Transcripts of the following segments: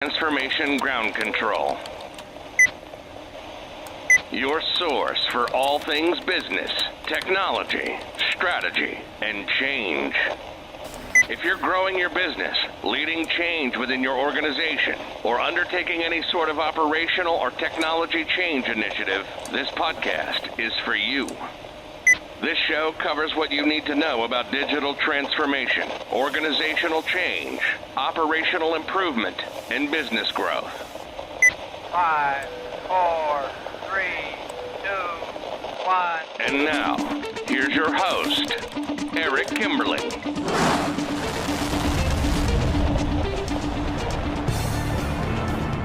Transformation Ground Control. Your source for all things business, technology, strategy, and change. If you're growing your business, leading change within your organization, or undertaking any sort of operational or technology change initiative, this podcast is for you. This show covers what you need to know about digital transformation, organizational change, operational improvement, and business growth. 5, 4, 3, 2, 1. And now, here's your host, Eric Kimberling.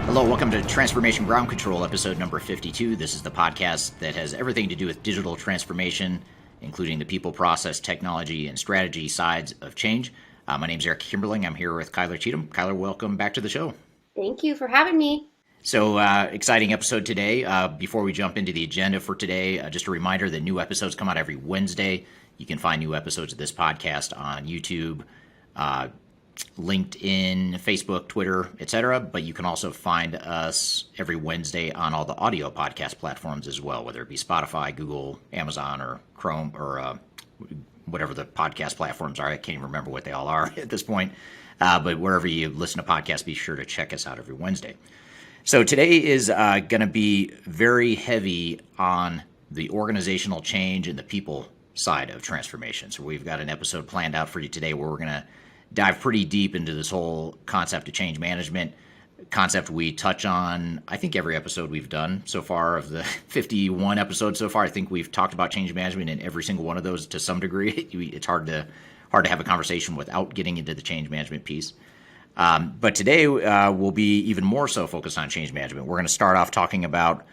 Hello, welcome to Transformation Ground Control, episode number 52. This is the podcast that has everything to do with digital transformation, including the people, process, technology, and strategy sides of change. My name is Eric Kimberling. I'm here with Kyler Cheatham. Kyler, welcome back to the show. Thank you for having me. So, exciting episode today. Before we jump into the agenda for today, just a reminder that new episodes come out every Wednesday. You can find new episodes of this podcast on YouTube, LinkedIn, Facebook, Twitter, etc. But you can also find us every Wednesday on all the audio podcast platforms as well, whether it be Spotify, Google, Amazon, or Chrome, or whatever the podcast platforms are. I can't even remember what they all are at this point. But wherever you listen to podcasts, be sure to check us out every Wednesday. So today is going to be very heavy on the organizational change and the people side of transformation. So we've got an episode planned out for you today where we're going to dive pretty deep into this whole concept of change management, concept we touch on, I think, every episode we've done so far. Of the 51 episodes so far, I think we've talked about change management in every single one of those to some degree. It's hard to have a conversation without getting into the change management piece. But today we'll be even more so focused on change management. We're going to start off talking about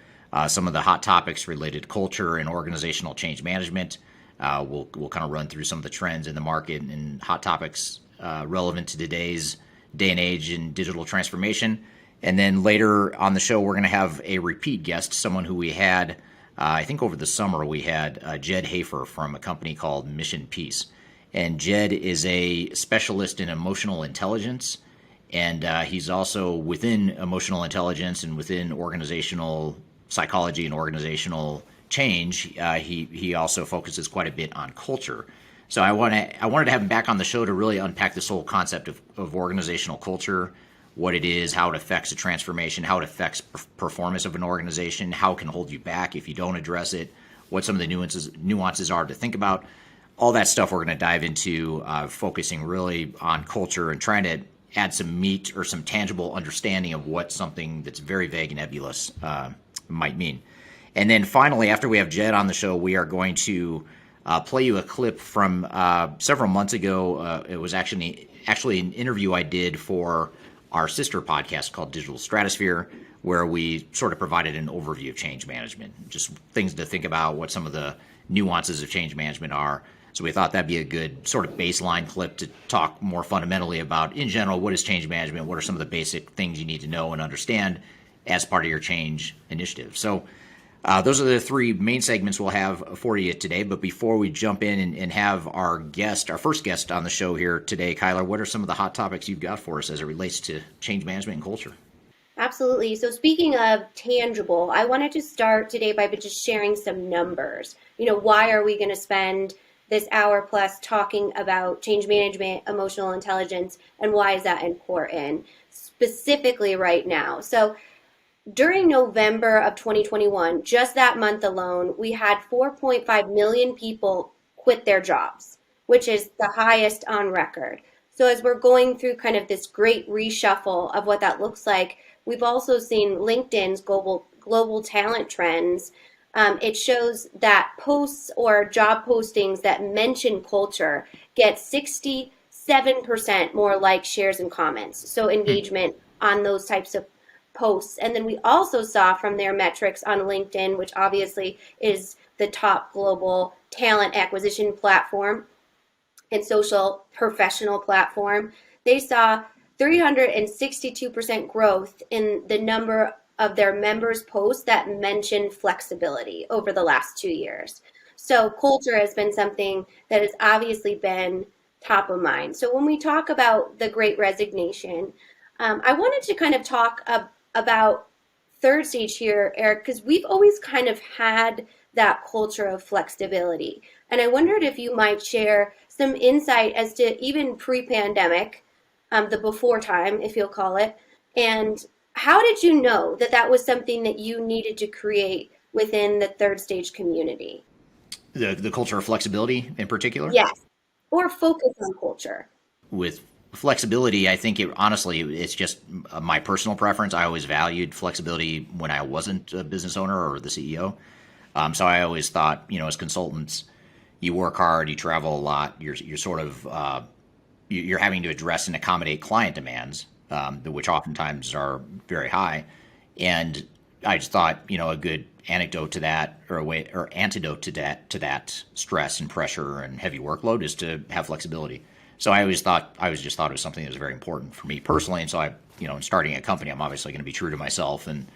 some of the hot topics related to culture and organizational change management. We'll kind of run through some of the trends in the market and hot topics relevant to today's day and age in digital transformation. And then later on the show, we're going to have a repeat guest, someone who we had, I think over the summer, we had Jed Hafer from a company called Mission Peace. And Jed is a specialist in emotional intelligence, and he's also within emotional intelligence and within organizational psychology and organizational change. He also focuses quite a bit on culture. So I wanted to have him back on the show to really unpack this whole concept of organizational culture, what it is, how it affects a transformation, how it affects performance of an organization, how it can hold you back if you don't address it, what some of the nuances are to think about. All that stuff we're going to dive into, focusing really on culture and trying to add some meat or some tangible understanding of what something that's very vague and nebulous might mean. And then finally, after we have Jed on the show, we are going to play you a clip from several months ago. It was actually an interview I did for our sister podcast called Digital Stratosphere, where we sort of provided an overview of change management, just things to think about, what some of the nuances of change management are. So we thought that'd be a good sort of baseline clip to talk more fundamentally about, in general, what is change management, what are some of the basic things you need to know and understand as part of your change initiative. So those are the three main segments we'll have for you today. But before we jump in and have our first guest on the show here today, Kyler, what are some of the hot topics you've got for us as it relates to change management and culture? Absolutely. So speaking of tangible, I wanted to start today by just sharing some numbers. Why are we going to spend this hour plus talking about change management, emotional intelligence, and why is that important specifically right now? So during November of 2021, just that month alone, we had 4.5 million people quit their jobs, which is the highest on record. So as we're going through kind of this great reshuffle of what that looks like, we've also seen LinkedIn's global talent trends. It shows that posts or job postings that mention culture get 67% more likes, shares, and comments. So engagement on those types of posts. And then we also saw from their metrics on LinkedIn, which obviously is the top global talent acquisition platform and social professional platform, they saw 362% growth in the number of their members' posts that mention flexibility over the last 2 years. So culture has been something that has obviously been top of mind. So when we talk about the Great Resignation, I wanted to kind of talk about third stage here, Eric, because we've always kind of had that culture of flexibility. And I wondered if you might share some insight as to even pre-pandemic, the before time, if you'll call it, and how did you know that that was something that you needed to create within the third stage community? The culture of flexibility in particular. Yes, or focus on culture. With flexibility, I think it's just my personal preference. I always valued flexibility when I wasn't a business owner or the CEO. So I always thought, as consultants, you work hard, you travel a lot, you're sort of you're having to address and accommodate client demands, which oftentimes are very high. And I just thought, a good anecdote to that, or antidote to that stress and pressure and heavy workload is to have flexibility. So I just thought it was something that was very important for me personally. And so in starting a company, I'm obviously going to be true to myself and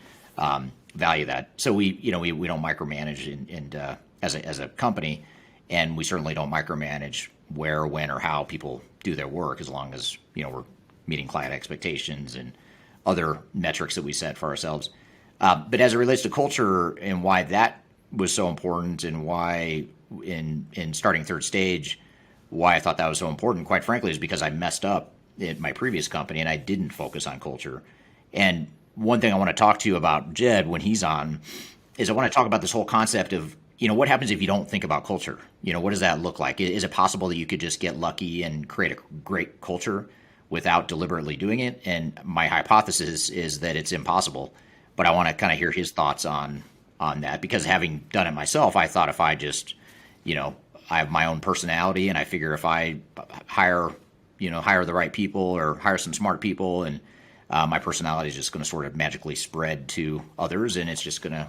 value that. So we don't micromanage as a company, and we certainly don't micromanage where, when, or how people do their work, as long as we're meeting client expectations and other metrics that we set for ourselves. But as it relates to culture and why that was so important, and why in starting third stage, why I thought that was so important, quite frankly, is because I messed up at my previous company and I didn't focus on culture. And one thing I want to talk to you about, Jed, when he's on, is I want to talk about this whole concept of, what happens if you don't think about culture? What does that look like? Is it possible that you could just get lucky and create a great culture without deliberately doing it? And my hypothesis is that it's impossible. But I want to kind of hear his thoughts on that, because having done it myself, I thought if I just, I have my own personality, and I figure if I hire the right people or hire some smart people, and my personality is just going to sort of magically spread to others, and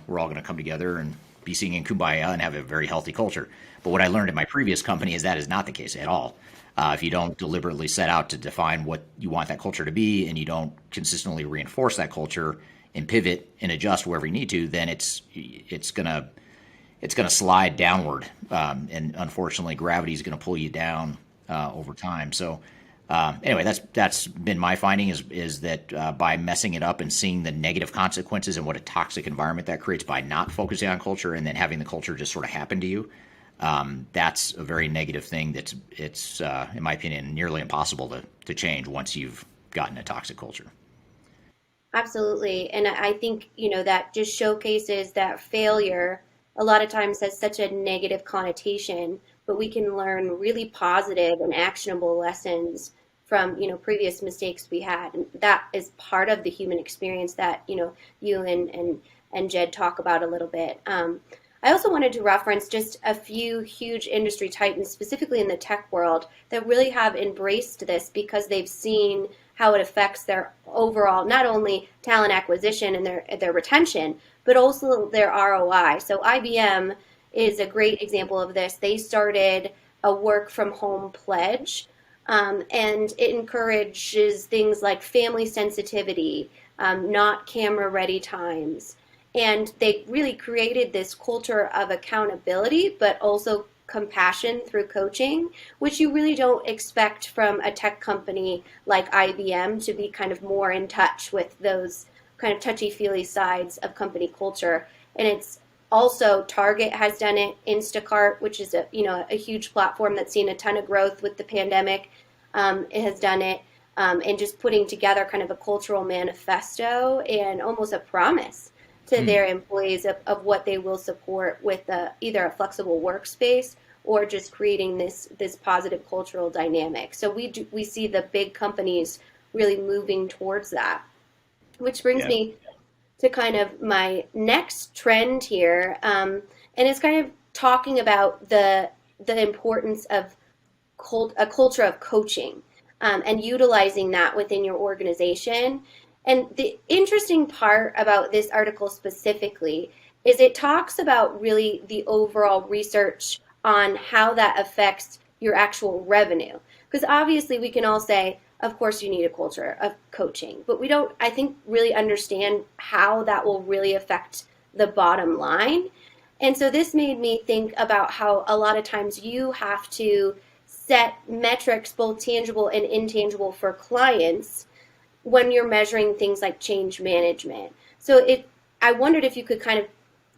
we're all going to come together and be singing Kumbaya and have a very healthy culture. But what I learned at my previous company is that is not the case at all. If you don't deliberately set out to define what you want that culture to be, and you don't consistently reinforce that culture and pivot and adjust wherever you need to, then it's gonna slide downward, and unfortunately, gravity is going to pull you down over time. So anyway, that's been my finding is that by messing it up and seeing the negative consequences and what a toxic environment that creates by not focusing on culture and then having the culture just sort of happen to you, that's a very negative thing. It's in my opinion nearly impossible to change once you've gotten a toxic culture. Absolutely. And I think, that just showcases that failure a lot of times has such a negative connotation, but we can learn really positive and actionable lessons from, previous mistakes we had. And that is part of the human experience that, you and Jed talk about a little bit. I also wanted to reference just a few huge industry titans, specifically in the tech world, that really have embraced this because they've seen how it affects their overall, not only talent acquisition and their retention, but also their ROI. So IBM is a great example of this. They started a work from home pledge, and it encourages things like family sensitivity, not camera ready times. And they really created this culture of accountability, but also compassion through coaching, which you really don't expect from a tech company like IBM to be kind of more in touch with those kind of touchy-feely sides of company culture. And it's also Target has done it, Instacart, which is a huge platform that's seen a ton of growth with the pandemic, it has done it, and just putting together kind of a cultural manifesto and almost a promise to their employees of what they will support with either a flexible workspace or just creating this positive cultural dynamic. So we see the big companies really moving towards that, which brings me to kind of my next trend here, and it's kind of talking about the importance of a culture of coaching, and utilizing that within your organization. And the interesting part about this article specifically is it talks about really the overall research on how that affects your actual revenue. Because obviously we can all say, of course you need a culture of coaching, but we don't, I think, really understand how that will really affect the bottom line. And so this made me think about how a lot of times you have to set metrics, both tangible and intangible, for clients when you're measuring things like change management. So I wondered if you could kind of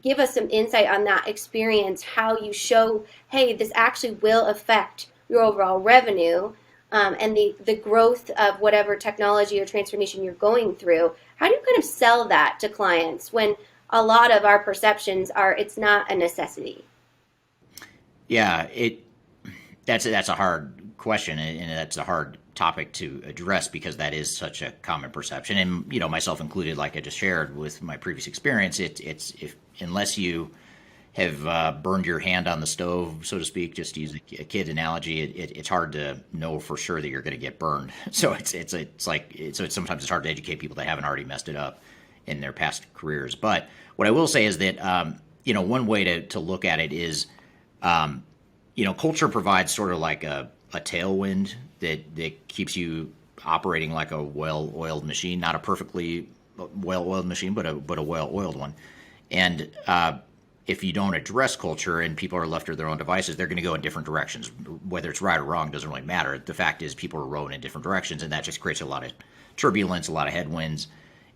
give us some insight on that experience, how you show, hey, this actually will affect your overall revenue, and the growth of whatever technology or transformation you're going through. How do you kind of sell that to clients when a lot of our perceptions are it's not a necessity? Yeah, that's a hard question, and that's a hard topic to address because that is such a common perception, and myself included. Like I just shared with my previous experience, it's if unless you have burned your hand on the stove, so to speak, just to use a kid analogy, it's hard to know for sure that you're going to get burned. So it's sometimes it's hard to educate people that haven't already messed it up in their past careers. But what I will say is that one way to look at it is culture provides sort of like a tailwind that keeps you operating like a well-oiled machine, not a perfectly well-oiled machine, but a well-oiled one. And if you don't address culture and people are left to their own devices, they're going to go in different directions. Whether it's right or wrong doesn't really matter. The fact is people are rowing in different directions, and that just creates a lot of turbulence, a lot of headwinds,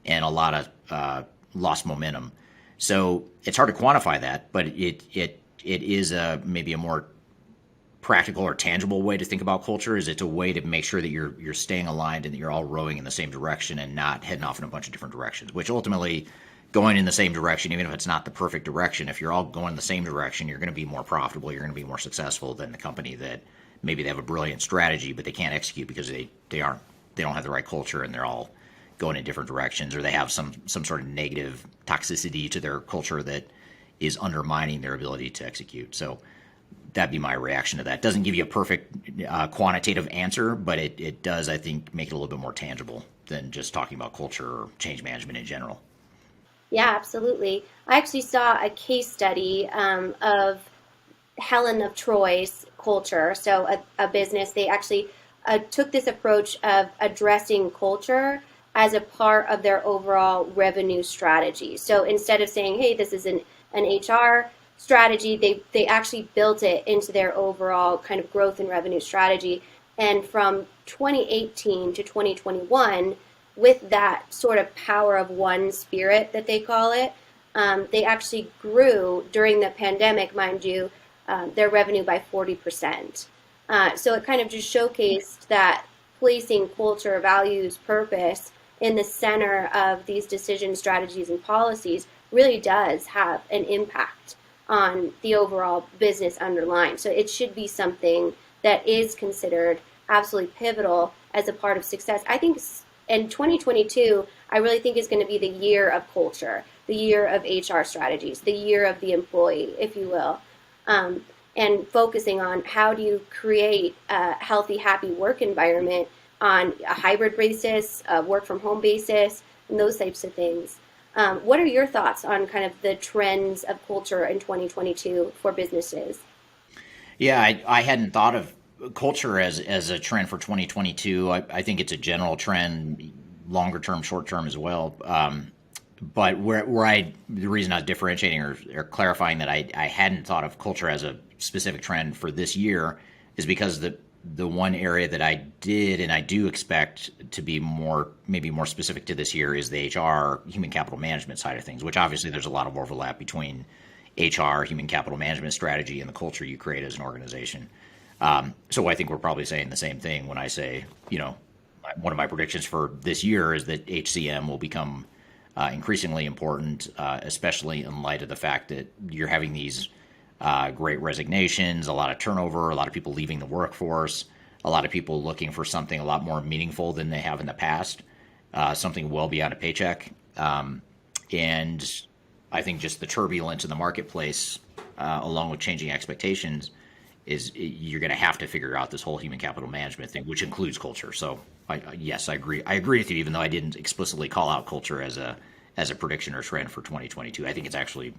and a lot of lost momentum. So it's hard to quantify that, but it is maybe a more practical or tangible way to think about culture. Is it's a way to make sure that you're staying aligned and that you're all rowing in the same direction and not heading off in a bunch of different directions, which ultimately going in the same direction, even if it's not the perfect direction, if you're all going in the same direction, you're going to be more profitable, you're going to be more successful than the company that maybe they have a brilliant strategy, but they can't execute because they don't have the right culture and they're all going in different directions, or they have some sort of negative toxicity to their culture that is undermining their ability to execute. So that'd be my reaction to that. Doesn't give you a perfect quantitative answer, but it does, I think, make it a little bit more tangible than just talking about culture or change management in general. Yeah, absolutely. I actually saw a case study of Helen of Troy's culture. So a business, they actually took this approach of addressing culture as a part of their overall revenue strategy. So instead of saying, hey, this is an HR strategy, they actually built it into their overall kind of growth and revenue strategy. And from 2018 to 2021, with that sort of power of one spirit that they call it, they actually grew during the pandemic, mind you, their revenue by 40%. So it kind of just showcased that placing culture, values, purpose in the center of these decision strategies and policies really does have an impact on the overall business underlying. So it should be something that is considered absolutely pivotal as a part of success. I think in 2022, I really think is going to be the year of culture, the year of HR strategies, the year of the employee, if you will, and focusing on how do you create a healthy, happy work environment on a hybrid basis, a work from home basis, and those types of things. What are your thoughts on kind of the trends of culture in 2022 for businesses? Yeah, I hadn't thought of culture as a trend for 2022. I think it's a general trend, longer term, short term as well. But the reason I was differentiating or clarifying that I hadn't thought of culture as a specific trend for this year is because the one area that I did and I do expect to be maybe more specific to this year is the HR, human capital management side of things, which obviously there's a lot of overlap between HR, human capital management strategy, and the culture you create as an organization. So I think we're probably saying the same thing when I say, one of my predictions for this year is that HCM will become increasingly important, especially in light of the fact that you're having these great resignations, a lot of turnover, a lot of people leaving the workforce, a lot of people looking for something a lot more meaningful than they have in the past, something well beyond a paycheck. And I think just the turbulence in the marketplace, along with changing expectations, you're going to have to figure out this whole human capital management thing, which includes culture. So yes, I agree. I agree with you, even though I didn't explicitly call out culture as a prediction or trend for 2022. I think it's actually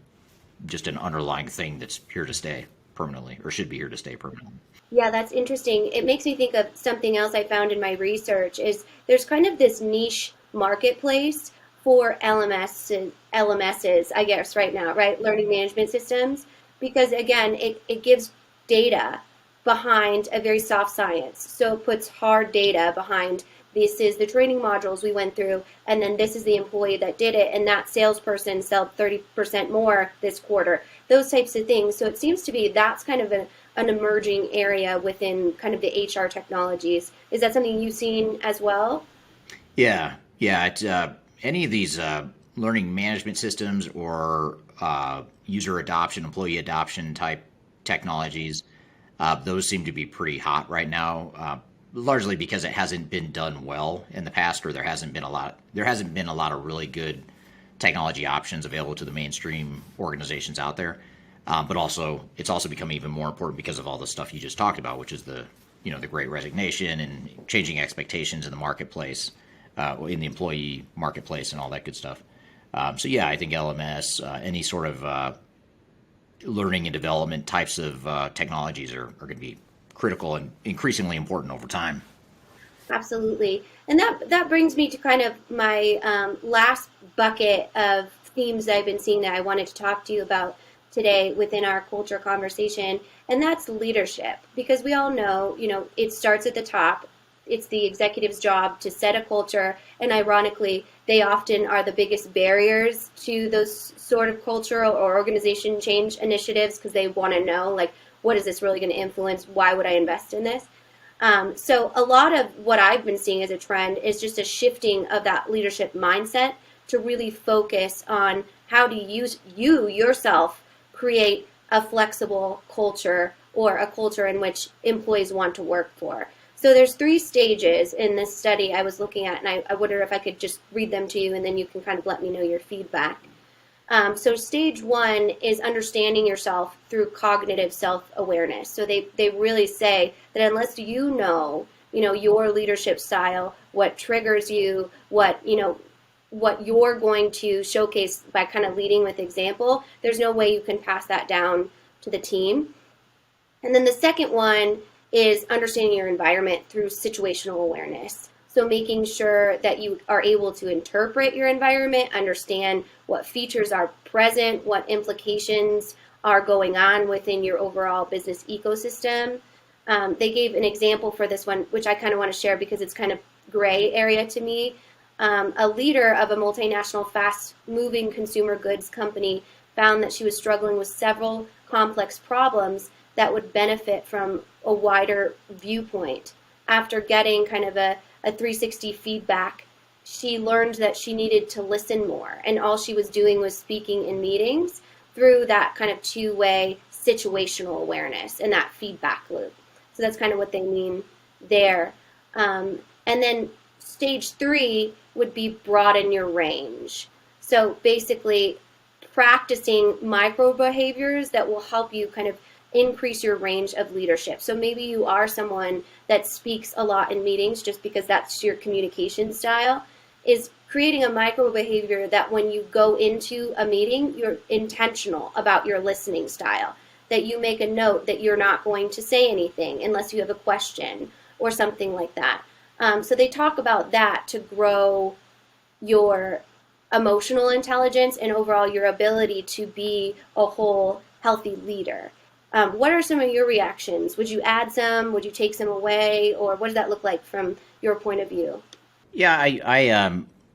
just an underlying thing that's here to stay permanently, or should be here to stay permanently. Yeah, that's interesting. It makes me think of something else I found in my research is there's kind of this niche marketplace for LMSs, I guess, right now, right? Learning management systems, because again, it gives data behind a very soft science. So it puts hard data behind this is the training modules we went through, and then this is the employee that did it, and that salesperson sold 30% more this quarter. Those types of things. So it seems to be that's kind of an emerging area within kind of the HR technologies. Is that something you've seen as well? Yeah. It's, any of these learning management systems or user adoption, employee adoption type technologies, those seem to be pretty hot right now, largely because it hasn't been done well in the past, or there hasn't been a lot of really good technology options available to the mainstream organizations out there. But also, it's also become even more important because of all the stuff you just talked about, which is the Great Resignation and changing expectations in the marketplace, in the employee marketplace, and all that good stuff. So yeah, I think LMS, any sort of learning and development types of technologies are going to be critical and increasingly important over time. Absolutely. And that brings me to kind of my last bucket of themes that I've been seeing that I wanted to talk to you about today within our culture conversation, and that's leadership. Because we all know, it starts at the top. It's the executive's job to set a culture, and ironically, they often are the biggest barriers to those sort of cultural or organization change initiatives, because they want to know, like, what is this really going to influence? Why would I invest in this? So a lot of what I've been seeing as a trend is just a shifting of that leadership mindset to really focus on how do you yourself create a flexible culture, or a culture in which employees want to work for. So there's 3 stages in this study I was looking at, and I wonder if I could just read them to you, and then you can kind of let me know your feedback. So stage 1 is understanding yourself through cognitive self-awareness. So they really say that unless you know your leadership style, what triggers you, what you're going to showcase by kind of leading with example, there's no way you can pass that down to the team. And then the second one is understanding your environment through situational awareness. So making sure that you are able to interpret your environment, understand what features are present, what implications are going on within your overall business ecosystem. They gave an example for this one, which I kind of want to share because it's kind of gray area to me. A leader of a multinational fast-moving consumer goods company found that she was struggling with several complex problems that would benefit from a wider viewpoint. After getting kind of a 360 feedback, she learned that she needed to listen more, and all she was doing was speaking in meetings through that kind of 2-way situational awareness and that feedback loop. So that's kind of what they mean there. And then stage 3 would be broaden your range. So basically practicing micro behaviors that will help you kind of increase your range of leadership. So maybe you are someone that speaks a lot in meetings just because that's your communication style, is creating a micro behavior that when you go into a meeting, you're intentional about your listening style, that you make a note that you're not going to say anything unless you have a question or something like that. So they talk about that to grow your emotional intelligence and overall your ability to be a whole healthy leader. What are some of your reactions? Would you add some? Would you take some away? Or what does that look like from your point of view? Yeah,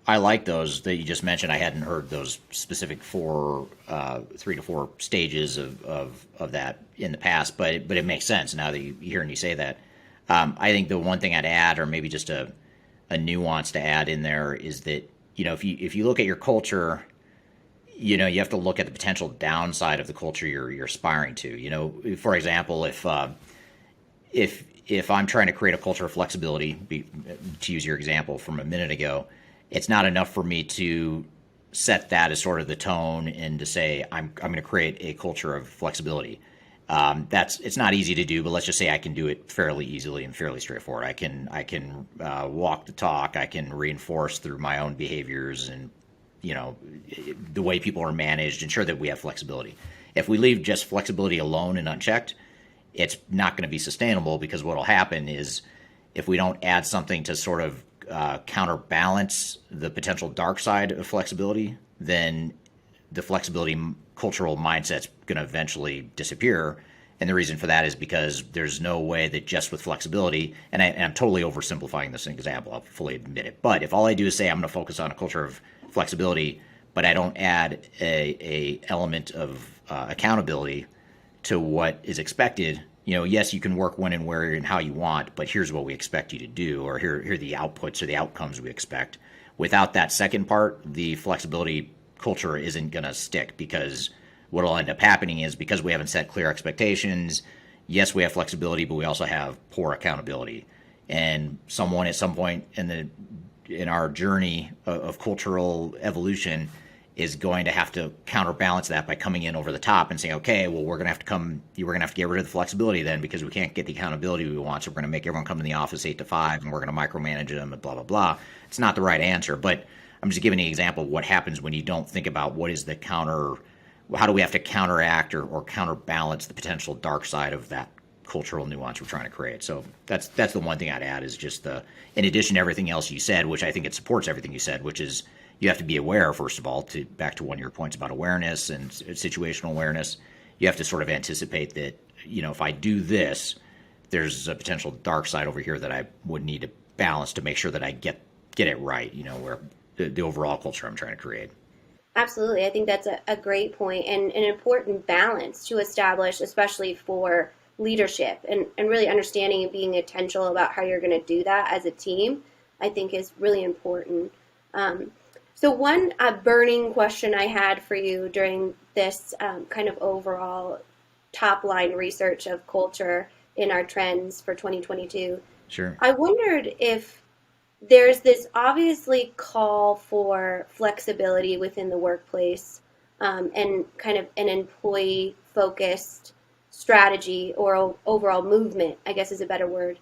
I like those that you just mentioned. I hadn't heard those specific 3 to 4 stages of that in the past, but it makes sense now that you hear me say that. I think the one thing I'd add, or maybe just a nuance to add in there, is that if you look at your culture, you have to look at the potential downside of the culture you're aspiring to. For example, if I'm trying to create a culture of flexibility, to use your example from a minute ago, it's not enough for me to set that as sort of the tone and to say I'm going to create a culture of flexibility. It's not easy to do, but let's just say I can do it fairly easily and fairly straightforward. I can walk the talk. I can reinforce through my own behaviors and the way people are managed, ensure that we have flexibility. If we leave just flexibility alone and unchecked, it's not going to be sustainable, because what will happen is if we don't add something to sort of counterbalance the potential dark side of flexibility, then the flexibility cultural mindset's going to eventually disappear, And the reason for that is because there's no way that just with flexibility, and I'm totally oversimplifying this example, I'll fully admit it. But if all I do is say I'm going to focus on a culture of flexibility, but I don't add a element of accountability to what is expected, yes, you can work when and where and how you want, but here's what we expect you to do, or here are the outputs or the outcomes we expect. Without that second part, the flexibility culture isn't going to stick, because what will end up happening is, because we haven't set clear expectations, yes, we have flexibility, but we also have poor accountability. And someone at some point in our journey of cultural evolution is going to have to counterbalance that by coming in over the top and saying, okay, well, we're going to have to get rid of the flexibility then, because we can't get the accountability we want. So we're going to make everyone come to the office 8 to 5, and we're going to micromanage them and blah, blah, blah. It's not the right answer, but I'm just giving an example of what happens when you don't think about how do we have to counteract or counterbalance the potential dark side of that cultural nuance we're trying to create. So that's the one thing I'd add, is just in addition to everything else you said, which I think it supports everything you said, which is you have to be aware, first of all, back to one of your points about awareness and situational awareness. You have to sort of anticipate that, if I do this, there's a potential dark side over here that I would need to balance to make sure that I get it right, where the overall culture I'm trying to create. Absolutely. I think that's a great point and an important balance to establish, especially for leadership, and really understanding and being intentional about how you're going to do that as a team, I think is really important. So one burning question I had for you during this kind of overall top line research of culture in our trends for 2022. Sure. I wondered if there's this obviously call for flexibility within the workplace, and kind of an employee focused strategy or overall movement, I guess is a better word.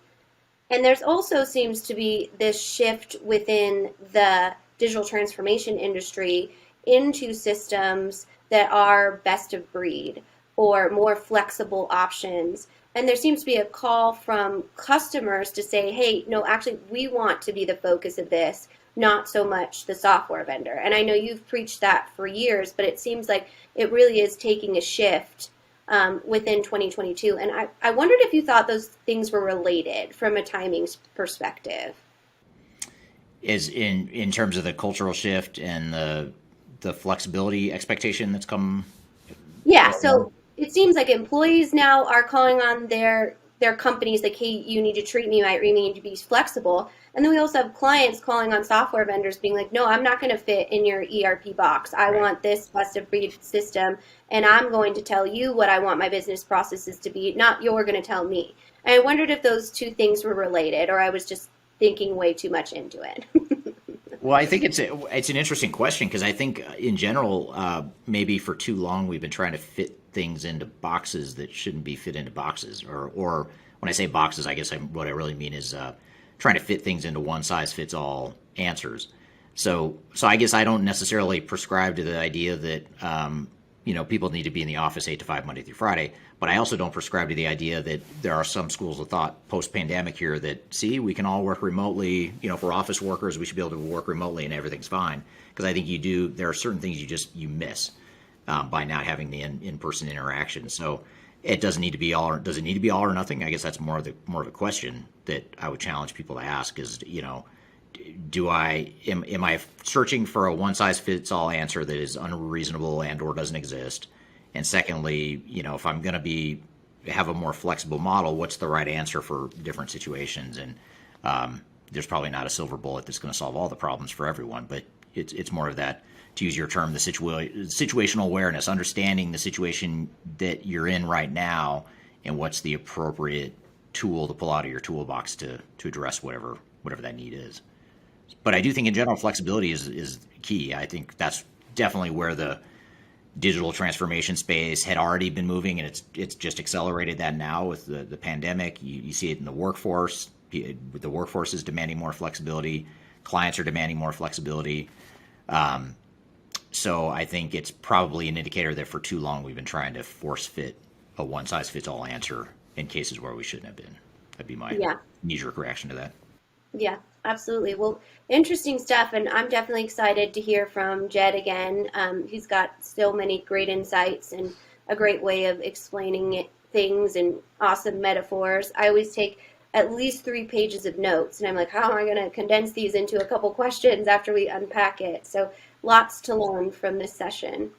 And there's also seems to be this shift within the digital transformation industry into systems that are best of breed or more flexible options. And there seems to be a call from customers to say, hey, no, actually, we want to be the focus of this, not so much the software vendor. And I know you've preached that for years, but it seems like it really is taking a shift within 2022. And I wondered if you thought those things were related from a timing perspective. Is in terms of the cultural shift and the flexibility expectation that's come. Yeah, so it seems like employees now are calling on their companies like, hey, you need to treat me right, you need to be flexible. And then we also have clients calling on software vendors being like, no, I'm not going to fit in your ERP box. I want this best of breed system, and I'm going to tell you what I want my business processes to be, not you're going to tell me. And I wondered if those two things were related, or I was just thinking way too much into it. Well, I think it's an interesting question, because I think in general, maybe for too long we've been trying to fit things into boxes that shouldn't be fit into boxes. Or when I say boxes, I guess what I really mean is trying to fit things into one size fits all answers. So I guess I don't necessarily prescribe to the idea that people need to be in the office 8 to 5 Monday through Friday. But I also don't prescribe to the idea that there are some schools of thought post-pandemic here that, see, we can all work remotely. For office workers, we should be able to work remotely and everything's fine. Because I think there are certain things you miss by not having the in-person interaction. So it doesn't need to be all. Does it need to be all or nothing? I guess that's more of a question that I would challenge people to ask is, am I searching for a one-size-fits-all answer that is unreasonable and or doesn't exist? And secondly, if I'm going to have a more flexible model, what's the right answer for different situations? And there's probably not a silver bullet that's going to solve all the problems for everyone, but it's more of that, to use your term, the situational awareness, understanding the situation that you're in right now and what's the appropriate tool to pull out of your toolbox to address whatever that need is. But I do think in general flexibility is key. I think that's definitely where the digital transformation space had already been moving, and it's just accelerated that now with the pandemic. You see it in the workforce. The workforce is demanding more flexibility. Clients are demanding more flexibility. So I think it's probably an indicator that for too long we've been trying to force fit a one-size-fits-all answer in cases where we shouldn't have been. That'd be my knee-jerk reaction to that. Yeah, absolutely. Well, interesting stuff, and I'm definitely excited to hear from Jed again. He's got so many great insights and a great way of explaining it things and awesome metaphors. I always take at least 3 pages of notes, and I'm like, how am I going to condense these into a couple questions after we unpack it? So lots to learn from this session.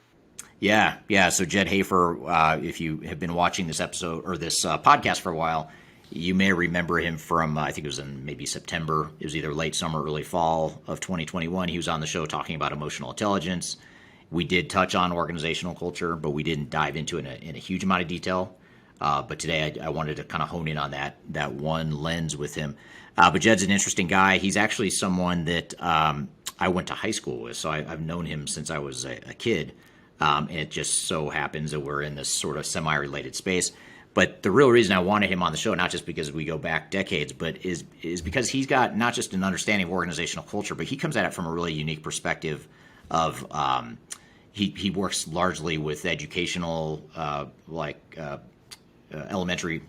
Yeah. So Jed Hafer, if you have been watching this episode or this podcast for a while, you may remember him from, I think it was in maybe September. It was either late summer, early fall of 2021. He was on the show talking about emotional intelligence. We did touch on organizational culture, but we didn't dive into it in a huge amount of detail. But today I wanted to kind of hone in on that one lens with him. But Jed's an interesting guy. He's actually someone that I went to high school with, so I've known him since I was a kid. And it just so happens that we're in this sort of semi-related space. But the real reason I wanted him on the show, not just because we go back decades, but is because he's got not just an understanding of organizational culture, but he comes at it from a really unique perspective of he works largely with educational, elementary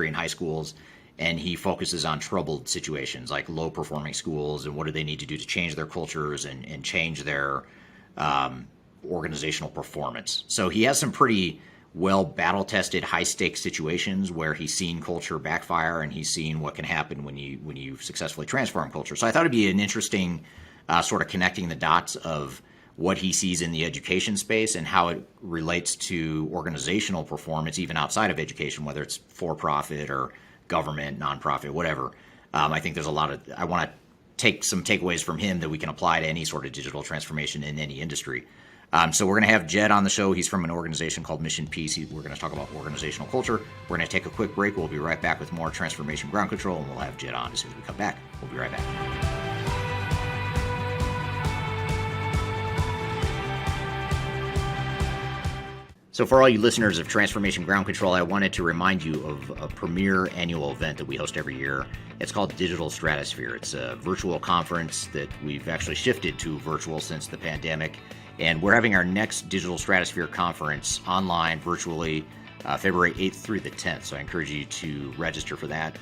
and high schools, and he focuses on troubled situations like low-performing schools and what do they need to do to change their cultures and change their organizational performance. So he has some pretty well battle-tested, high-stakes situations where he's seen culture backfire and he's seen what can happen when you successfully transform culture. So I thought it'd be an interesting sort of connecting the dots of what he sees in the education space and how it relates to organizational performance, even outside of education, whether it's for-profit or government, nonprofit, whatever. I think there's I want to take some takeaways from him that we can apply to any sort of digital transformation in any industry. So we're going to have Jed on the show. He's from an organization called Mission Peace. We're going to talk about organizational culture. We're going to take a quick break. We'll be right back with more Transformation Ground Control, and we'll have Jed on as soon as we come back. We'll be right back. So for all you listeners of Transformation Ground Control, I wanted to remind you of a premier annual event that we host every year. It's called Digital Stratosphere. It's a virtual conference that we've actually shifted to virtual since the pandemic. And we're having our next Digital Stratosphere conference online, virtually, February 8th through the 10th. So I encourage you to register for that.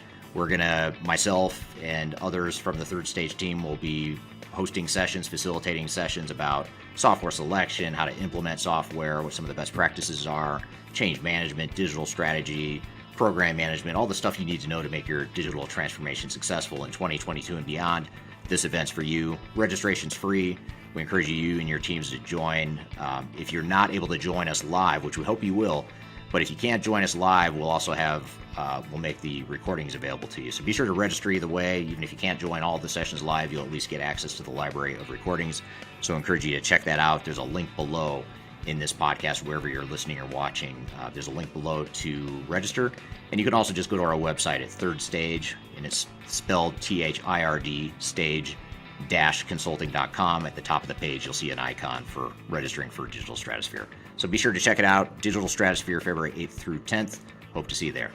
Myself and others from the Third Stage team will be hosting sessions, facilitating sessions about software selection, how to implement software, what some of the best practices are, change management, digital strategy, program management, all the stuff you need to know to make your digital transformation successful in 2022 and beyond. This event's for you. Registration's free. We encourage you and your teams to join. If you're not able to join us live, which we hope you will, but if you can't join us live, we'll also we'll make the recordings available to you. So be sure to register either way. Even if you can't join all of the sessions live, you'll at least get access to the library of recordings. So I encourage you to check that out. There's a link below in this podcast, wherever you're listening or watching. There's a link below to register. And you can also just go to our website at Third Stage, and it's spelled THIRD, stage-consulting.com. At the top of the page, you'll see an icon for registering for Digital Stratosphere. So be sure to check it out. Digital Stratosphere, February 8th through 10th. Hope to see you there.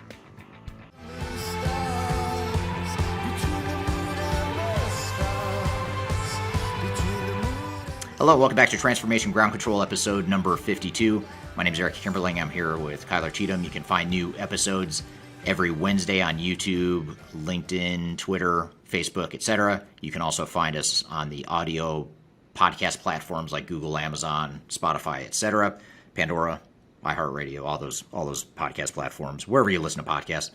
Hello, welcome back to Transformation Ground Control, episode number 52. My name is Eric Kimberling. I'm here with Kyler Cheatham. You can find new episodes every Wednesday on YouTube, LinkedIn, Twitter, Facebook, etc. You can also find us on the audio podcast platforms like Google, Amazon, Spotify, etc., Pandora, iHeartRadio, all those podcast platforms, wherever you listen to podcasts.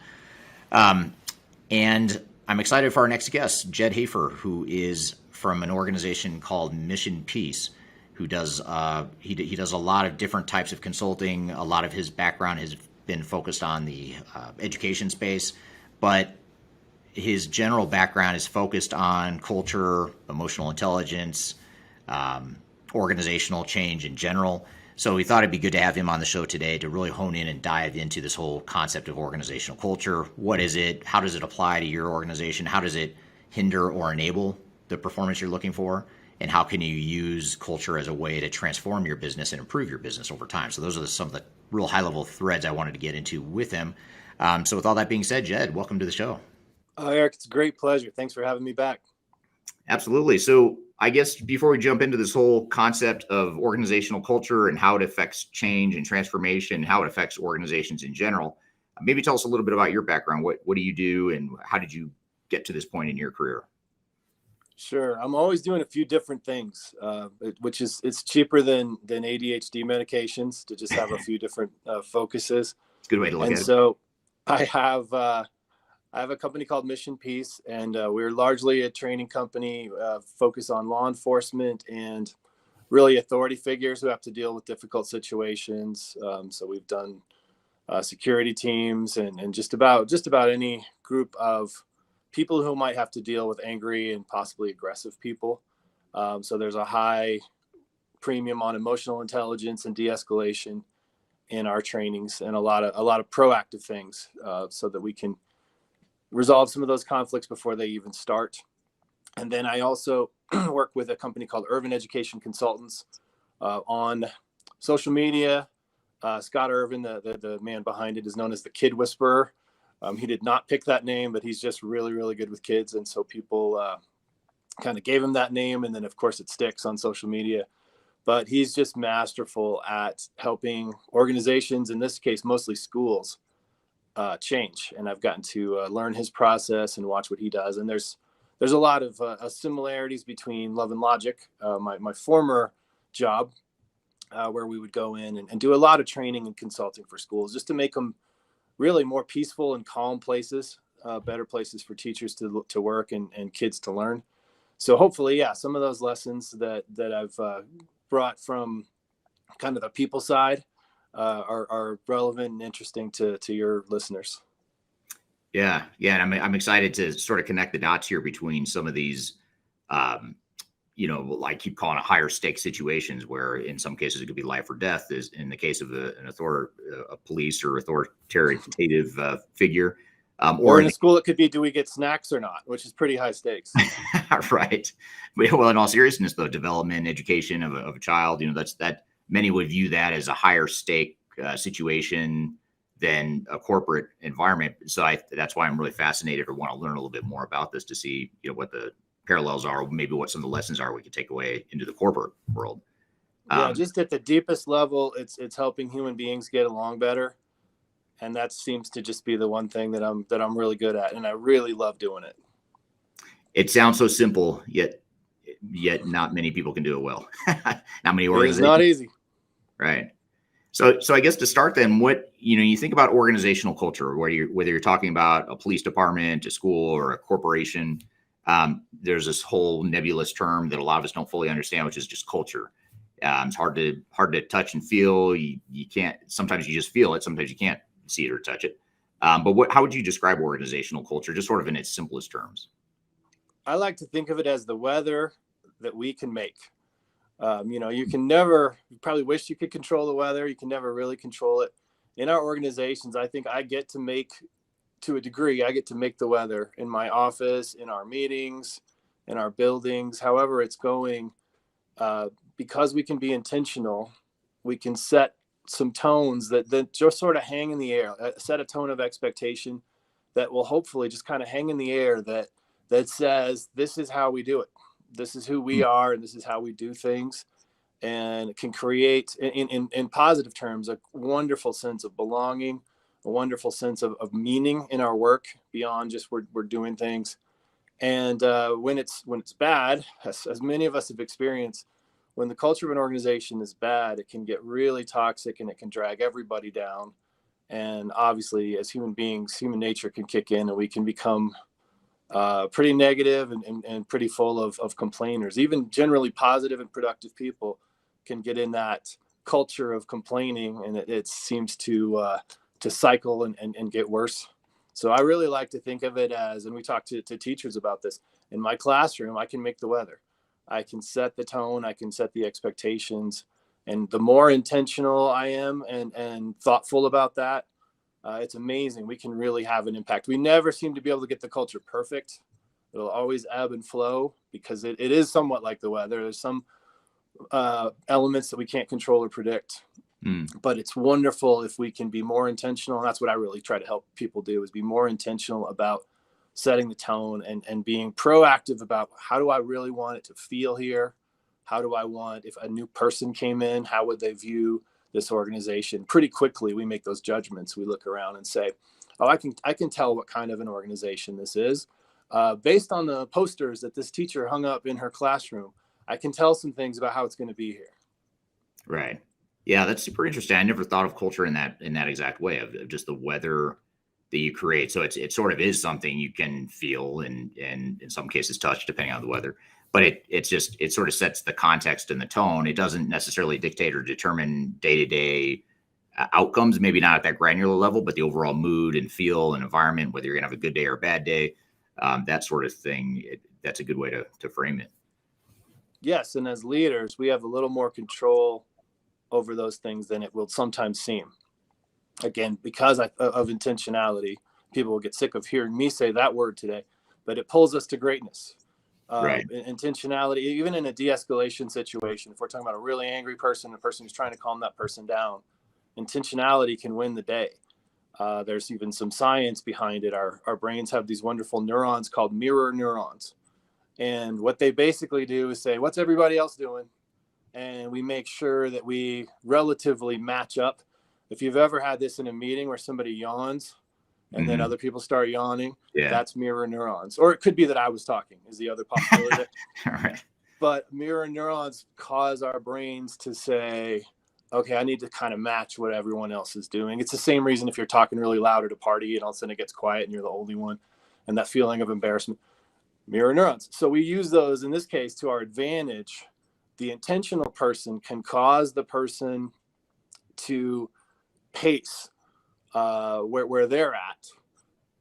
And I'm excited for our next guest, Jed Hafer, who is from an organization called Mission Peace, who does he does a lot of different types of consulting. A lot of his background has been focused on the education space, but his general background is focused on culture, emotional intelligence, organizational change in general. So we thought it'd be good to have him on the show today to really hone in and dive into this whole concept of organizational culture. What is it? How does it apply to your organization? How does it hinder or enable the performance you're looking for? And how can you use culture as a way to transform your business and improve your business over time? So those are some of the real high-level threads I wanted to get into with him. So with all that being said, Jed, welcome to the show. Eric, it's a great pleasure. Thanks for having me back. Absolutely. So I guess before we jump into this whole concept of organizational culture and how it affects change and transformation, how it affects organizations in general, maybe tell us a little bit about your background. What do you do and how did you get to this point in your career? Sure. I'm always doing a few different things, it's cheaper than ADHD medications to just have a few different focuses. It's a good way to look And at it. so I have a company called Mission Peace, and we're largely a training company focused on law enforcement and really authority figures who have to deal with difficult situations. So we've done security teams and just about any group of people who might have to deal with angry and possibly aggressive people. So there's a high premium on emotional intelligence and de-escalation in our trainings, and a lot of proactive things so that we can resolve some of those conflicts before they even start. And then I also work with a company called Irvin Education Consultants on social media. Scott Irvin, the man behind it, is known as the Kid Whisperer. He did not pick that name, but he's just really, really good with kids. And so people kind of gave him that name. And then, of course, it sticks on social media. But he's just masterful at helping organizations, in this case, mostly schools, change. And I've gotten to learn his process and watch what he does. And there's a lot of similarities between Love and Logic, my former job, where we would go in and do a lot of training and consulting for schools just to make them really more peaceful and calm places, better places for teachers to work and kids to learn. So hopefully, yeah, some of those lessons that I've brought from kind of the people side are relevant and interesting to your listeners. Yeah. And I'm excited to sort of connect the dots here between some of these, I keep calling it higher stakes situations where in some cases it could be life or death, is in the case of a police or authoritative figure. Or in a school, it could be, do we get snacks or not, which is pretty high stakes. Right. Well, in all seriousness, though, development, education of a child, that many would view that as a higher stake situation than a corporate environment. So that's why I'm really fascinated or want to learn a little bit more about this to see, what the parallels are, maybe what some of the lessons are we could take away into the corporate world. Yeah, just at the deepest level, it's helping human beings get along better. And that seems to just be the one thing that I'm really good at, and I really love doing it. It sounds so simple, yet not many people can do it well. Not many organizations. It's not easy. Right. So I guess to start then, what you think about organizational culture, whether you're talking about a police department, a school, or a corporation, there's this whole nebulous term that a lot of us don't fully understand, which is just culture. It's hard to touch and feel. You can't. Sometimes you just feel it. Sometimes you can't see it or touch it. But how would you describe organizational culture, just sort of in its simplest terms? I like to think of it as the weather that we can make. You probably wish you could control the weather. You can never really control it. In our organizations, I think to a degree, I get to make the weather in my office, in our meetings, in our buildings, however it's going. Because we can be intentional, we can set some tones that just sort of hang in the air, set a tone of expectation that will hopefully just kind of hang in the air that says, this is how we do it. This is who we are, and this is how we do things, and it can create in positive terms, a wonderful sense of belonging, a wonderful sense of meaning in our work beyond just we're doing things. And when it's bad, as many of us have experienced, when the culture of an organization is bad, it can get really toxic and it can drag everybody down. And obviously, as human beings, human nature can kick in and we can become pretty negative and pretty full of complainers. Even generally positive and productive people can get in that culture of complaining, and it seems to cycle and get worse. So I really like to think of it as, and we talk to teachers about this, in my classroom, I can make the weather. I can set the tone, I can set the expectations. And the more intentional I am and thoughtful about that, it's amazing. We can really have an impact. We never seem to be able to get the culture perfect. It'll always ebb and flow because it is somewhat like the weather. There's some elements that we can't control or predict. But it's wonderful if we can be more intentional. And that's what I really try to help people do, is be more intentional about setting the tone and being proactive about, how do I really want it to feel here? How do I want, if a new person came in, how would they view this organization? Pretty quickly, we make those judgments. We look around and say, oh, I can tell what kind of an organization this is. Based on the posters that this teacher hung up in her classroom, I can tell some things about how it's going to be here. Right. Yeah, that's super interesting. I never thought of culture in that exact way of just the weather that you create. So it sort of is something you can feel and in some cases touch depending on the weather. But it sort of sets the context and the tone. It doesn't necessarily dictate or determine day to day outcomes. Maybe not at that granular level, but the overall mood and feel and environment, whether you're gonna have a good day or a bad day, that sort of thing. That's a good way to frame it. Yes, and as leaders, we have a little more control over those things than it will sometimes seem. Again, because of intentionality, people will get sick of hearing me say that word today, but it pulls us to greatness. Right. Intentionality, even in a de-escalation situation, if we're talking about a really angry person, a person who's trying to calm that person down, intentionality can win the day. There's even some science behind it. Our brains have these wonderful neurons called mirror neurons. And what they basically do is say, what's everybody else doing? And we make sure that we relatively match up. If you've ever had this in a meeting where somebody yawns and then other people start yawning, Yeah. that's mirror neurons. Or it could be that I was talking is the other possibility. All right. But mirror neurons cause our brains to say, okay, I need to kind of match what everyone else is doing. It's the same reason if you're talking really loud at a party and all of a sudden it gets quiet and you're the only one, and that feeling of embarrassment. Mirror neurons. So we use those in this case to our advantage. The intentional person can cause the person to pace where they're at.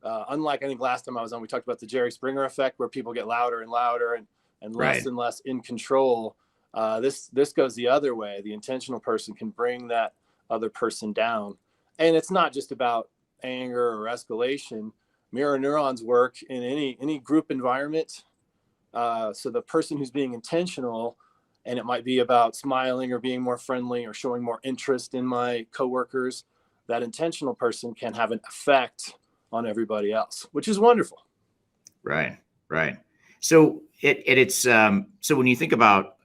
Unlike, I think last time I was on, we talked about the Jerry Springer effect, where people get louder and louder and less Right. and less in control. This goes the other way. The intentional person can bring that other person down. And it's not just about anger or escalation. Mirror neurons work in any group environment. So the person who's being intentional, and it might be about smiling or being more friendly or showing more interest in my coworkers, that intentional person can have an effect on everybody else, which is wonderful. Right. Right. So it's so when you think about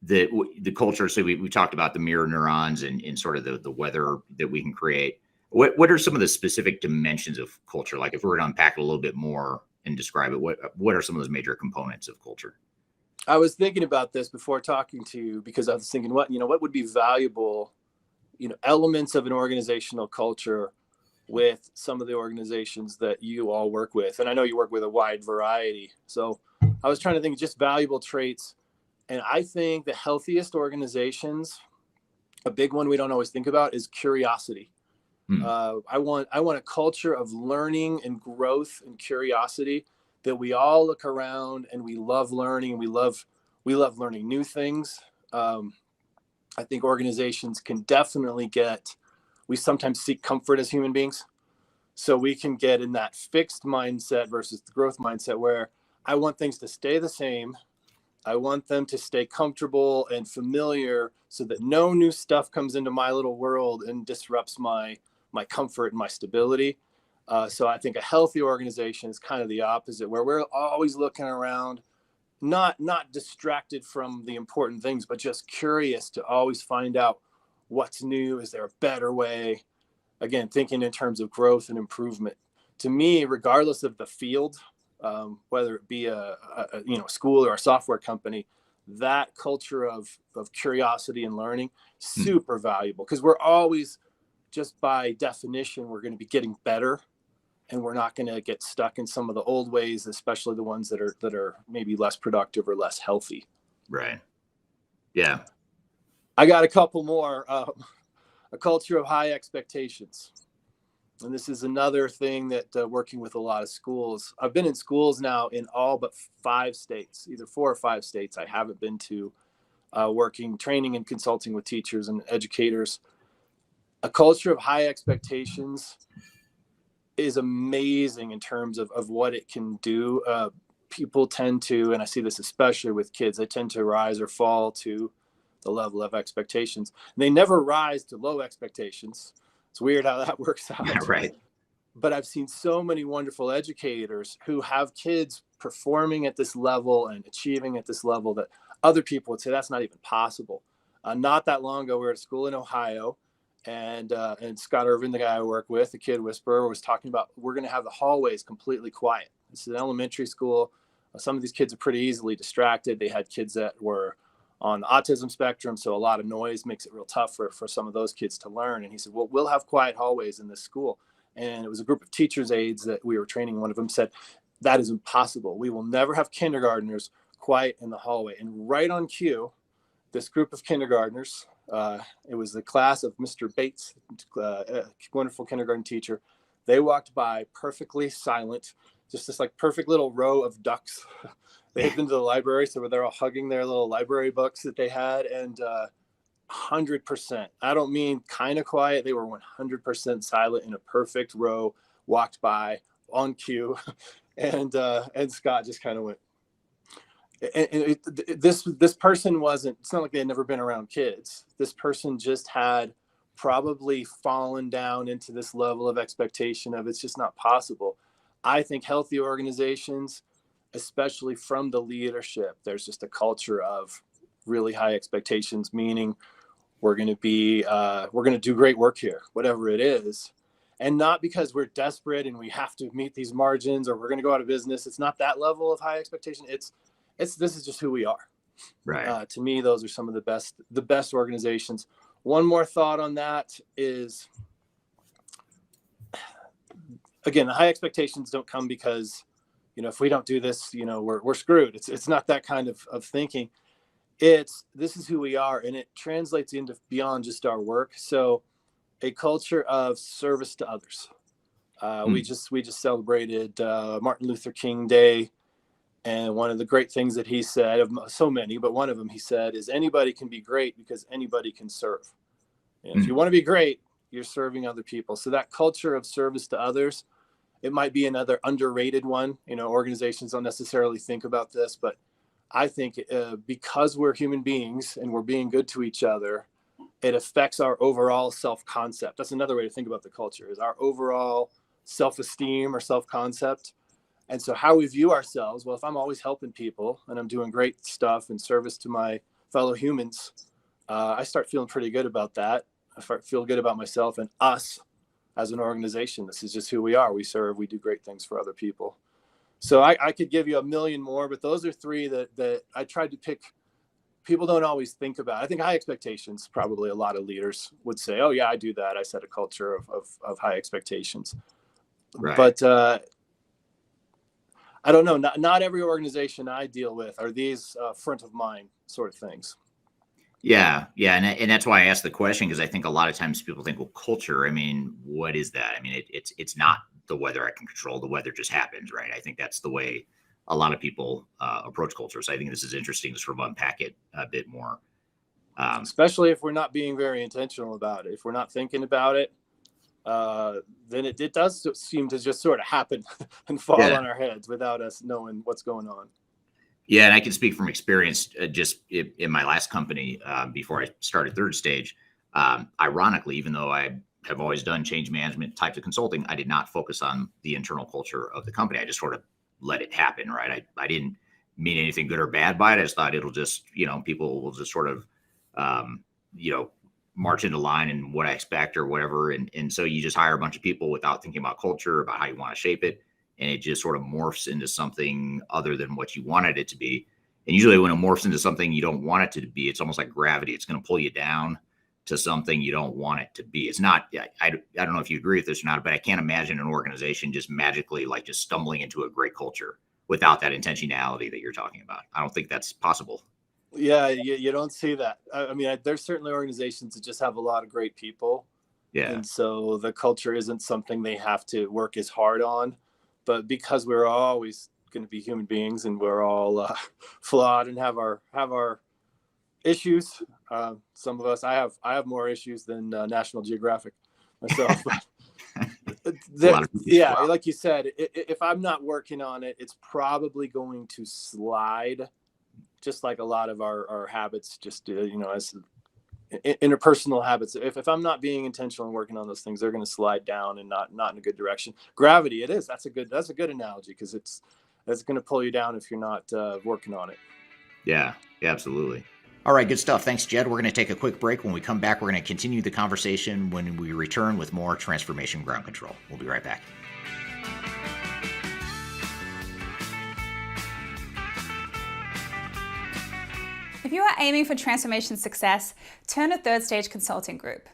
the culture, so we talked about the mirror neurons and sort of the weather that we can create. What are some of the specific dimensions of culture? Like if we were to unpack it a little bit more and describe it, what are some of those major components of culture? I was thinking about this before talking to you because I was thinking, what would be valuable, elements of an organizational culture with some of the organizations that you all work with. And I know you work with a wide variety. So I was trying to think just valuable traits. And I think the healthiest organizations, a big one we don't always think about, is curiosity. I want a culture of learning and growth and curiosity, that we all look around and we love learning. We love learning new things. I think organizations can definitely we sometimes seek comfort as human beings. So we can get in that fixed mindset versus the growth mindset where I want things to stay the same. I want them to stay comfortable and familiar so that no new stuff comes into my little world and disrupts my comfort and my stability. So I think a healthy organization is kind of the opposite, where we're always looking around, not distracted from the important things, but just curious to always find out what's new. Is there a better way? Again, thinking in terms of growth and improvement. To me, regardless of the field, whether it be a school or a software company, that culture of curiosity and learning, super valuable, because we're always, just by definition, we're going to be getting better, and we're not going to get stuck in some of the old ways, especially the ones that are maybe less productive or less healthy. Right. Yeah. I got a couple more. A culture of high expectations. And this is another thing that working with a lot of schools. I've been in schools now in all but 5 states, either 4 or 5 states I haven't been to, working, training and consulting with teachers and educators. A culture of high expectations is amazing in terms of what it can do. People tend to, and I see this especially with kids, they tend to rise or fall to the level of expectations. And they never rise to low expectations. It's weird how that works out. Yeah, right. But I've seen so many wonderful educators who have kids performing at this level and achieving at this level that other people would say that's not even possible. Not that long ago, we were at a school in Ohio, and Scott Irvin, the guy I work with, the kid whisperer, was talking about, we're going to have the hallways completely quiet. This is an elementary school. Some of these kids are pretty easily distracted. They had kids that were on the autism spectrum. So a lot of noise makes it real tough for some of those kids to learn. And he said, well, we'll have quiet hallways in this school. And it was a group of teachers' aides that we were training. One of them said, that is impossible. We will never have kindergartners quiet in the hallway. And right on cue, this group of kindergartners, it was the class of Mr. Bates, a wonderful kindergarten teacher. They walked by perfectly silent, just this like perfect little row of ducks. They had been to the library, so they're all hugging their little library books that they had, and 100%. I don't mean kind of quiet. They were 100% silent in a perfect row, walked by on cue, and Scott just kind of went. And this person wasn't. It's not like they had never been around kids. This person just had probably fallen down into this level of expectation of it's just not possible. I think healthy organizations, especially from the leadership, there's just a culture of really high expectations, meaning we're going to do great work here, whatever it is. And not because we're desperate and we have to meet these margins or we're going to go out of business. It's not that level of high expectation. This is just who we are. Right. To me, those are some of the best organizations. One more thought on that is, again, the high expectations don't come because, if we don't do this, we're screwed. It's not that kind of thinking. This is who we are, and it translates into beyond just our work. So a culture of service to others. We just celebrated Martin Luther King Day. And one of the great things that he said, of so many, but one of them he said is anybody can be great because anybody can serve. And if you want to be great, you're serving other people. So that culture of service to others, it might be another underrated one. Organizations don't necessarily think about this, but I think because we're human beings and we're being good to each other, it affects our overall self-concept. That's another way to think about the culture, is our overall self-esteem or self-concept. And so how we view ourselves, well, if I'm always helping people and I'm doing great stuff in service to my fellow humans, I start feeling pretty good about that. I feel good about myself and us as an organization. This is just who we are. We serve, we do great things for other people. So I could give you a million more, but those are three that I tried to pick. People don't always think about. I think high expectations, probably a lot of leaders would say, oh yeah, I do that. I set a culture of high expectations. Right. But I don't know. Not every organization I deal with are these front of mind sort of things. Yeah. And that's why I asked the question, because I think a lot of times people think, well, culture, I mean, what is that? I mean, it's not the weather I can control. The weather just happens, right? I think that's the way a lot of people approach culture. So I think this is interesting to sort of unpack it a bit more. Especially if we're not being very intentional about it. If we're not thinking about it, then it does seem to just sort of happen and fall on our heads without us knowing what's going on. Yeah, and I can speak from experience. Just in my last company, before I started Third Stage, ironically, even though I have always done change management types of consulting, I did not focus on the internal culture of the company. I just sort of let it happen, right? I didn't mean anything good or bad by it. I just thought it'll just, people will just sort of, march into line and what I expect or whatever. And so you just hire a bunch of people without thinking about culture, about how you want to shape it. And it just sort of morphs into something other than what you wanted it to be. And usually when it morphs into something you don't want it to be, it's almost like gravity. It's going to pull you down to something you don't want it to be. It's not, I don't know if you agree with this or not, but I can't imagine an organization just magically like just stumbling into a great culture without that intentionality that you're talking about. I don't think that's possible. Yeah, you don't see that. I mean, there's certainly organizations that just have a lot of great people. Yeah. And so the culture isn't something they have to work as hard on. But because we're always going to be human beings and we're all flawed and have our issues, some of us, I have more issues than National Geographic myself. Yeah, like you said, if I'm not working on it, it's probably going to slide. Just like a lot of our habits, just as interpersonal habits. If I'm not being intentional and working on those things, they're going to slide down and not in a good direction. Gravity, it is. That's a good analogy, because it's going to pull you down if you're not working on it. Yeah, absolutely. All right, good stuff. Thanks, Jed. We're going to take a quick break. When we come back, we're going to continue the conversation when we return with more Transformation Ground Control. We'll be right back. If you are aiming for transformation success, turn to Third Stage Consulting Group.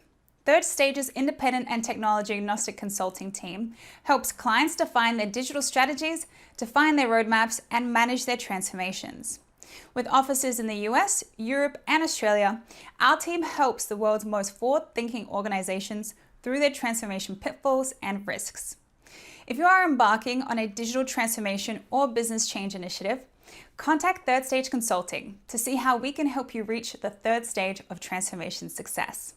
Third Stage's independent and technology-agnostic consulting team helps clients define their digital strategies, define their roadmaps, and manage their transformations. With offices in the US, Europe, and Australia, our team helps the world's most forward-thinking organizations through their transformation pitfalls and risks. If you are embarking on a digital transformation or business change initiative, contact Third Stage Consulting to see how we can help you reach the third stage of transformation success.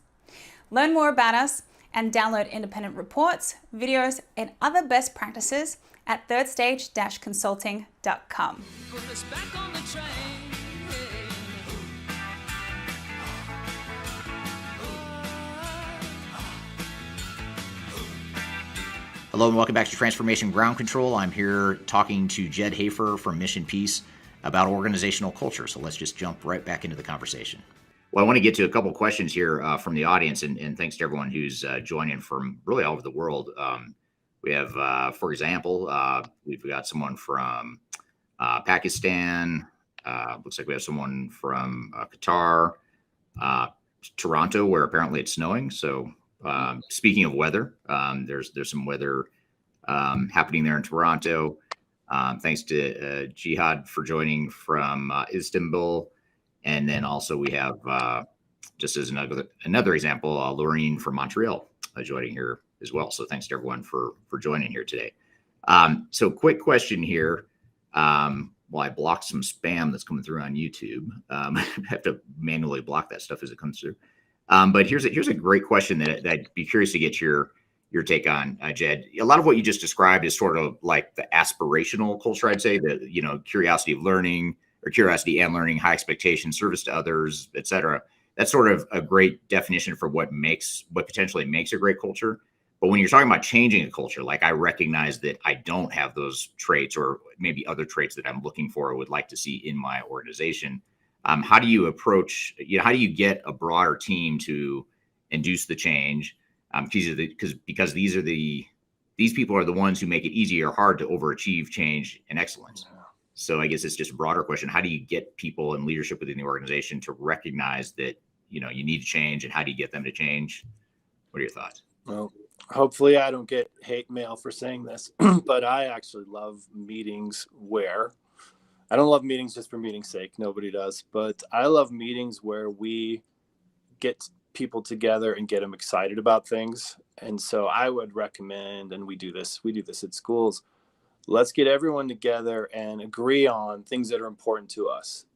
Learn more about us and download independent reports, videos, and other best practices at thirdstage-consulting.com. Hello and welcome back to Transformation Ground Control. I'm here talking to Jed Hafer from Mission Peace about organizational culture. So let's just jump right back into the conversation. Well, I want to get to a couple questions here from the audience, and thanks to everyone who's joining from really all over the world. We have, for example, we've got someone from Pakistan. Looks like we have someone from Qatar, Toronto, where apparently it's snowing. So speaking of weather, there's some weather happening there in Toronto. Thanks to Jihad for joining from Istanbul. And then also we have, just as another example, Lorraine from Montreal joining here as well. So thanks to everyone for joining here today. So quick question here. Well, I blocked some spam that's coming through on YouTube. I have to manually block that stuff as it comes through. But here's a great question that I'd be curious to get your take on, Jed. A lot of what you just described is sort of like the aspirational culture, I'd say, the curiosity of learning, or curiosity and learning, high expectation, service to others, et cetera. That's sort of a great definition for what potentially makes a great culture. But when you're talking about changing a culture, like I recognize that I don't have those traits or maybe other traits that I'm looking for or would like to see in my organization. How do you approach, how do you get a broader team to induce the change? Because these people are the ones who make it easy or hard to overachieve change and excellence. So I guess it's just a broader question. How do you get people in leadership within the organization to recognize that, you need to change, and how do you get them to change? What are your thoughts? Well, hopefully I don't get hate mail for saying this, but I actually love meetings where I don't love meetings just for meeting's sake. Nobody does, but I love meetings where we get people together and get them excited about things. And so I would recommend, and we do this at schools, let's get everyone together and agree on things that are important to us,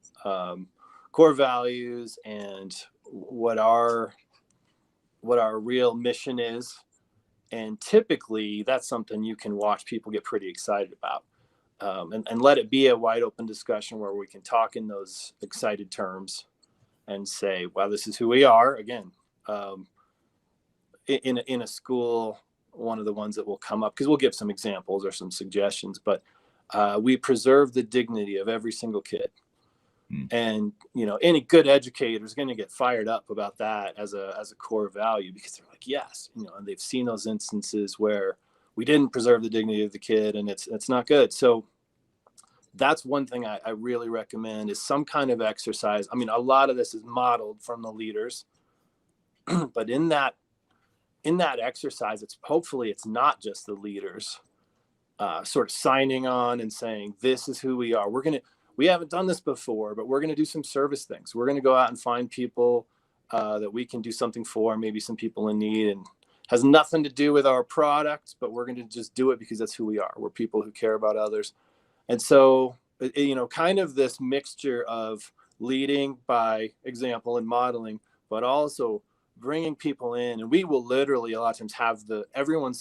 core values and what our real mission is. And typically that's something you can watch people get pretty excited about, and let it be a wide open discussion where we can talk in those excited terms and say, well, this is who we are. Again, in a school, one of the ones that will come up, because we'll give some examples or some suggestions, but we preserve the dignity of every single kid. And any good educator is going to get fired up about that as a core value, because they're like, yes, and they've seen those instances where we didn't preserve the dignity of the kid, and it's not good. So that's one thing I really recommend, is some kind of exercise. I mean, a lot of this is modeled from the leaders, but in that exercise, hopefully it's not just the leaders sort of signing on and saying, this is who we are. We haven't done this before, but we're going to do some service things. We're going to go out and find people that we can do something for, maybe some people in need, and has nothing to do with our product, but we're going to just do it because that's who we are. We're people who care about others. And so, kind of this mixture of leading by example and modeling, but also bringing people in. And we will literally a lot of times have everyone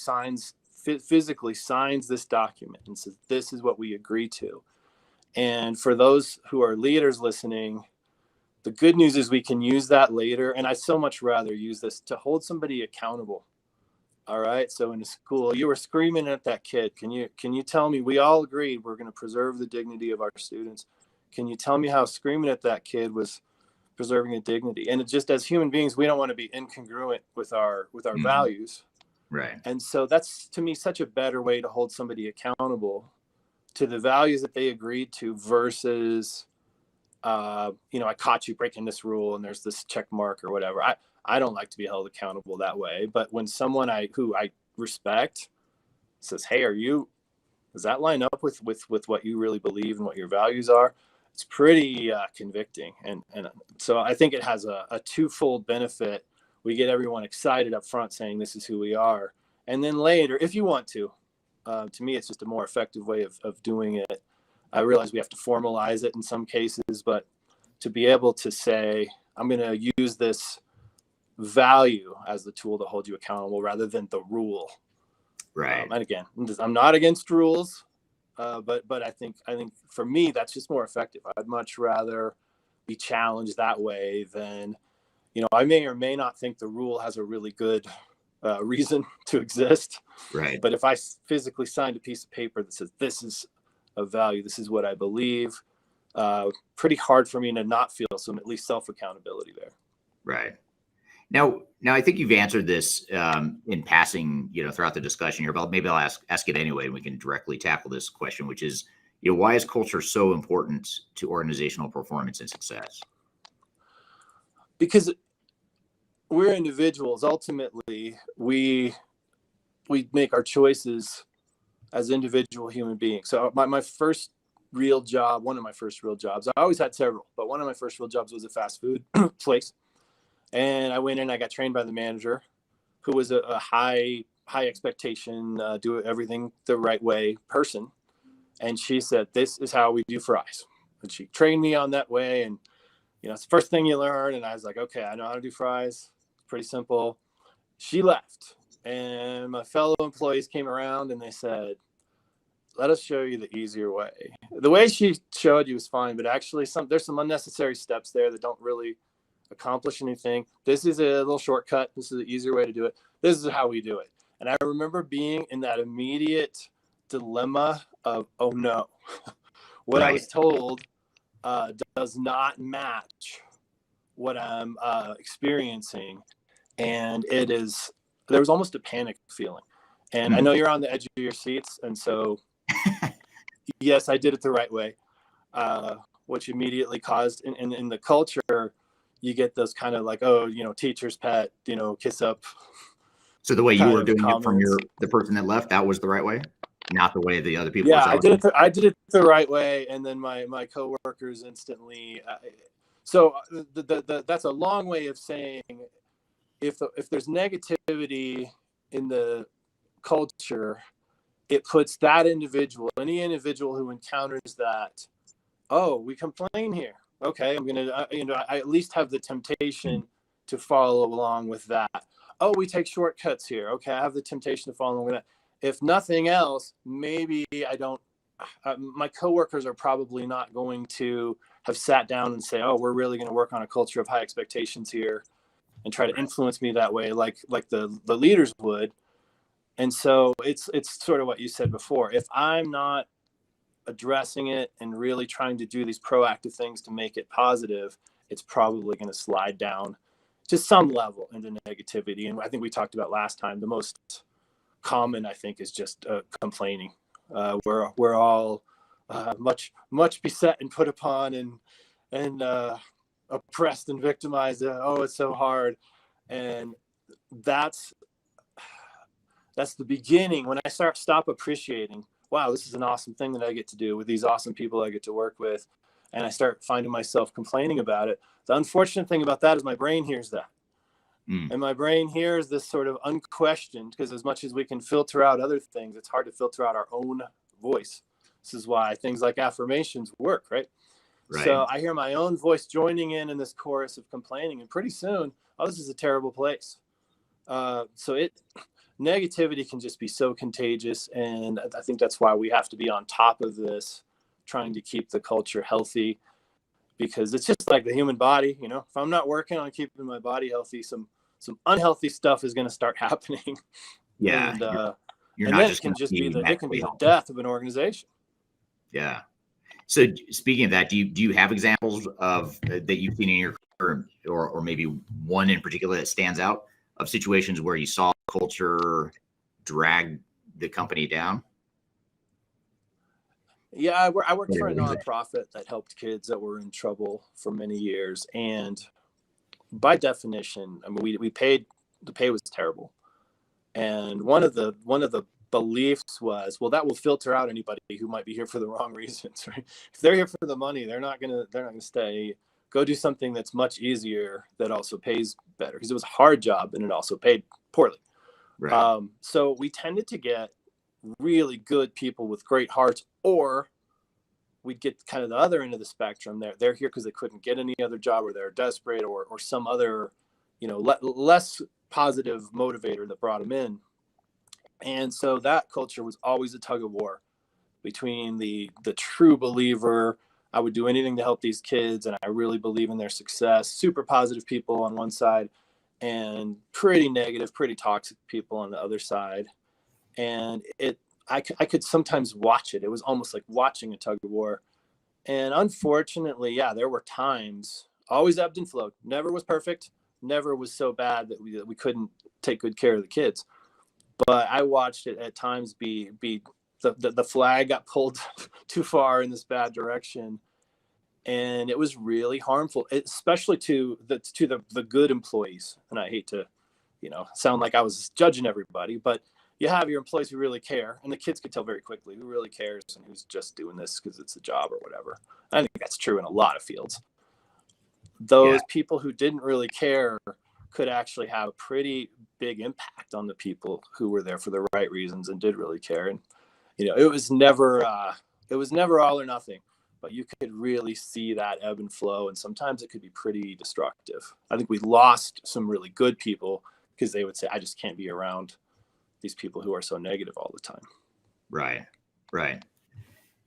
physically signs this document and says, this is what we agree to. And for those who are leaders listening, the good news is we can use that later. And I so much rather use this to hold somebody accountable. All right. So in a school, you were screaming at that kid. Can you tell me, we all agreed we're going to preserve the dignity of our students. Can you tell me how screaming at that kid was preserving the dignity? And it just, as human beings, we don't want to be incongruent with our values. Right. And so that's, to me, such a better way to hold somebody accountable to the values that they agreed to versus I caught you breaking this rule and there's this check mark or whatever. I don't like to be held accountable that way. But when someone who I respect says, hey, does that line up with what you really believe and what your values are? It's pretty convicting. And so I think it has a twofold benefit. We get everyone excited up front saying this is who we are. And then later, if you want to me, it's just a more effective way of doing it. I realize we have to formalize it in some cases, but to be able to say, I'm going to use this value as the tool to hold you accountable rather than the rule. Right. And again, I'm not against rules, but I think for me, that's just more effective. I'd much rather be challenged that way than, I may or may not think the rule has a really good reason to exist. Right. But if I physically signed a piece of paper that says, this is a value, this is what I believe, pretty hard for me to not feel some at least self-accountability there. Right. Now I think you've answered this in passing, throughout the discussion here, but maybe I'll ask it anyway, and we can directly tackle this question, which is, why is culture so important to organizational performance and success? Because we're individuals. Ultimately, we make our choices as individual human beings. So my first real job, one of my first real jobs, I always had several, but one of my first real jobs was a fast food place. And I went in, I got trained by the manager, who was a high expectation, do everything the right way person. And she said, this is how we do fries. And she trained me on that way. And, it's the first thing you learn. And I was like, okay, I know how to do fries. It's pretty simple. She left. And my fellow employees came around and they said, let us show you the easier way. The way she showed you was fine, but actually there's some unnecessary steps there that don't really accomplish anything. This is a little shortcut. This is the easier way to do it. This is how we do it. And I remember being in that immediate dilemma of, oh no, what Right. I was told does not match what I'm experiencing. And there was almost a panic feeling. And I know you're on the edge of your seats. And so, yes, I did it the right way, which immediately caused in the culture, you get those kind of like, oh, teacher's pet, kiss up. So the way you were doing it from the person that left, that was the right way, not the way the other people. Yeah, I did it the right way, and then my coworkers instantly. So that's a long way of saying, if there's negativity in the culture, it puts that individual, any individual who encounters that, oh, we complain here. Okay, I'm gonna, I at least have the temptation to follow along with that. Oh, we take shortcuts here. Okay, I have the temptation to follow along with that. If nothing else, maybe I don't. My coworkers are probably not going to have sat down and say, "Oh, we're really going to work on a culture of high expectations here," and try to influence me that way, like the leaders would. And so it's sort of what you said before. If I'm not addressing it and really trying to do these proactive things to make it positive, it's probably going to slide down to some level into negativity. And I think we talked about last time, the most common, I think, is just complaining. We're all much beset and put upon and oppressed and victimized. Oh, it's so hard. And that's the beginning. When I stop appreciating, wow, this is an awesome thing that I get to do with these awesome people I get to work with, and I start finding myself complaining about it. The unfortunate thing about that is my brain hears that. And my brain hears this sort of unquestioned, because as much as we can filter out other things, it's hard to filter out our own voice. This is why things like affirmations work, right? So I hear my own voice joining in this chorus of complaining, and pretty soon, oh, this is a terrible place. Negativity can just be so contagious. And I think that's why we have to be on top of this, trying to keep the culture healthy, because it's just like the human body. If I'm not working on keeping my body healthy, some unhealthy stuff is going to start happening. Yeah. And, you're and not then just it can be the death of an organization. Yeah. So speaking of that, do you have examples of that you've seen in your career, or maybe one in particular that stands out, of situations where you saw culture drag the company down? Yeah, I worked for a nonprofit that helped kids that were in trouble for many years, and by definition, I mean, we paid, the pay was terrible, and one of the beliefs was, well, that will filter out anybody who might be here for the wrong reasons, right? If they're here for the money, they're not gonna stay. Go do something that's much easier that also pays better, because it was a hard job and it also paid poorly. Right. So we tended to get really good people with great hearts, or we'd get kind of the other end of the spectrum. They're here because they couldn't get any other job, or they're desperate, or some other, less positive motivator that brought them in. And so that culture was always a tug of war between the true believer, I would do anything to help these kids, and I really believe in their success, super positive people on one side, and pretty negative, pretty toxic people on the other side. And I could sometimes watch it. It was almost like watching a tug of war. And unfortunately, yeah, there were times, always ebbed and flowed. Never was perfect. Never was so bad that we couldn't take good care of the kids. But I watched it at times be the flag got pulled too far in this bad direction. And it was really harmful, especially to the good employees. And I hate to, sound like I was judging everybody, but you have your employees who really care, and the kids could tell very quickly who really cares and who's just doing this because it's a job or whatever. I think that's true in a lot of fields. Those people who didn't really care could actually have a pretty big impact on the people who were there for the right reasons and did really care. And, it was never all or nothing, but you could really see that ebb and flow. And sometimes it could be pretty destructive. I think we lost some really good people because they would say, I just can't be around these people who are so negative all the time. Right.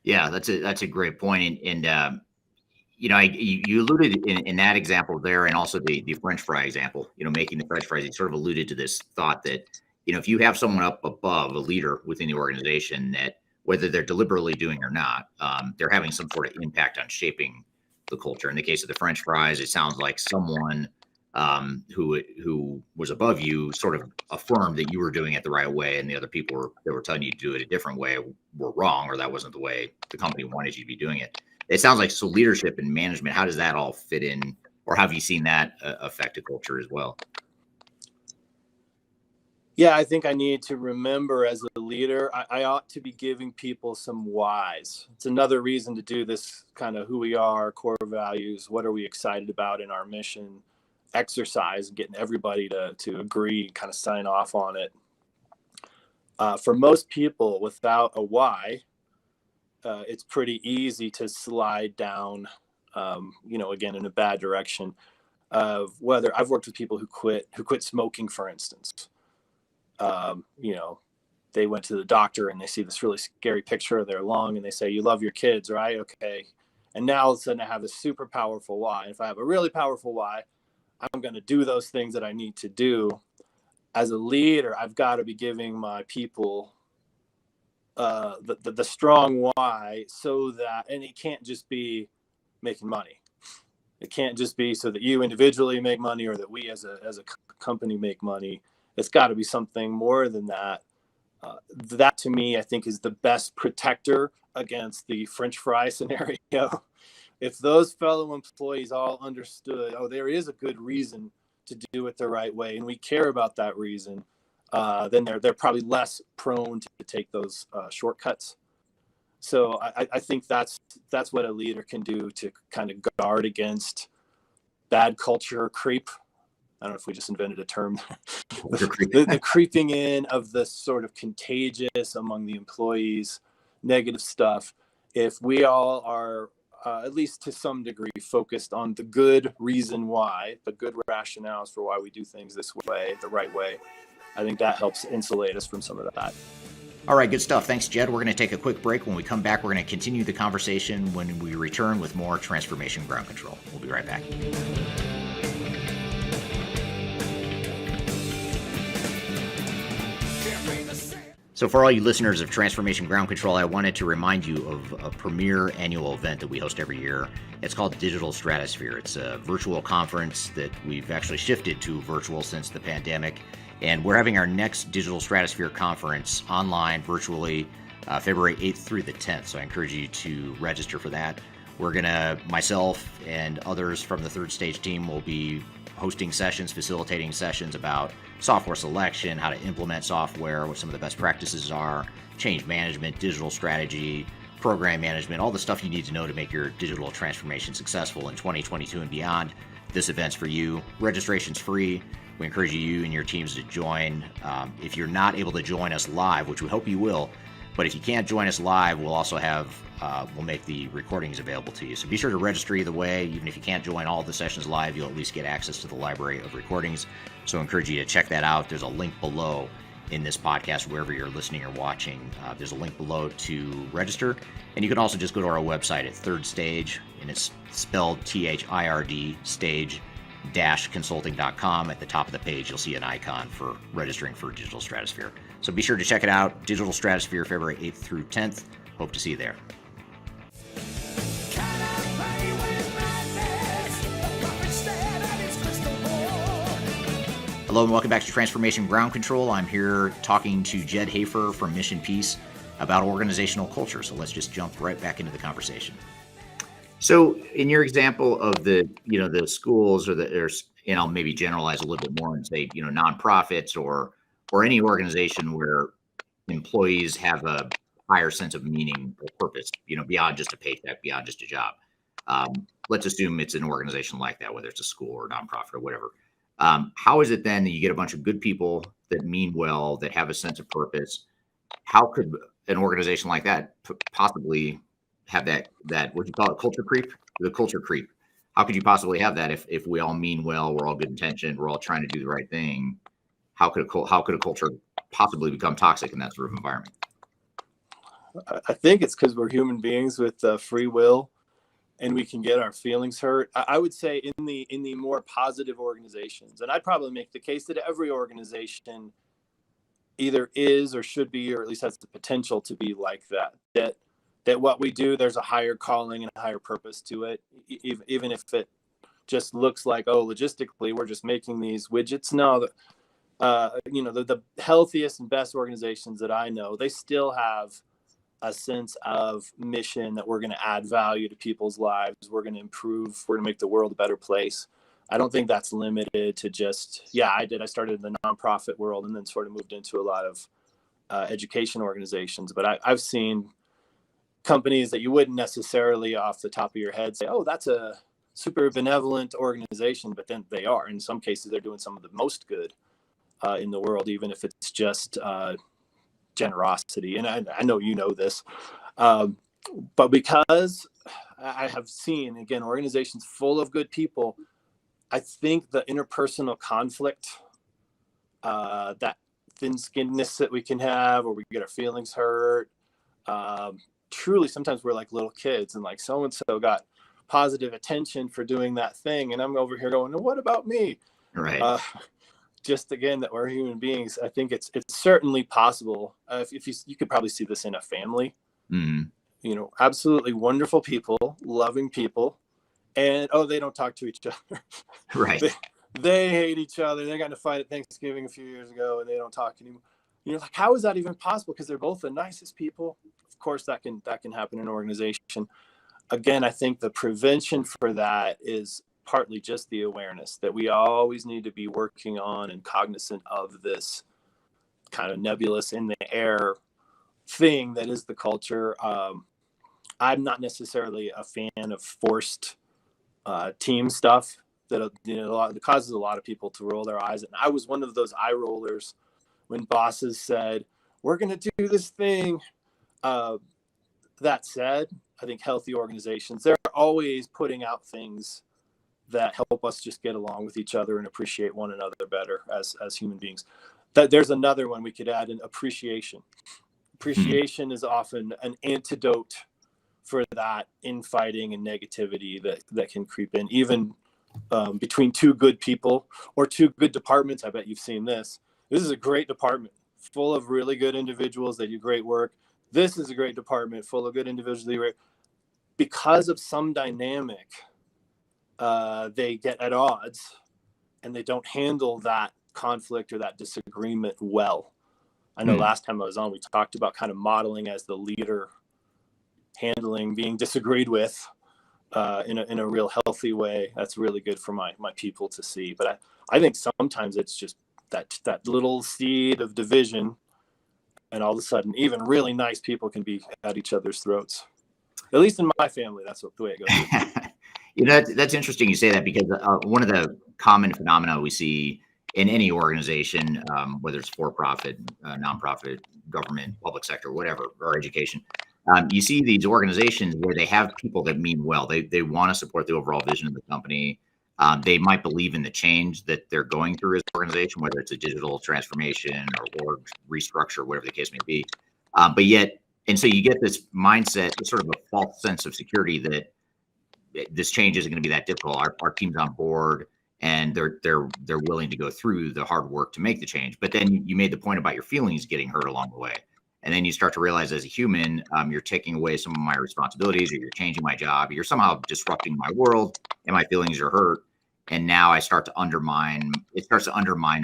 Yeah, that's a great point. And you alluded in that example there, and also the French fry example, making the French fries, you sort of alluded to this thought that, if you have someone up above, a leader within the organization, that whether they're deliberately doing or not, they're having some sort of impact on shaping the culture. In the case of the French fries, it sounds like someone who was above you sort of affirmed that you were doing it the right way, and the other people that were telling you to do it a different way were wrong, or that wasn't the way the company wanted you to be doing it. It sounds like, so leadership and management, how does that all fit in, or have you seen that affect a culture as well? Yeah, I think I need to remember as a leader, I ought to be giving people some whys. It's another reason to do this kind of who we are, core values, what are we excited about in our mission exercise, getting everybody to agree, kind of sign off on it. For most people, without a why, it's pretty easy to slide down, again, in a bad direction. Whether I've worked with people who quit smoking, for instance. They went to the doctor and they see this really scary picture of their lung and they say, you love your kids, right? Okay. And now all of a sudden I have this super powerful why. And if I have a really powerful why, I'm going to do those things that I need to do. As a leader, I've got to be giving my people the strong why, so that, and it can't just be making money. It can't just be so that you individually make money or that we as a company make money. It's got to be something more than that. That to me, I think, is the best protector against the French fry scenario. If those fellow employees all understood, there is a good reason to do it the right way, and we care about that reason, then they're probably less prone to take those shortcuts. So I think that's what a leader can do to kind of guard against bad culture creep. I don't know if we just invented a term. the creeping in of the sort of contagious among the employees, negative stuff. If we all are, at least to some degree, focused on the good reason why, the good rationales for why we do things this way, the right way, I think that helps insulate us from some of that. All right, good stuff. Thanks, Jed. We're going to take a quick break. When we come back, we're going to continue the conversation when we return with more Transformation Ground Control. We'll be right back. So for all you listeners of Transformation Ground Control, I wanted to remind you of a premier annual event that we host every year. It's called Digital Stratosphere. It's a virtual conference that we've actually shifted to virtual since the pandemic. And we're having our next Digital Stratosphere conference online, virtually, February 8th through the 10th. So I encourage you to register for that. Myself and others from the Third Stage team will be hosting sessions, facilitating sessions about software selection, how to implement software, what some of the best practices are, change management, digital strategy, program management, all the stuff you need to know to make your digital transformation successful in 2022 and beyond. This event's for you. Registration's free. We encourage you and your teams to join. If you're not able to join us live, which we hope you will, but if you can't join us live, we'll also we'll make the recordings available to you. So be sure to register either way. Even if you can't join all of the sessions live, you'll at least get access to the library of recordings. So I encourage you to check that out. There's a link below in this podcast, wherever you're listening or watching. There's a link below to register. And you can also just go to our website at Third Stage, and it's spelled THIRD, stage-consulting.com. At the top of the page, you'll see an icon for registering for Digital Stratosphere. So be sure to check it out. Digital Stratosphere, February 8th through 10th. Hope to see you there. Hello and welcome back to Transformation Ground Control. I'm here talking to Jed Hafer from Mission Peace about organizational culture. So let's just jump right back into the conversation. So in your example of the schools and I'll maybe generalize a little bit more and say, nonprofits or any organization where employees have a higher sense of meaning or purpose, beyond just a paycheck, beyond just a job. Let's assume it's an organization like that, whether it's a school or a nonprofit or whatever. How is it then that you get a bunch of good people that mean well, that have a sense of purpose? How could an organization like that possibly have that what do you call it, culture creep? The culture creep. How could you possibly have that if we all mean well, we're all good intentioned, we're all trying to do the right thing? How could a culture possibly become toxic in that sort of environment? I think it's because we're human beings with free will, and we can get our feelings hurt. I would say in the more positive organizations, and I'd probably make the case that every organization either is or should be, or at least has the potential to be like that what we do, there's a higher calling and a higher purpose to it, even if it just looks like, logistically we're just making these widgets. No, the healthiest and best organizations that I know, they still have a sense of mission, that we're going to add value to people's lives. We're going to improve. We're going to make the world a better place. I don't think that's limited to just, I started in the nonprofit world and then sort of moved into a lot of education organizations. But I've seen companies that you wouldn't necessarily off the top of your head say, that's a super benevolent organization, but then they are. In some cases, they're doing some of the most good in the world, even if it's just generosity. And I know you know this, but because I have seen, again, organizations full of good people, I think the interpersonal conflict, that thin-skinnedness that we can have, or we get our feelings hurt, truly sometimes we're like little kids, and like so-and-so got positive attention for doing that thing, and I'm over here going, what about me? Right. Just again, that we're human beings. I think it's certainly possible. If you could probably see this in a family, absolutely wonderful people, loving people, and they don't talk to each other. Right. They hate each other. They got in a fight at Thanksgiving a few years ago, and they don't talk anymore. Like, how is that even possible? Because they're both the nicest people. Of course, that can happen in an organization. Again, I think the prevention for that is partly just the awareness that we always need to be working on and cognizant of this kind of nebulous in the air thing that is the culture. I'm not necessarily a fan of forced team stuff that causes a lot of people to roll their eyes. And I was one of those eye rollers when bosses said, we're going to do this thing. That said, I think healthy organizations, they're always putting out things that help us just get along with each other and appreciate one another better as human beings. There's another one we could add in: appreciation. Appreciation is often an antidote for that infighting and negativity that can creep in, even between two good people or two good departments. I bet you've seen this. This is a great department full of really good individuals that do great work. This is a great department full of good individuals. Because of some dynamic, they get at odds and they don't handle that conflict or that disagreement well. I know last time I was on, we talked about kind of modeling as the leader, handling being disagreed with in a real healthy way. That's really good for my people to see. But I think sometimes it's just that little seed of division, and all of a sudden, even really nice people can be at each other's throats. At least in my family, that's the way it goes. That's interesting you say that, because one of the common phenomena we see in any organization, whether it's for-profit, nonprofit, government, public sector, whatever, or education, you see these organizations where they have people that mean well. They want to support the overall vision of the company. They might believe in the change that they're going through as an organization, whether it's a digital transformation or org restructure, whatever the case may be. And so you get this mindset, sort of a false sense of security that this change isn't going to be that difficult. Our team's on board, and they're willing to go through the hard work to make the change. But then you made the point about your feelings getting hurt along the way. And then you start to realize, as a human, you're taking away some of my responsibilities, or you're changing my job, you're somehow disrupting my world, and my feelings are hurt. And now it starts to undermine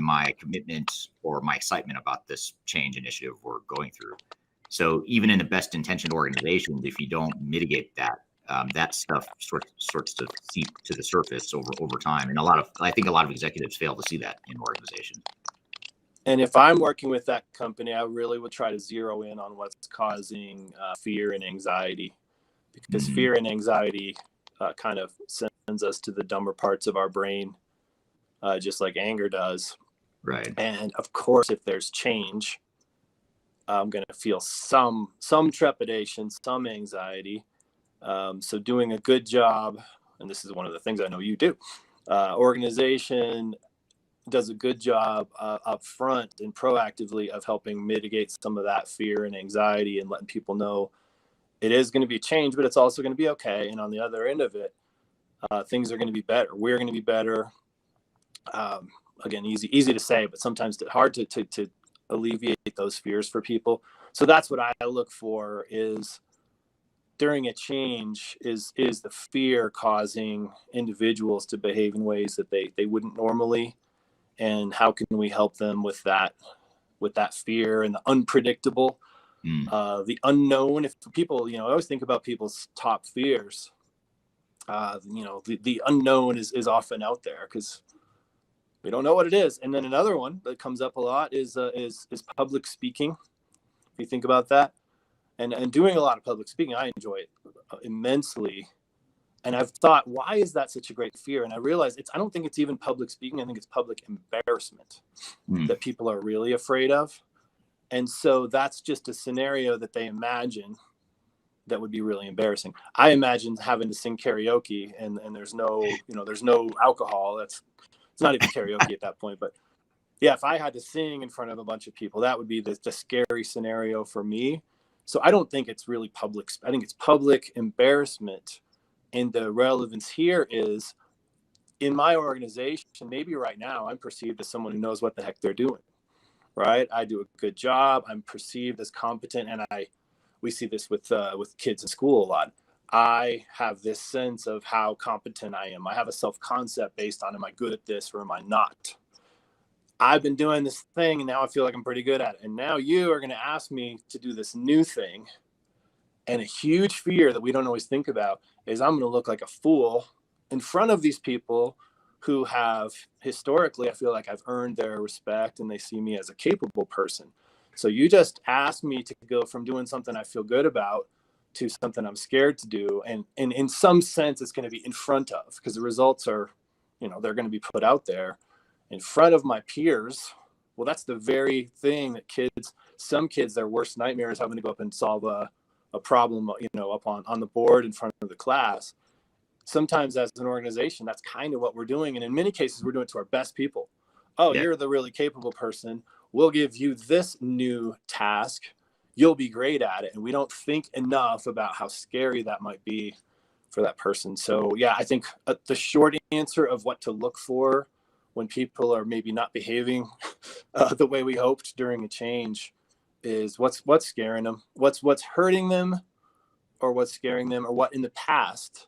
my commitment or my excitement about this change initiative we're going through. So even in the best intentioned organizations, if you don't mitigate that, that stuff starts to seep to the surface over time. And I think a lot of executives fail to see that in organizations. And if I'm working with that company, I really would try to zero in on what's causing fear and anxiety, because fear and anxiety kind of sends us to the dumber parts of our brain, just like anger does. Right. And of course, if there's change, I'm going to feel some trepidation, some anxiety. So doing a good job, and this is one of the things I know you do, organization does a good job up front and proactively of helping mitigate some of that fear and anxiety, and letting people know it is going to be change, but it's also going to be okay. And on the other end of it, things are going to be better. We're going to be better. Again, easy to say, but sometimes hard to alleviate those fears for people. So that's what I look for, is during a change, is the fear causing individuals to behave in ways that they wouldn't normally, and how can we help them with that fear and the unpredictable, the unknown. If people, I always think about people's top fears. The unknown is often out there because we don't know what it is. And then another one that comes up a lot is public speaking. If you think about that, and doing a lot of public speaking, I enjoy it immensely. And I've thought, why is that such a great fear? And I realized I don't think it's even public speaking. I think it's public embarrassment that people are really afraid of. And so that's just a scenario that they imagine that would be really embarrassing. I imagine having to sing karaoke and there's no alcohol. It's not even karaoke at that point. But yeah, if I had to sing in front of a bunch of people, that would be the scary scenario for me. So I don't think it's really public. I think it's public embarrassment. And the relevance here is, in my organization, maybe right now I'm perceived as someone who knows what the heck they're doing, right? I do a good job. I'm perceived as competent. And we see this with kids in school a lot. I have this sense of how competent I am. I have a self-concept based on, am I good at this or am I not? I've been doing this thing and now I feel like I'm pretty good at it. And now you are going to ask me to do this new thing. And a huge fear that we don't always think about is I'm going to look like a fool in front of these people who have historically, I feel like I've earned their respect and they see me as a capable person. So you just asked me to go from doing something I feel good about to something I'm scared to do. And in some sense, it's going to be in front of, because the results are, they're going to be put out there in front of my peers. Well, that's the very thing that some kids, their worst nightmare is having to go up and solve a problem, up on the board in front of the class. Sometimes as an organization, that's kind of what we're doing. And in many cases, we're doing it to our best people. Oh, yeah. You're the really capable person. We'll give you this new task. You'll be great at it. And we don't think enough about how scary that might be for that person. So yeah, I think the short answer of what to look for when people are maybe not behaving the way we hoped during a change is what's scaring them, what's hurting them, or what's scaring them, or what in the past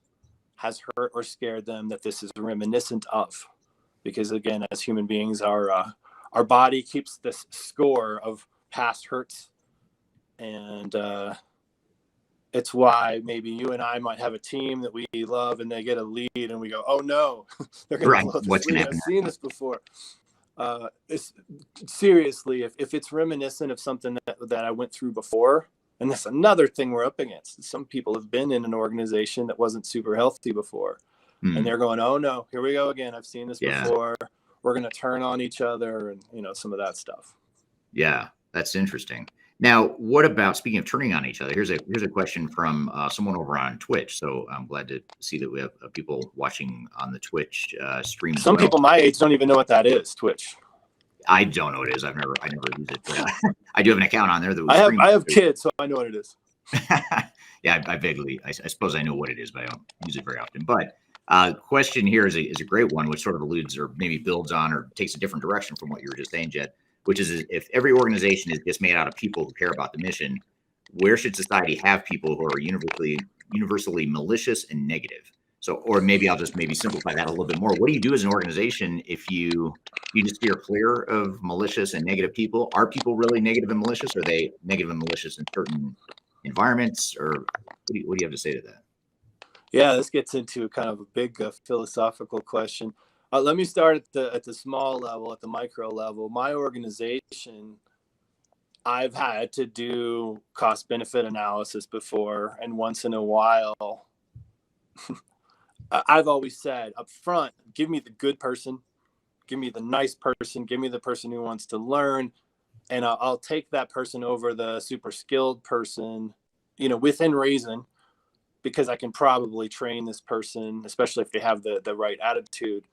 has hurt or scared them that this is reminiscent of. Because again, as human beings, our body keeps this score of past hurts. And it's why maybe you and I might have a team that we love and they get a lead and we go, oh no, they're going to blow this lead. I've seen this before. It's seriously, if it's reminiscent of something that I went through before, and that's another thing we're up against. Some people have been in an organization that wasn't super healthy before, and they're going, oh no, here we go again. I've seen this before. We're going to turn on each other, and some of that stuff. Yeah, that's interesting. Now, what about, speaking of turning on each other, here's a question from someone over on Twitch. So I'm glad to see that we have people watching on the Twitch stream. Some people my age don't even know what that is, Twitch. I don't know what it is. I never used it. But, I do have an account on there that I have kids, so I know what it is. Yeah, I suppose I know what it is, but I don't use it very often. But question here is a great one, which sort of alludes or maybe builds on or takes a different direction from what you were just saying, Jed, which is, if every organization is just made out of people who care about the mission, where should society have people who are universally malicious and negative? So, or maybe I'll just simplify that a little bit more. What do you do as an organization if you just steer clear of malicious and negative people? Are people really negative and malicious? Are they negative and malicious in certain environments? Or what do you have to say to that? Yeah, this gets into kind of a big philosophical question. Let me start at the small level, at the micro level. My organization, I've had to do cost benefit analysis before, and once in a while, I've always said up front, give me the good person, give me the nice person, give me the person who wants to learn, and I'll take that person over the super skilled person, within reason, because I can probably train this person, especially if they have the right attitude.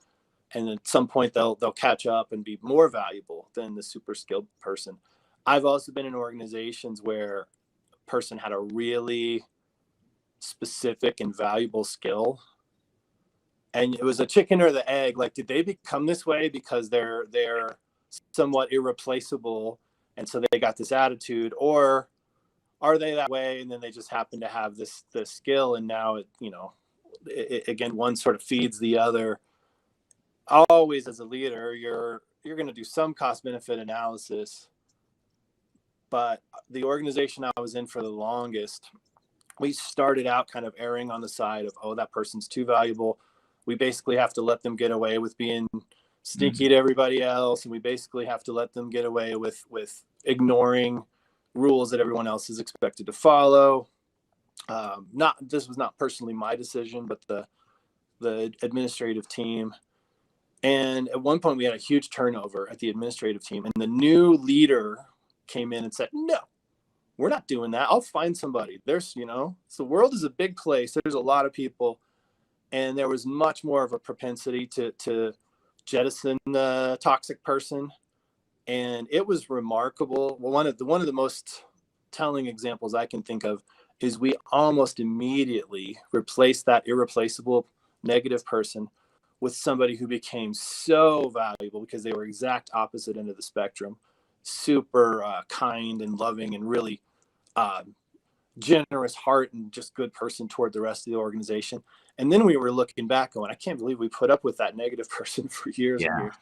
And at some point they'll catch up and be more valuable than the super skilled person. I've also been in organizations where a person had a really specific and valuable skill, and it was a chicken or the egg. Like, did they become this way because they're somewhat irreplaceable, and so they got this attitude, or are they that way and then they just happen to have this skill, and now it again, one sort of feeds the other. Always, as a leader, you're going to do some cost benefit analysis, but the organization I was in for the longest, we started out kind of erring on the side of, oh, that person's too valuable. We basically have to let them get away with being sneaky to everybody else, and we basically have to let them get away with ignoring rules that everyone else is expected to follow. This was not personally my decision, but the administrative team. And at one point we had a huge turnover at the administrative team, and the new leader came in and said, no, we're not doing that. I'll find somebody. There's, so the world is a big place. There's a lot of people. And there was much more of a propensity to jettison the toxic person. And it was remarkable. Well, one of the most telling examples I can think of is we almost immediately replaced that irreplaceable negative person with somebody who became so valuable because they were exact opposite end of the spectrum, super kind and loving and really generous heart and just good person toward the rest of the organization. And then we were looking back going, I can't believe we put up with that negative person for years and years.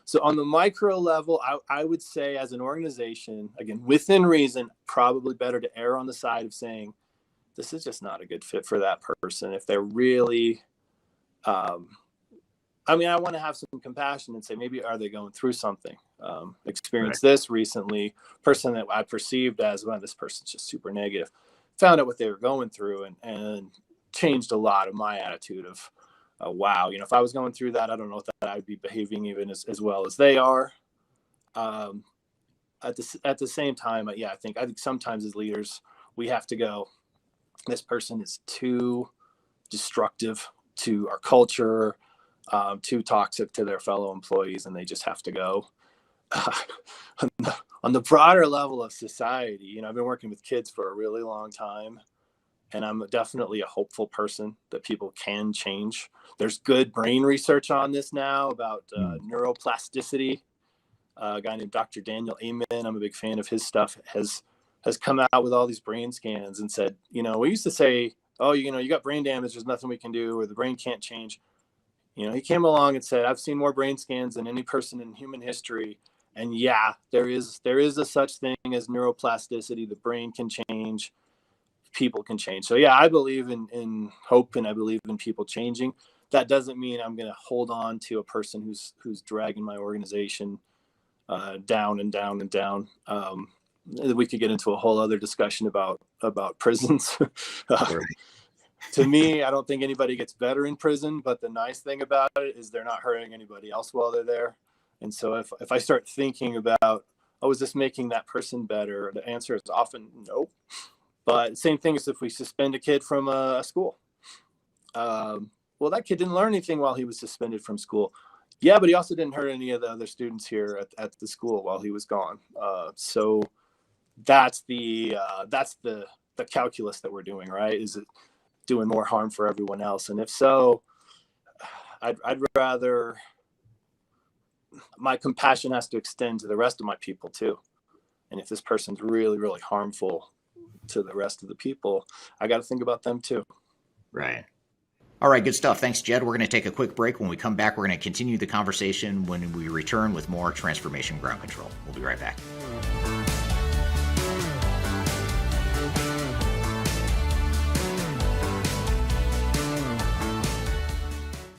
So on the micro level, I would say as an organization, again, within reason, probably better to err on the side of saying, this is just not a good fit for that person. If they're really, I want to have some compassion and say, maybe are they going through something? Experienced this recently, person that I perceived as, well, this person's just super negative, found out what they were going through and changed a lot of my attitude of, wow, if I was going through that, I don't know that I'd be behaving even as well as they are. At the same time, I think sometimes as leaders, we have to go, this person is too destructive to our culture, too toxic to their fellow employees, and they just have to go. On the broader level of society, I've been working with kids for a really long time, and I'm definitely a hopeful person that people can change. There's good brain research on this now about neuroplasticity. A guy named Dr. Daniel Amen, I'm a big fan of his stuff, has come out with all these brain scans and said, we used to say, oh, you got brain damage, there's nothing we can do, or the brain can't change. He came along and said, I've seen more brain scans than any person in human history, And yeah, there is a such thing as neuroplasticity. The brain can change, people can change. So yeah, I believe in hope, and I believe in people changing. That doesn't mean I'm going to hold on to a person who's dragging my organization down and down and down. We could get into a whole other discussion about prisons. Right. To me, I don't think anybody gets better in prison, but the nice thing about it is they're not hurting anybody else while they're there. And so if I start thinking about, oh, is this making that person better? The answer is often no. But same thing as if we suspend a kid from a school. Well, that kid didn't learn anything while he was suspended from school. Yeah, but he also didn't hurt any of the other students here at the school while he was gone. So that's the calculus that we're doing, right? Is it doing more harm for everyone else? And if so, I'd rather, my compassion has to extend to the rest of my people too. And if this person's really, really harmful to the rest of the people, I got to think about them too. Right. All right, good stuff. Thanks, Jed. We're going to take a quick break. When we come back, we're going to continue the conversation when we return with more Transformation Ground Control. We'll be right back.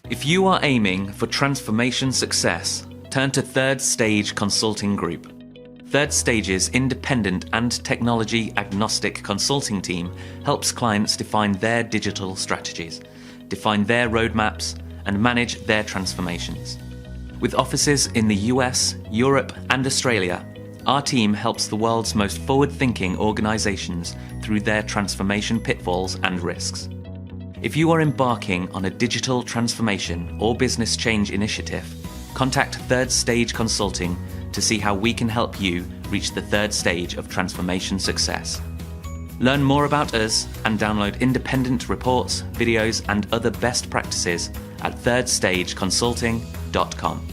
If you are aiming for transformation success, turn to Third Stage Consulting Group. Third Stage's independent and technology agnostic consulting team helps clients define their digital strategies, define their roadmaps, and manage their transformations. With offices in the US, Europe, and Australia, our team helps the world's most forward-thinking organizations through their transformation pitfalls and risks. If you are embarking on a digital transformation or business change initiative, contact Third Stage Consulting to see how we can help you reach the third stage of transformation success. Learn more about us and download independent reports, videos, and other best practices at thirdstageconsulting.com.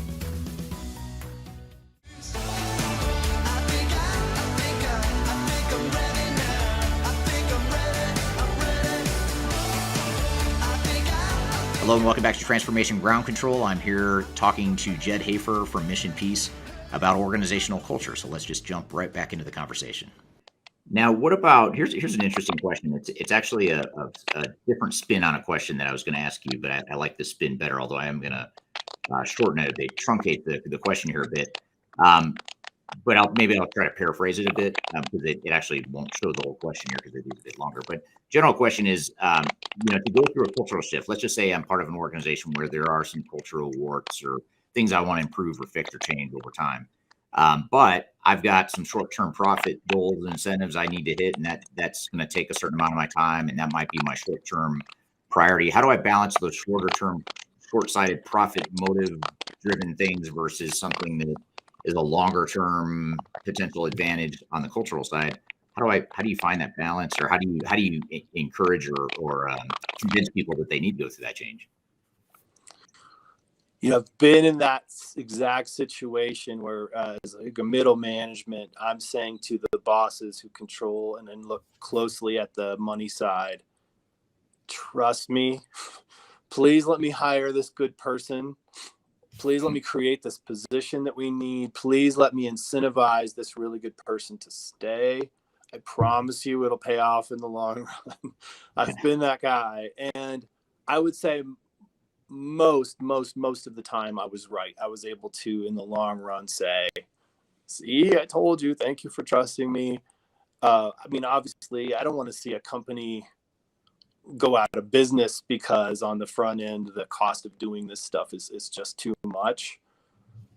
Hello and welcome back to Transformation Ground Control. I'm here talking to Jed Hafer from Mission Peace about organizational culture. So let's just jump right back into the conversation. Now, what about, here's an interesting question. It's actually a different spin on a question that I was going to ask you, but I like the spin better, although I am going to shorten it a bit, truncate the question here a bit. But I'll try to paraphrase it a bit because it actually won't show the whole question here because it is a bit longer. But general question is, to go through a cultural shift, let's just say I'm part of an organization where there are some cultural warts or things I want to improve or fix or change over time. But I've got some short-term profit goals and incentives I need to hit, and that's going to take a certain amount of my time, and that might be my short-term priority. How do I balance those shorter-term, short-sighted, profit motive-driven things versus something that is a longer-term potential advantage on the cultural side? How do you find that balance, or how do you encourage or convince people that they need to go through that change? I've been in that exact situation where as like a middle management, I'm saying to the bosses who control and then look closely at the money side, trust me, please let me hire this good person. Please let me create this position that we need. Please let me incentivize this really good person to stay. I promise you it'll pay off in the long run. I've been that guy. And I would say most of the time I was right. I was able to, in the long run, say, see, I told you, thank you for trusting me. Obviously, I don't want to see a company go out of business because on the front end, the cost of doing this stuff is just too much.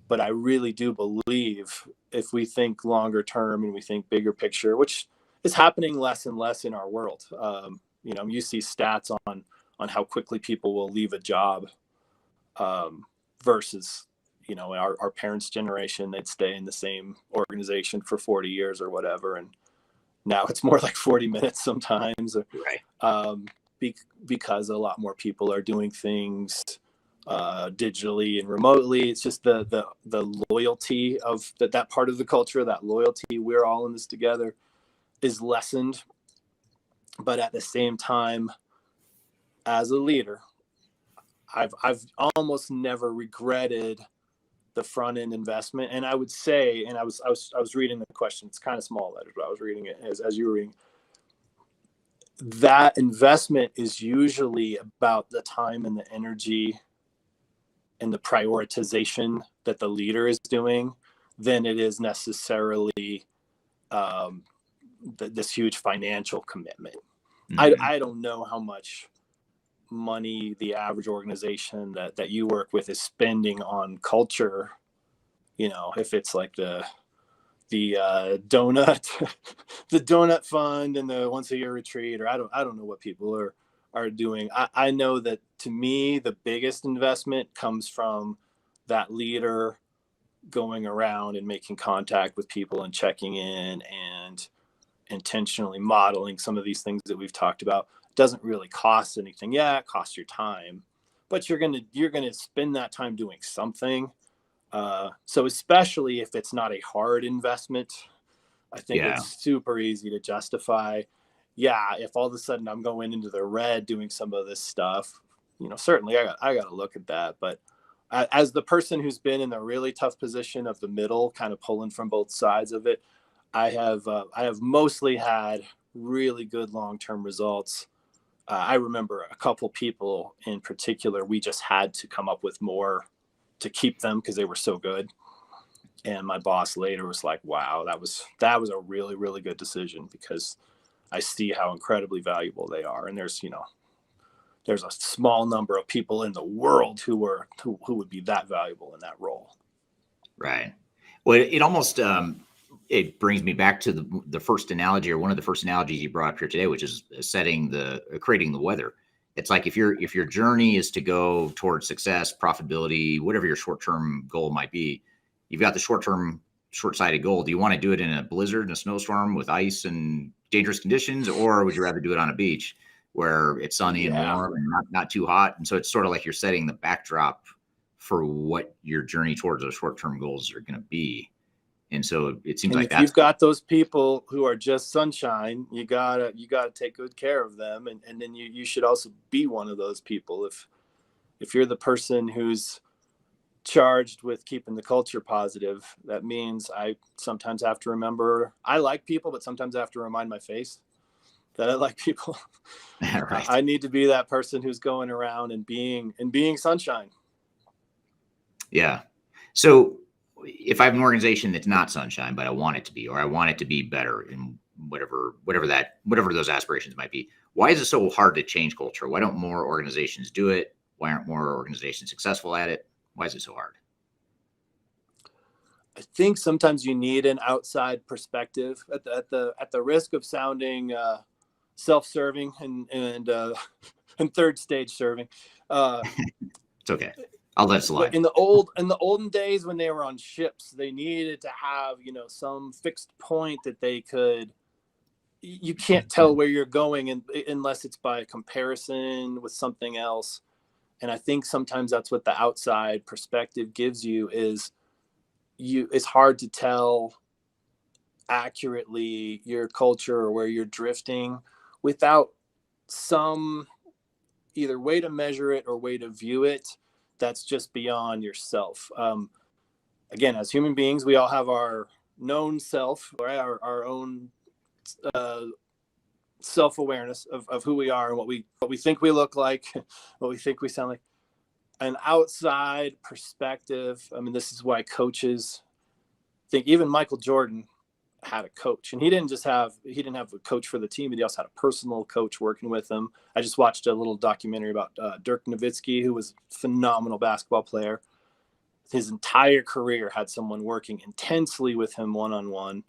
But I really do believe if we think longer term and we think bigger picture, which is happening less and less in our world. You see stats on how quickly people will leave a job versus, our parents' generation, they'd stay in the same organization for 40 years or whatever. And now it's more like 40 minutes sometimes. Right. Because a lot more people are doing things digitally and remotely. It's just the loyalty of that part of the culture, that loyalty, we're all in this together, is lessened. But at the same time, as a leader, I've almost never regretted the front end investment. And I would say, and I was reading the question. It's kind of small letters, but I was reading it as you were reading. That investment is usually about the time and the energy and the prioritization that the leader is doing than it is necessarily this huge financial commitment. Mm-hmm. I don't know how much money the average organization that you work with is spending on culture. If it's like the donut the donut fund and the once a year retreat, or I don't know what people are doing. I know that, to me, the biggest investment comes from that leader going around and making contact with people and checking in and intentionally modeling some of these things that we've talked about. It doesn't really cost anything. Yeah, it costs your time, but you're gonna spend that time doing something. So especially if it's not a hard investment, I think it's super easy to justify. Yeah, if all of a sudden I'm going into the red doing some of this stuff, certainly I got to look at that. But as the person who's been in the really tough position of the middle, kind of pulling from both sides of it, I have mostly had really good long-term results. I remember a couple people in particular, we just had to come up with more to keep them because they were so good. And my boss later was like, wow, that was a really, really good decision, because I see how incredibly valuable they are. And there's a small number of people in the world who would be that valuable in that role. Right. Well, it almost, it brings me back to the first analogy, or one of the first analogies you brought up here today, which is creating the weather. It's like if your journey is to go towards success, profitability, whatever your short-term goal might be, you've got the short-sighted goal. Do you want to do it in a blizzard and a snowstorm with ice and dangerous conditions, or would you rather do it on a beach where it's sunny and warm and not too hot? And so it's sort of like you're setting the backdrop for what your journey towards those short-term goals are going to be. And so it seems like you've got those people who are just sunshine, you gotta take good care of them, and then you should also be one of those people. If you're the person who's charged with keeping the culture positive, that means I sometimes have to remember I like people, but sometimes I have to remind my face that I like people. Right. I need to be that person who's going around and being sunshine. Yeah. So if I have an organization that's not sunshine, but I want it to be, or I want it to be better in whatever those aspirations might be, why is it so hard to change culture? Why don't more organizations do it? Why aren't more organizations successful at it? Why is it so hard? I think sometimes you need an outside perspective at the risk of sounding self-serving and third stage serving. It's okay. I'll let it slide. In the olden days, when they were on ships, they needed to have, some fixed point that they could. You can't tell where you're going unless it's by comparison with something else. And I think sometimes that's what the outside perspective gives you, is it's hard to tell accurately your culture or where you're drifting without some either way to measure it or way to view it that's just beyond yourself. Again, as human beings, we all have our known self, right? Our own self-awareness of who we are and what we think we look like, what we think we sound like. An outside perspective. I mean, this is why coaches think, even Michael Jordan had a coach, and he didn't have a coach for the team, but he also had a personal coach working with him. I just watched a little documentary about Dirk Nowitzki, who was a phenomenal basketball player. His entire career had someone working intensely with him one-on-one,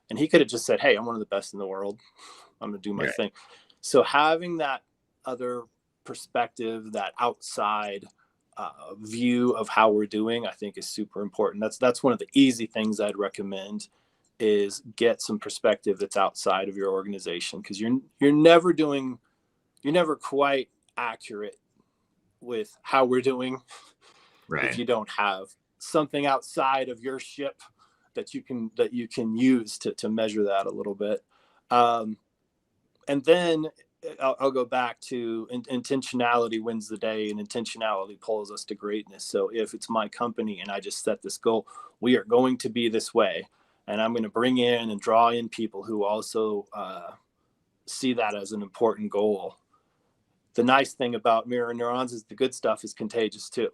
and he could have just said, hey, I'm one of the best in the world, I'm going to do my thing. So having that other perspective, that outside view of how we're doing, I think is super important. That's one of the easy things I'd recommend, is get some perspective that's outside of your organization, because you're never quite accurate with how we're doing, right, if you don't have something outside of your ship that you can use to measure that a little bit. And then I'll go back to intentionality wins the day, and intentionality pulls us to greatness. So if it's my company and I just set this goal, we are going to be this way, and I'm going to bring in and draw in people who also see that as an important goal. The nice thing about mirror neurons is the good stuff is contagious too.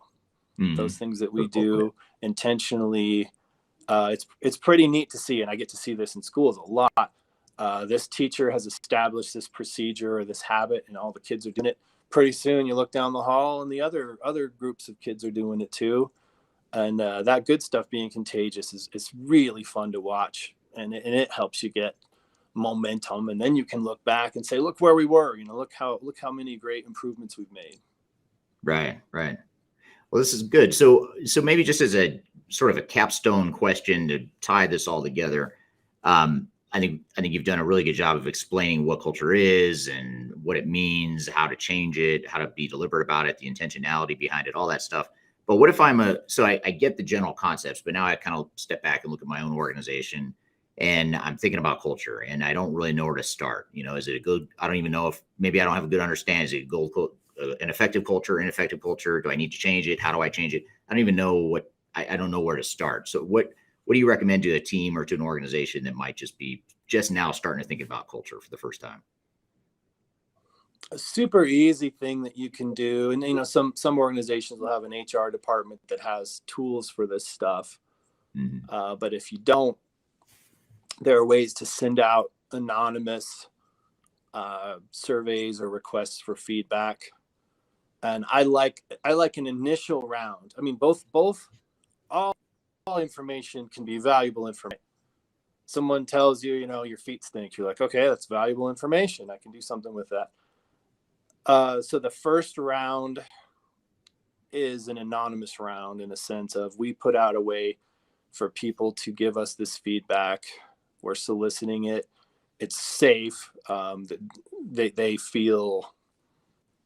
Mm-hmm. Those things that we do intentionally, it's pretty neat to see, and I get to see this in schools a lot. This teacher has established this procedure or this habit, and all the kids are doing it. Pretty soon you look down the hall and the other groups of kids are doing it too. And that good stuff being contagious is really fun to watch, and it helps you get momentum. And then you can look back and say, look where we were, look how many great improvements we've made. Right. Well, this is good. So maybe just as a sort of a capstone question to tie this all together, I think you've done a really good job of explaining what culture is and what it means, how to change it, how to be deliberate about it, the intentionality behind it, all that stuff. But what if I get the general concepts, but now I kind of step back and look at my own organization and I'm thinking about culture and I don't really know where to start. Is it a good, I don't even know if maybe I don't have a good understanding. Is it an effective culture, ineffective culture? Do I need to change it? How do I change it? I don't even know I don't know where to start. So what do you recommend to a team or to an organization that might just be now starting to think about culture for the first time? A super easy thing that you can do, and some organizations will have an HR department that has tools for this stuff. Mm-hmm. But if you don't, there are ways to send out anonymous surveys or requests for feedback. And I like an initial round. I mean, both all information can be valuable information. Someone tells you, your feet stink. You're like, okay, that's valuable information. I can do something with that. So the first round is an anonymous round in a sense of we put out a way for people to give us this feedback. We're soliciting it. It's safe. They feel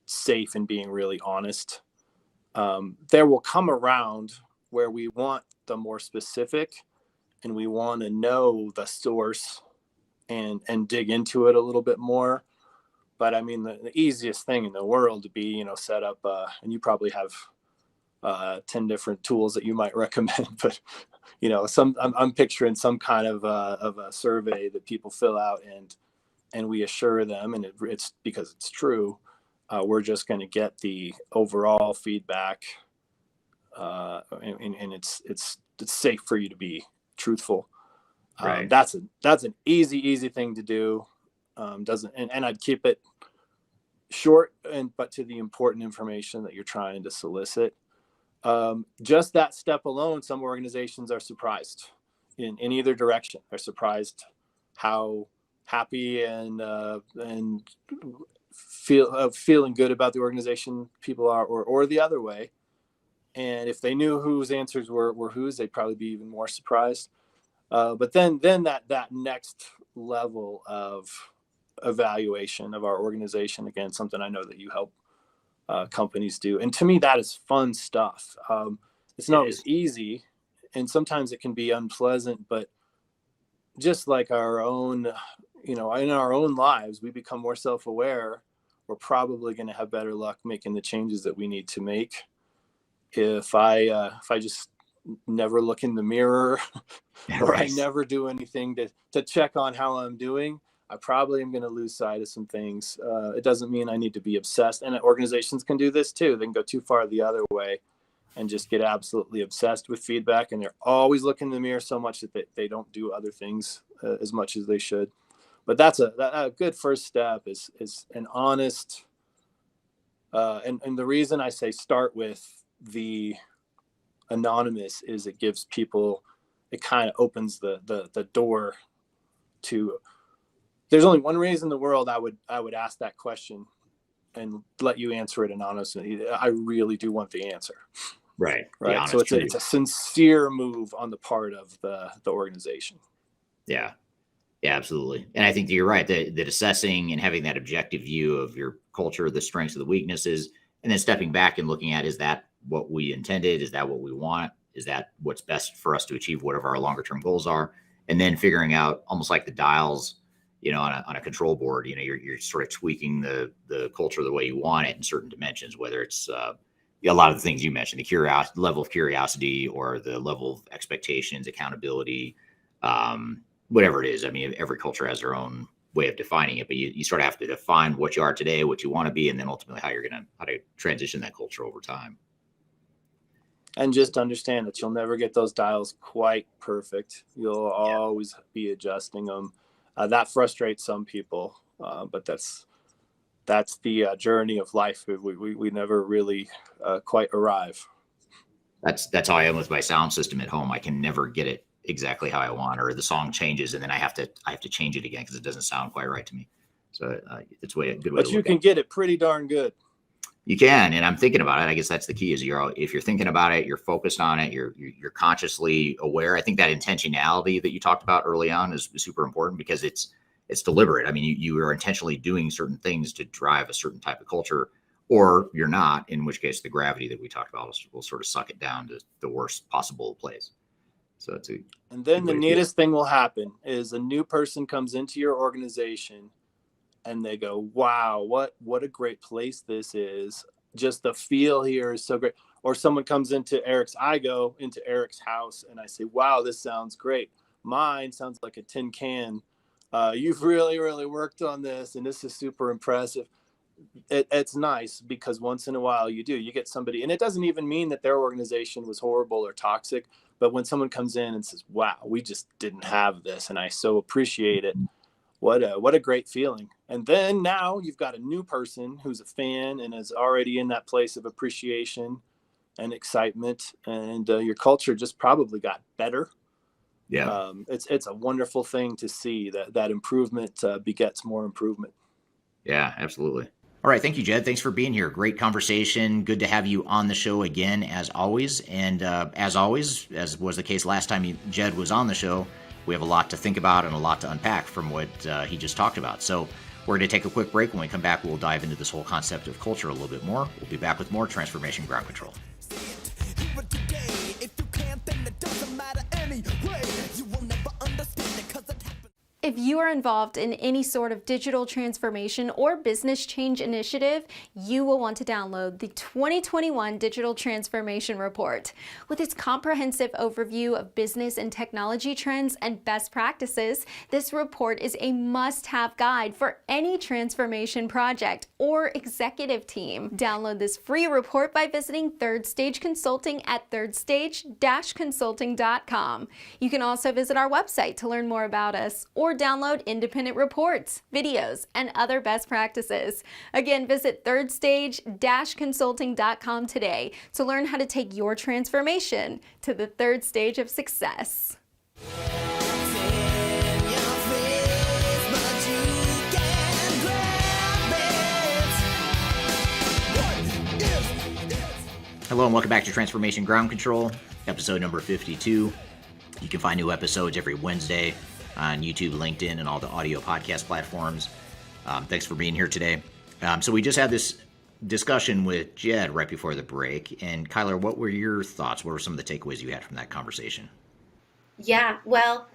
safe in being really honest. There will come around where we want the more specific and we want to know the source and dig into it a little bit more. But I mean, the easiest thing in the world to be, set up, and you probably have 10 different tools that you might recommend, but I'm picturing some kind of a survey that people fill out and we assure them, and it's because it's true. We're just going to get the overall feedback, and it's safe for you to be truthful. Right. That's an easy thing to do. And I'd keep it short but to the important information that you're trying to solicit. Just that step alone, some organizations are surprised in either direction. They're surprised how happy and feeling good about the organization people are, or the other way. And if they knew whose answers were whose, they'd probably be even more surprised. But then that next level of evaluation of our organization, again, something I know that you help companies do. And to me, that is fun stuff. It's not always easy, and sometimes it can be unpleasant, but just like our own, in our own lives, we become more self-aware. We're probably going to have better luck making the changes that we need to make. If I just never look in the mirror or I never do anything to check on how I'm doing, I probably am going to lose sight of some things. It doesn't mean I need to be obsessed. And organizations can do this too. They can go too far the other way and just get absolutely obsessed with feedback. And they're always looking in the mirror so much that they don't do other things as much as they should. But that's a good first step is an honest. And the reason I say start with the anonymous is it gives people, it kind of opens the door to. There's only one reason in the world I would ask that question and let you answer it anonymously. I really do want the answer. Right. So it's a sincere move on the part of the organization. Yeah, absolutely. And I think that you're right that assessing and having that objective view of your culture, the strengths of the weaknesses, and then stepping back and looking at, is that what we intended? Is that what we want? Is that what's best for us to achieve whatever our longer term goals are? And then figuring out, almost like the dials, on a control board, you're sort of tweaking the culture the way you want it in certain dimensions, whether it's a lot of the things you mentioned, the level of curiosity or the level of expectations, accountability, whatever it is. I mean, every culture has their own way of defining it, but you sort of have to define what you are today, what you want to be, and then ultimately how to transition that culture over time. And just understand that you'll never get those dials quite perfect. You'll always be adjusting them. That frustrates some people, but that's the journey of life. We never really quite arrive. That's how I am with my sound system at home. I can never get it exactly how I want, or the song changes and then I have to change it again because it doesn't sound quite right to me. So it's a good way. But you can get it pretty darn good. You can, and I'm thinking about it. I guess that's the key: is if you're thinking about it, you're focused on it, you're consciously aware. I think that intentionality that you talked about early on is super important because it's deliberate. I mean, you are intentionally doing certain things to drive a certain type of culture, or you're not, in which case the gravity that we talked about will sort of suck it down to the worst possible place. So and then the neatest thing will happen is a new person comes into your organization and they go, wow, what a great place this is. Just the feel here is so great. Or someone comes I go into Eric's house and I say, wow, this sounds great. Mine sounds like a tin can. You've really, really worked on this, and this is super impressive. It's nice because once in a while you get somebody, and it doesn't even mean that their organization was horrible or toxic, but when someone comes in and says, wow, we just didn't have this, and I so appreciate it. What a great feeling. And then now you've got a new person who's a fan and is already in that place of appreciation and excitement, and your culture just probably got better. Yeah. It's a wonderful thing to see that improvement begets more improvement. Yeah, absolutely. All right. Thank you, Jed. Thanks for being here. Great conversation. Good to have you on the show again, as always. And as always, as was the case last time Jed was on the show, we have a lot to think about and a lot to unpack from what he just talked about. So we're going to take a quick break. When we come back, we'll dive into this whole concept of culture a little bit more. We'll be back with more Transformation Ground Control. If you are involved in any sort of digital transformation or business change initiative, you will want to download the 2021 Digital Transformation Report. With its comprehensive overview of business and technology trends and best practices, this report is a must-have guide for any transformation project or executive team. Download this free report by visiting Third Stage Consulting at thirdstage-consulting.com. You can also visit our website to learn more about us or download independent reports, videos, and other best practices. Again, visit thirdstage-consulting.com today to learn how to take your transformation to the third stage of success. Hello and welcome back to Transformation Ground Control, episode number 52. You can find new episodes every Wednesday on YouTube, LinkedIn, and all the audio podcast platforms. Thanks for being here today. So we just had this discussion with Jed right before the break. And Kyler, what were your thoughts? What were some of the takeaways you had from that conversation? Yeah, well,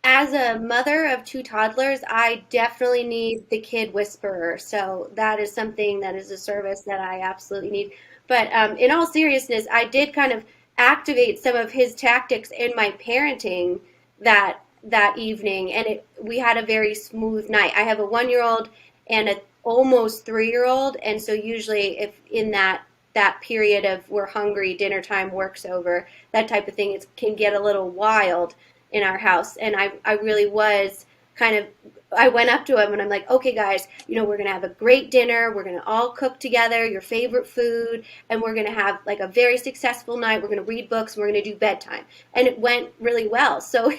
as a mother of two toddlers, I definitely need the kid whisperer. So that is something that is a service that I absolutely need. But in all seriousness, I did kind of activate some of his tactics in my parenting that evening, and we had a very smooth night. I have a 1-year-old and an almost 3-year-old, and so usually if in that period of we're hungry, dinner time, work's over, that type of thing, it can get a little wild in our house. And I really was I went up to him and I'm like, okay guys, we're going to have a great dinner. We're going to all cook together your favorite food, and we're going to have like a very successful night. We're going to read books and we're going to do bedtime. And it went really well. So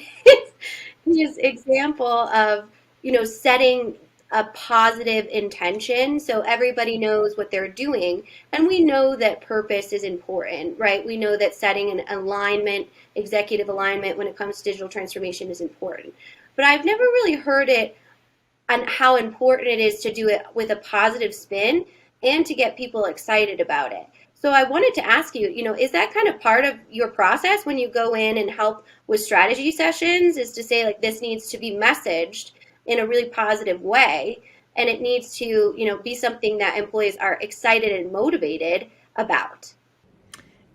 his example of, setting a positive intention so everybody knows what they're doing. And we know that purpose is important, right? We know that setting an alignment, executive alignment when it comes to digital transformation is important. But I've never really heard it on how important it is to do it with a positive spin and to get people excited about it. So I wanted to ask you, is that kind of part of your process when you go in and help with strategy sessions, is to say like this needs to be messaged in a really positive way. And it needs to, be something that employees are excited and motivated about.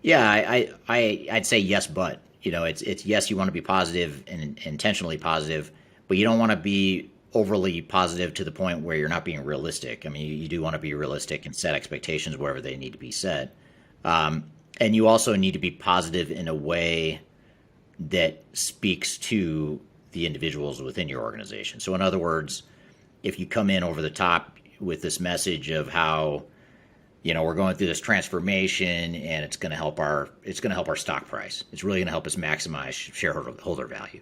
Yeah, I'd say yes, but it's yes, you want to be positive and intentionally positive, but you don't want to be overly positive to the point where you're not being realistic. I mean, you do want to be realistic and set expectations wherever they need to be set, and you also need to be positive in a way that speaks to the individuals within your organization. So, in other words, if you come in over the top with this message of how we're going through this transformation and it's going to help our stock price. It's really going to help us maximize shareholder value.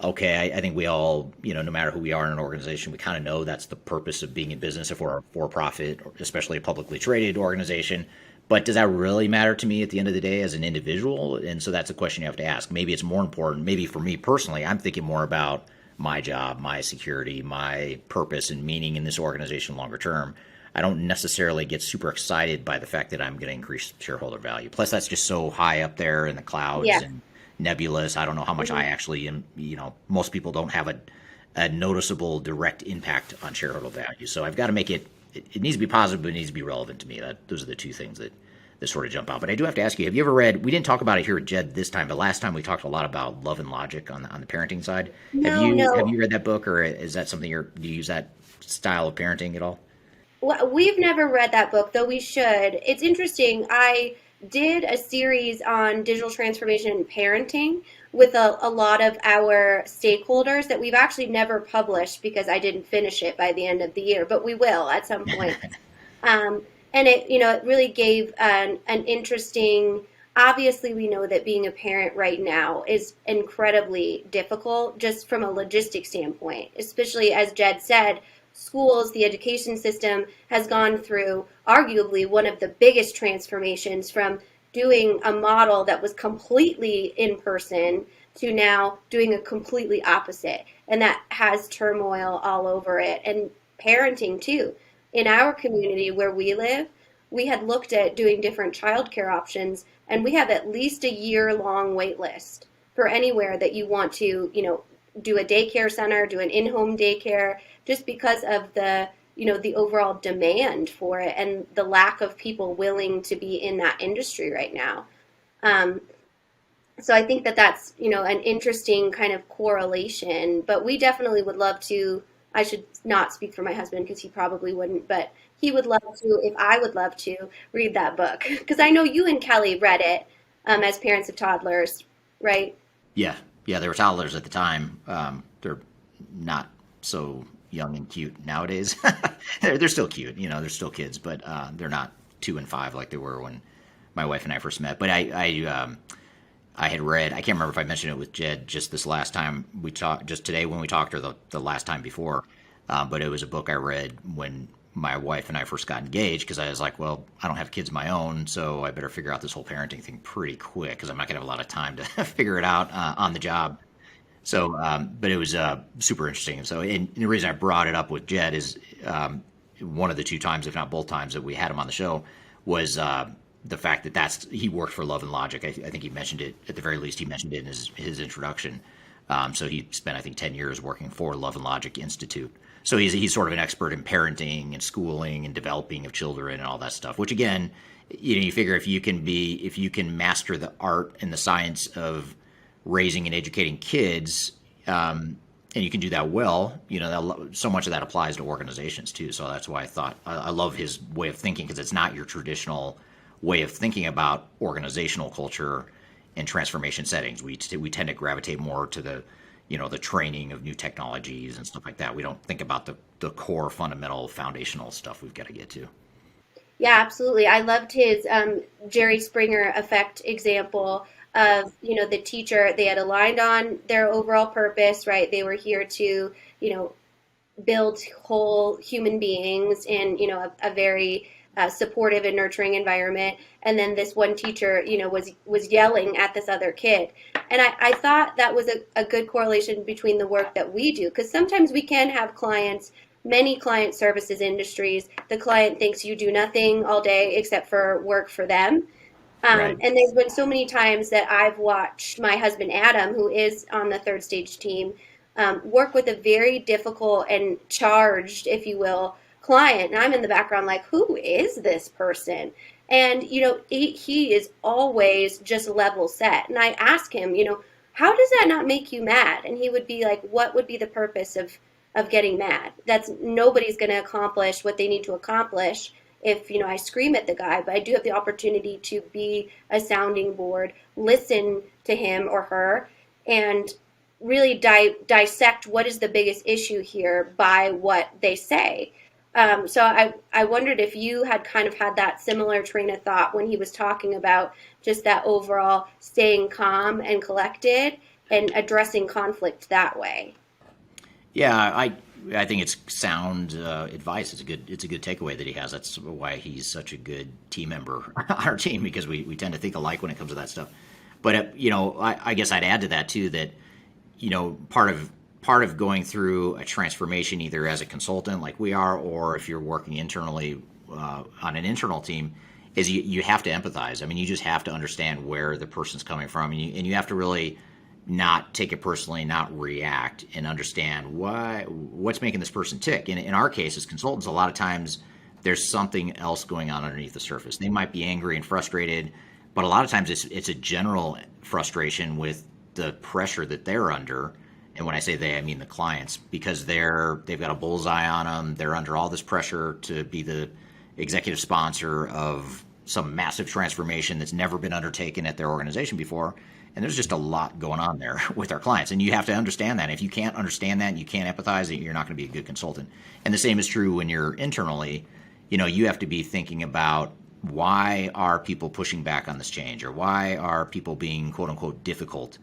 Okay, I think we all, no matter who we are in an organization, we kind of know that's the purpose of being in business if we're a for-profit, especially a publicly traded organization. But does that really matter to me at the end of the day as an individual? And so that's a question you have to ask. Maybe it's more important. Maybe for me personally, I'm thinking more about my job, my security, my purpose and meaning in this organization longer term. I don't necessarily get super excited by the fact that I'm going to increase shareholder value. Plus, that's just so high up there in the clouds and nebulous. I don't know how much I actually am. Most people don't have a noticeable direct impact on shareholder value. So I've got to make it needs to be positive, but it needs to be relevant to me. Those are the two things that sort of jump out. But I do have to ask you, have you ever read, we didn't talk about it here at Jed this time, but last time we talked a lot about Love and Logic on the parenting side. Have you read that book, or is that something do you use that style of parenting at all? Well, we've never read that book, though we should. It's interesting. I did a series on digital transformation and parenting with a lot of our stakeholders that we've actually never published because I didn't finish it by the end of the year, but we will at some point. And it really gave an interesting, obviously we know that being a parent right now is incredibly difficult just from a logistic standpoint, especially as Jed said, schools, the education system has gone through arguably one of the biggest transformations from doing a model that was completely in person to now doing a completely opposite. And that has turmoil all over it. And parenting too. In our community where we live, we had looked at doing different childcare options, and we have at least a year-long wait list for anywhere that you want to, do a daycare center, do an in-home daycare, just because of the overall demand for it and the lack of people willing to be in that industry right now. So I think that's, an interesting kind of correlation, but we definitely would love to, I should not speak for my husband because he probably wouldn't, but he would love to, if I would love to, read that book. Because I know you and Kelly read it as parents of toddlers, right? Yeah, they were toddlers at the time. They're not so young and cute nowadays. They're still cute, they're still kids, but they're not 2 and 5 like they were when my wife and I first met. But I had read, I can't remember if I mentioned it with Jed just this last time we talked, just today when we talked, or the last time before, but it was a book I read when my wife and I first got engaged, because I was like, well, I don't have kids of my own, so I better figure out this whole parenting thing pretty quick because I'm not going to have a lot of time to figure it out on the job. So, but it was super interesting. So, and the reason I brought it up with Jed is one of the 2 times, if not both times, that we had him on the show was the fact that he worked for Love and Logic. I think he mentioned it, at the very least, he mentioned it in his introduction. So he spent, I think, 10 years working for Love and Logic Institute. So he's sort of an expert in parenting and schooling and developing of children and all that stuff, which again, you figure if you can master the art and the science of raising and educating kids, and you can do that well, so much of that applies to organizations too. So that's why I thought I love his way of thinking, because it's not your traditional way of thinking about organizational culture and transformation settings. We tend to gravitate more to the training of new technologies and stuff like that. We don't think about the core fundamental foundational stuff we've got to get to. Yeah, absolutely. I loved his Jerry Springer effect example of, the teacher, they had aligned on their overall purpose, right? They were here to, build whole human beings in, a very supportive and nurturing environment. And then this one teacher, was yelling at this other kid. And I thought that was a good correlation between the work that we do, because sometimes we can have clients, many client services industries, the client thinks you do nothing all day except for work for them. Right. And there's been so many times that I've watched my husband, Adam, who is on the Third Stage team, work with a very difficult and charged, if you will, client. And I'm in the background like, who is this person? And, he is always just level set. And I ask him, how does that not make you mad? And he would be like, what would be the purpose of getting mad? Nobody's going to accomplish what they need to accomplish if, I scream at the guy. But I do have the opportunity to be a sounding board, listen to him or her, and really dissect what is the biggest issue here by what they say. So I wondered if you had kind of had that similar train of thought when he was talking about just that overall staying calm and collected and addressing conflict that way. Yeah, I think it's sound advice. It's a good takeaway that he has. That's why he's such a good team member on our team, because we tend to think alike when it comes to that stuff. But I guess I'd add to that too that part of going through a transformation, either as a consultant like we are, or if you're working internally on an internal team, is you have to empathize. I mean, you just have to understand where the person's coming from, and you have to really not take it personally, not react, and understand what's making this person tick. In our case, as consultants, a lot of times there's something else going on underneath the surface. They might be angry and frustrated, but a lot of times it's a general frustration with the pressure that they're under. And when I say they, I mean the clients, because they've got a bullseye on them. They're under all this pressure to be the executive sponsor of some massive transformation that's never been undertaken at their organization before. And there's just a lot going on there with our clients. And you have to understand that. If you can't understand that and you can't empathize, you're not going to be a good consultant. And the same is true when you're internally. You have to be thinking about, why are people pushing back on this change, or why are people being quote unquote difficult,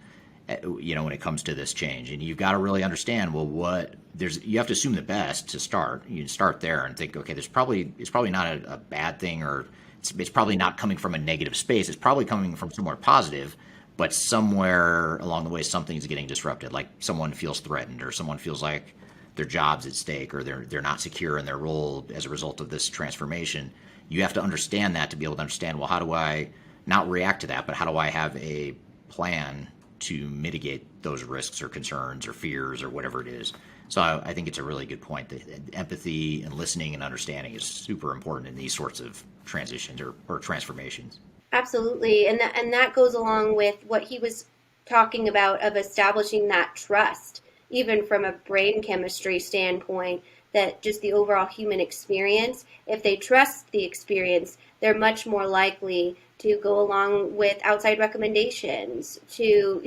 when it comes to this change. And you've got to really understand, you have to assume the best to start. You start there and think, okay, it's probably not a bad thing, or it's probably not coming from a negative space. It's probably coming from somewhere positive. But somewhere along the way, something's getting disrupted, like someone feels threatened, or someone feels like their job's at stake, or they're not secure in their role as a result of this transformation. You have to understand that to be able to understand, well, how do I not react to that, but how do I have a plan to mitigate those risks or concerns or fears or whatever it is? So I think it's a really good point. That empathy and listening and understanding is super important in these sorts of transitions or transformations. Absolutely. And that goes along with what he was talking about of establishing that trust, even from a brain chemistry standpoint, that just the overall human experience, if they trust the experience, they're much more likely to go along with outside recommendations, to,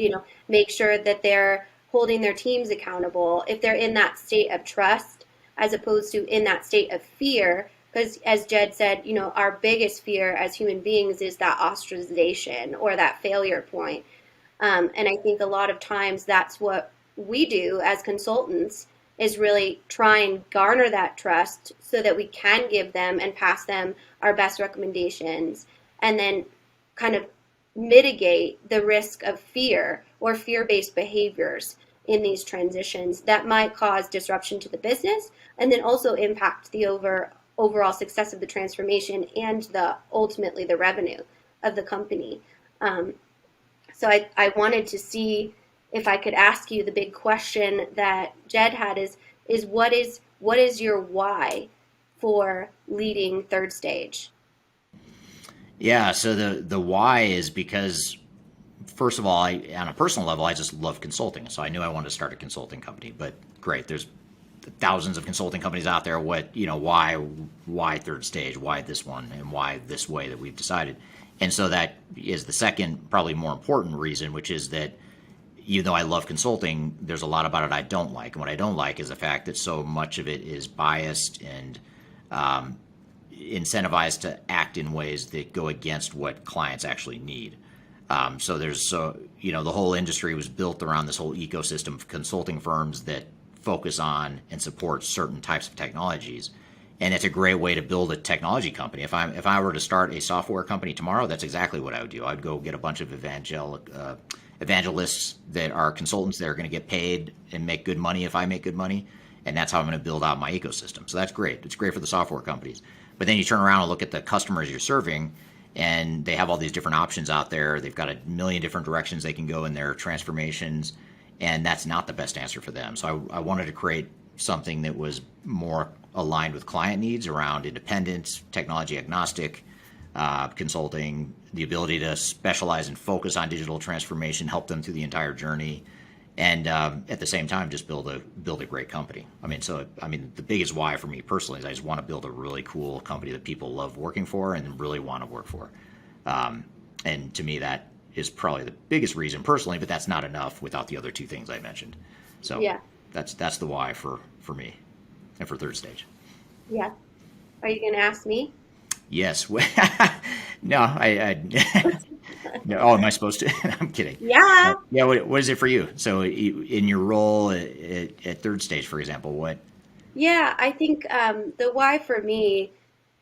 make sure that they're holding their teams accountable. If they're in that state of trust, as opposed to in that state of fear, because as Jed said, our biggest fear as human beings is that ostracization or that failure point. And I think a lot of times that's what we do as consultants, is really try and garner that trust so that we can give them and pass them our best recommendations, and then kind of mitigate the risk of fear or fear-based behaviors in these transitions that might cause disruption to the business, and then also impact the overall success of the transformation and ultimately the revenue of the company. So I wanted to see if I could ask you the big question that Jed had is what is your why for leading Third Stage? Yeah, so the why is because, first of all, on a personal level, I just love consulting. So I knew I wanted to start a consulting company. But great, there's thousands of consulting companies out there. Why Third Stage? Why this one? And why this way that we've decided? And so that is the second, probably more important reason, which is that even though I love consulting, there's a lot about it I don't like. And what I don't like is the fact that so much of it is biased and incentivized to act in ways that go against what clients actually need. So the whole industry was built around this whole ecosystem of consulting firms that focus on and support certain types of technologies. And it's a great way to build a technology company. If I were to start a software company tomorrow, that's exactly what I would do. I'd go get a bunch of evangelists that are consultants that are going to get paid and make good money if I make good money. And that's how I'm going to build out my ecosystem. So that's great. It's great for the software companies. But then you turn around and look at the customers you're serving, and they have all these different options out there. They've got a million different directions they can go in their transformations. and that's not the best answer for them. So I wanted to create something that was more aligned with client needs around independence, technology agnostic, consulting, the ability to specialize and focus on digital transformation, help them through the entire journey, and at the same time just build a great company. The biggest why for me personally is I just want to build a really cool company that people love working for and really want to work for. And to me, that is probably the biggest reason personally, but that's not enough without the other two things I mentioned. So yeah, that's the why for me and for Third Stage. Yeah. Are you going to ask me? Yes. No, I no. Oh, am I supposed to? I'm kidding. Yeah. Yeah. What is it for you? So in your role at Third Stage, for example, what? Yeah, I think the why for me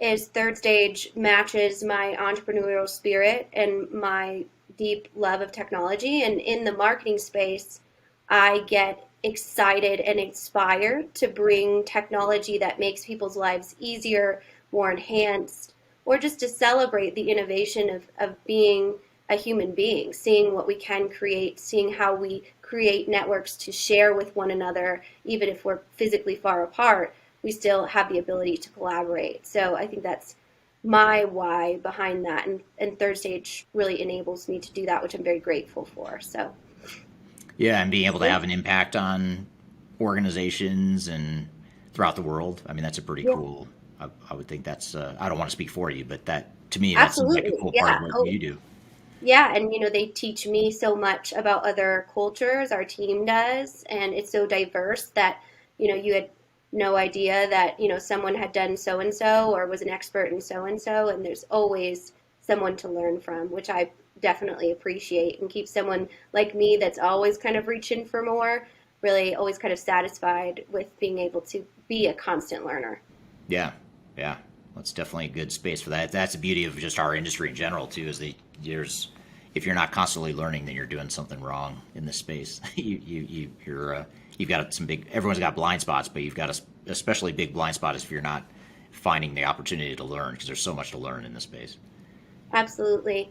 is Third Stage matches my entrepreneurial spirit and my deep love of technology. And in the marketing space, I get excited and inspired to bring technology that makes people's lives easier, more enhanced, or just to celebrate the innovation of being a human being, seeing what we can create, seeing how we create networks to share with one another, even if we're physically far apart, we still have the ability to collaborate. So I think that's my why behind that. And Third Stage really enables me to do that, which I'm very grateful for. So. Yeah, and being able to have an impact on organizations and throughout the world. I mean, that's a pretty cool, I would think that's, I don't want to speak for you, but that, to me, that seems like a cool part of what you do. Yeah, and they teach me so much about other cultures, our team does, and it's so diverse that, you had no idea that, someone had done so-and-so or was an expert in so-and-so, and there's always someone to learn from, which I definitely appreciate, and keep someone like me that's always kind of reaching for more, really always kind of satisfied with being able to be a constant learner. Yeah. That's definitely a good space for that. That's the beauty of just our industry in general too, is if you're not constantly learning, then you're doing something wrong in this space. You've got everyone's got blind spots, but you've got a especially big blind spot if you're not finding the opportunity to learn, because there's so much to learn in this space. Absolutely.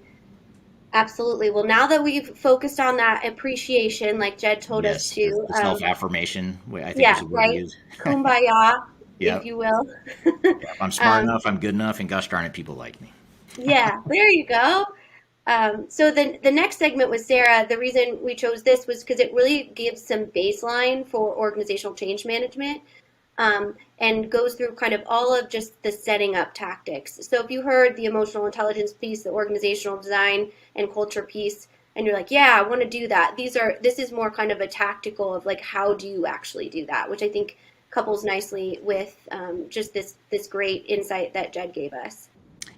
Well, now that we've focused on that appreciation, like Jed told us to. The self-affirmation, I think is a word to use. Kumbaya, if you will. If I'm smart enough, I'm good enough, and gosh darn it, people like me. Yeah, there you go. So the next segment with Sarah, the reason we chose this was because it really gives some baseline for organizational change management. And goes through kind of all of just the setting up tactics. So if you heard the emotional intelligence piece, the organizational design and culture piece, and you're like, yeah, I want to do that. This is more kind of a tactical of like, how do you actually do that? Which I think couples nicely with just this great insight that Jed gave us.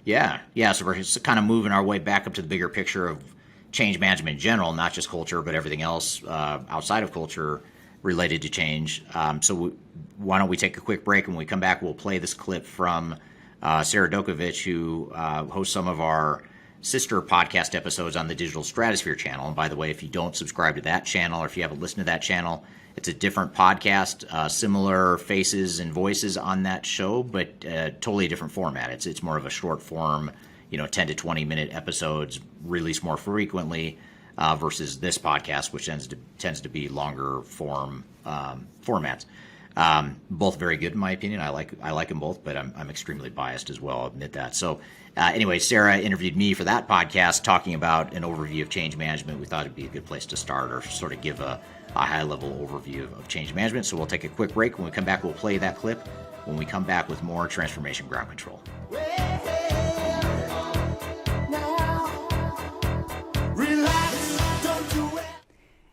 Yeah. So we're just kind of moving our way back up to the bigger picture of change management in general, not just culture, but everything else outside of culture related to change. So why don't we take a quick break, and when we come back, we'll play this clip from Sarah Dokowicz, who hosts some of our sister podcast episodes on the Digital Stratosphere channel. And by the way, if you don't subscribe to that channel, or if you haven't listened to that channel, it's a different podcast, similar faces and voices on that show, but totally a different format. It's more of a short form, 10 to 20 minute episodes, released more frequently, versus this podcast, which tends to be longer form formats. Both very good in my opinion. I like them both, but I'm extremely biased as well. I'll admit that. So anyway, Sarah interviewed me for that podcast, talking about an overview of change management. We thought it'd be a good place to start, or sort of give a high level overview of change management. So we'll take a quick break. When we come back, we'll play that clip. When we come back with more Transformation Ground Control.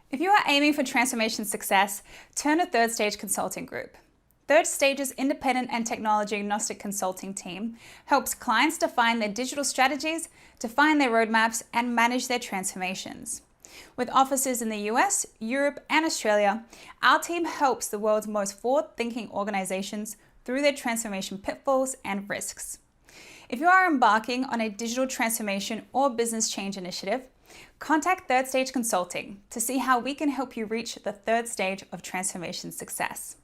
If you are aiming for transformation success, turn to Third Stage Consulting Group. Third Stage's independent and technology agnostic consulting team helps clients define their digital strategies, define their roadmaps, and manage their transformations. With offices in the US, Europe, and Australia, our team helps the world's most forward-thinking organizations through their transformation pitfalls and risks. If you are embarking on a digital transformation or business change initiative, contact Third Stage Consulting to see how we can help you reach the third stage of transformation success.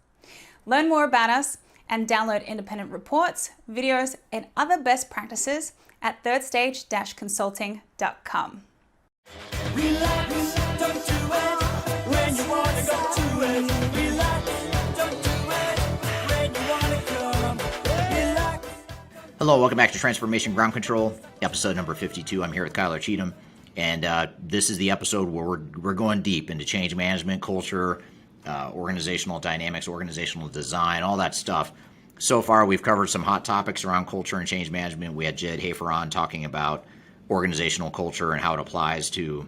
Learn more about us and download independent reports, videos, and other best practices at thirdstage-consulting.com. Relax, don't do it when you want Hello, welcome back to Transformation Ground Control, episode number 52. I'm here with Kyler Cheatham, and this is the episode where we're going deep into change management, culture, organizational dynamics, organizational design, all that stuff. So far, we've covered some hot topics around culture and change management. We had Jed Hafer on talking about organizational culture and how it applies to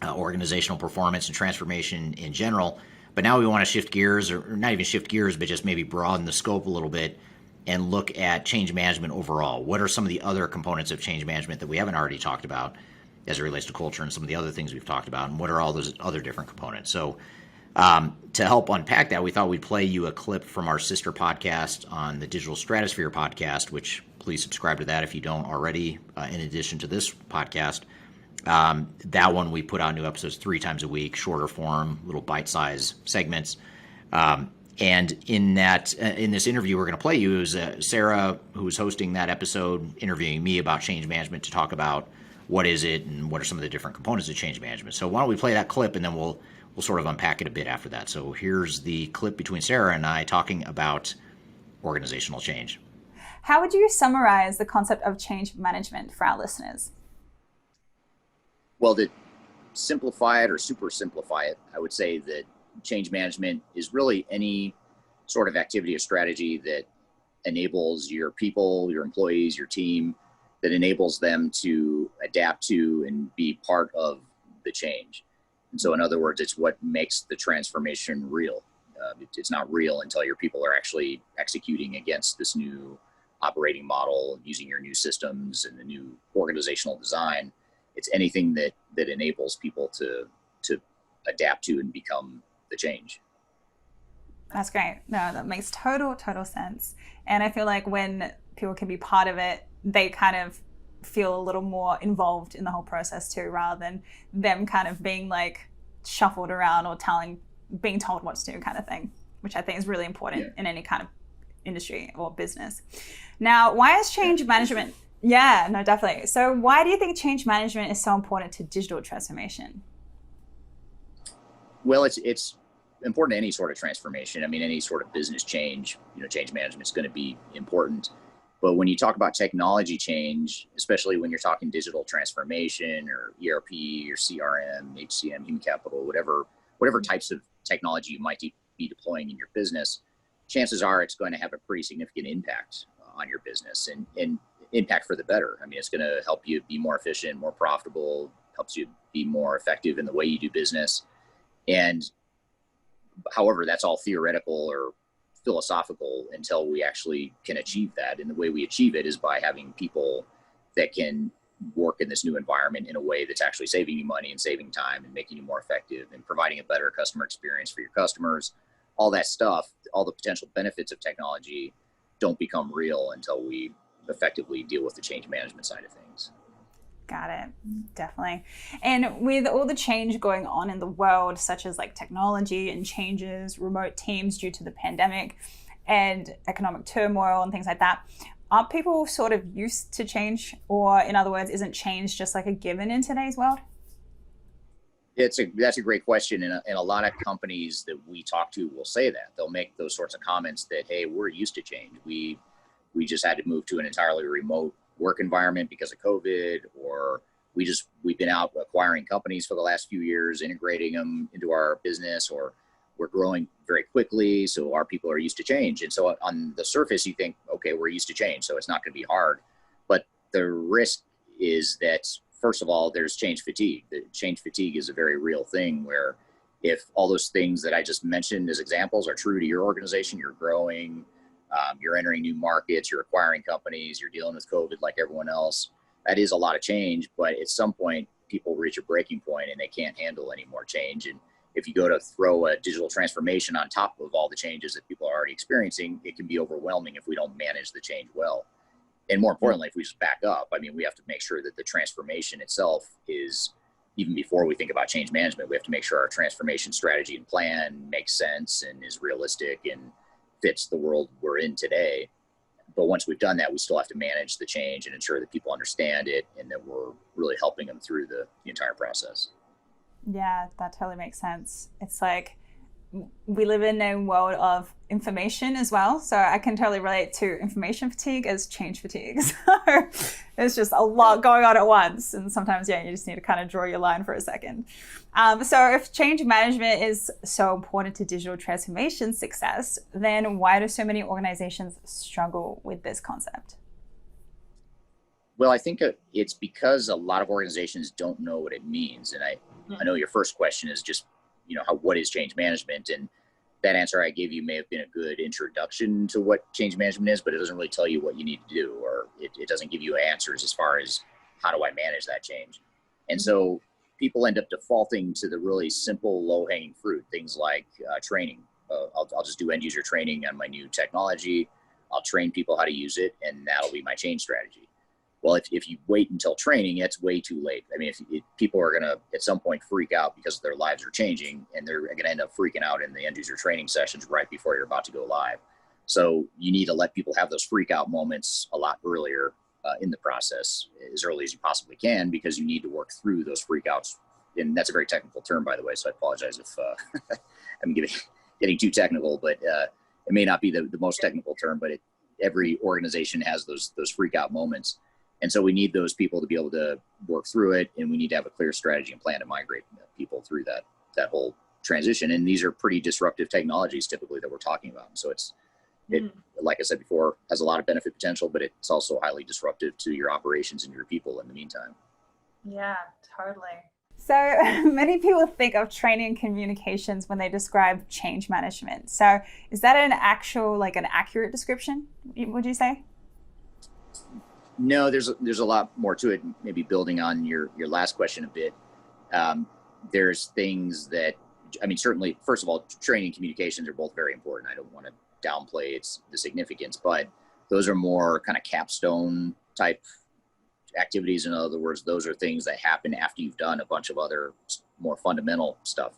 organizational performance and transformation in general. But now we want to shift gears, or not even shift gears, but just maybe broaden the scope a little bit and look at change management overall. What are some of the other components of change management that we haven't already talked about as it relates to culture and some of the other things we've talked about, and what are all those other different components? So to help unpack that, we thought we'd play you a clip from our sister podcast on the Digital Stratosphere podcast, which please subscribe to that if you don't already, in addition to this podcast. That one, we put out new episodes 3 times a week, shorter form, little bite-sized segments. And in this interview we're going to play you is Sarah, who was hosting that episode, interviewing me about change management to talk about what is it and what are some of the different components of change management. So why don't we play that clip, and then we'll sort of unpack it a bit after that. So here's the clip between Sarah and I talking about organizational change. How would you summarize the concept of change management for our listeners? Well, to simplify it or super simplify it, I would say that change management is really any sort of activity or strategy that enables your people, your employees, your team, that enables them to adapt to and be part of the change. And so in other words, it's what makes the transformation real. It's not real until your people are actually executing against this new operating model, using your new systems and the new organizational design. It's anything that enables people to adapt to and become the change. That's great. No, that makes total sense. And I feel like when people can be part of it, they kind of feel a little more involved in the whole process too, rather than them kind of being like shuffled around or being told what to do kind of thing, which I think is really important in any kind of industry or business. Now, why is change management? Yeah, no, definitely. So why do you think change management is so important to digital transformation? Well, it's important to any sort of transformation. I mean, any sort of business change, change management is going to be important. But when you talk about technology change, especially when you're talking digital transformation or ERP or CRM, HCM, human capital, whatever types of technology you might be deploying in your business, chances are it's going to have a pretty significant impact on your business and impact for the better. I mean, it's going to help you be more efficient, more profitable, helps you be more effective in the way you do business. And however, that's all theoretical or philosophical until we actually can achieve that. And the way we achieve it is by having people that can work in this new environment in a way that's actually saving you money and saving time and making you more effective and providing a better customer experience for your customers. All that stuff, all the potential benefits of technology don't become real until we effectively deal with the change management side of things. Got it. Definitely. And with all the change going on in the world, such as like technology and changes, remote teams due to the pandemic and economic turmoil and things like that, are people sort of used to change? Or in other words, isn't change just like a given in today's world? That's a great question. And a lot of companies that we talk to will say that. They'll make those sorts of comments that, hey, we're used to change. We just had to move to an entirely remote work environment because of COVID, or we've been out acquiring companies for the last few years, integrating them into our business, or we're growing very quickly, so our people are used to change. And so on the surface, you think, okay, we're used to change, so it's not going to be hard. But the risk is that, first of all, there's change fatigue. The change fatigue is a very real thing where if all those things that I just mentioned as examples are true to your organization, you're growing, you're entering new markets, you're acquiring companies, you're dealing with COVID like everyone else. That is a lot of change, but at some point people reach a breaking point and they can't handle any more change. And if you go to throw a digital transformation on top of all the changes that people are already experiencing, it can be overwhelming if we don't manage the change well. And more importantly, if we just back up, I mean, we have to make sure that the transformation itself is, even before we think about change management, we have to make sure our transformation strategy and plan makes sense and is realistic and fits the world we're in today. But once we've done that, we still have to manage the change and ensure that people understand it and that we're really helping them through the entire process. Yeah, that totally makes sense. It's like we live in a world of information as well. So I can totally relate to information fatigue as change fatigue. So it's just a lot going on at once. And sometimes, yeah, you just need to kind of draw your line for a second. So if change management is so important to digital transformation success, then why do so many organizations struggle with this concept? Well, I think it's because a lot of organizations don't know what it means. And I know your first question is just, what is change management? And that answer I gave you may have been a good introduction to what change management is, but it doesn't really tell you what you need to do, or it doesn't give you answers as far as how do I manage that change. And so people end up defaulting to the really simple, low-hanging fruit, things like training. I'll just do end user training on my new technology. I'll train people how to use it, and that'll be my change strategy. Well, if you wait until training, it's way too late. I mean, if people are going to at some point freak out because their lives are changing, and they're going to end up freaking out in the end user training sessions right before you're about to go live. So you need to let people have those freak out moments a lot earlier in the process, as early as you possibly can, because you need to work through those freak outs. And that's a very technical term, by the way, so I apologize if I'm getting too technical, but it may not be the most technical term, but every organization has those freak out moments. And so we need those people to be able to work through it, and we need to have a clear strategy and plan to migrate people through that whole transition. And these are pretty disruptive technologies typically that we're talking about. So it, like I said before, has a lot of benefit potential, but it's also highly disruptive to your operations and your people in the meantime. Yeah, totally. So many people think of training and communications when they describe change management. So is that an accurate description, would you say? No, there's a lot more to it. Maybe building on your last question a bit. There's things that, certainly, first of all, training and communications are both very important. I don't want to downplay the significance, but those are more kind of capstone type activities. In other words, those are things that happen after you've done a bunch of other more fundamental stuff.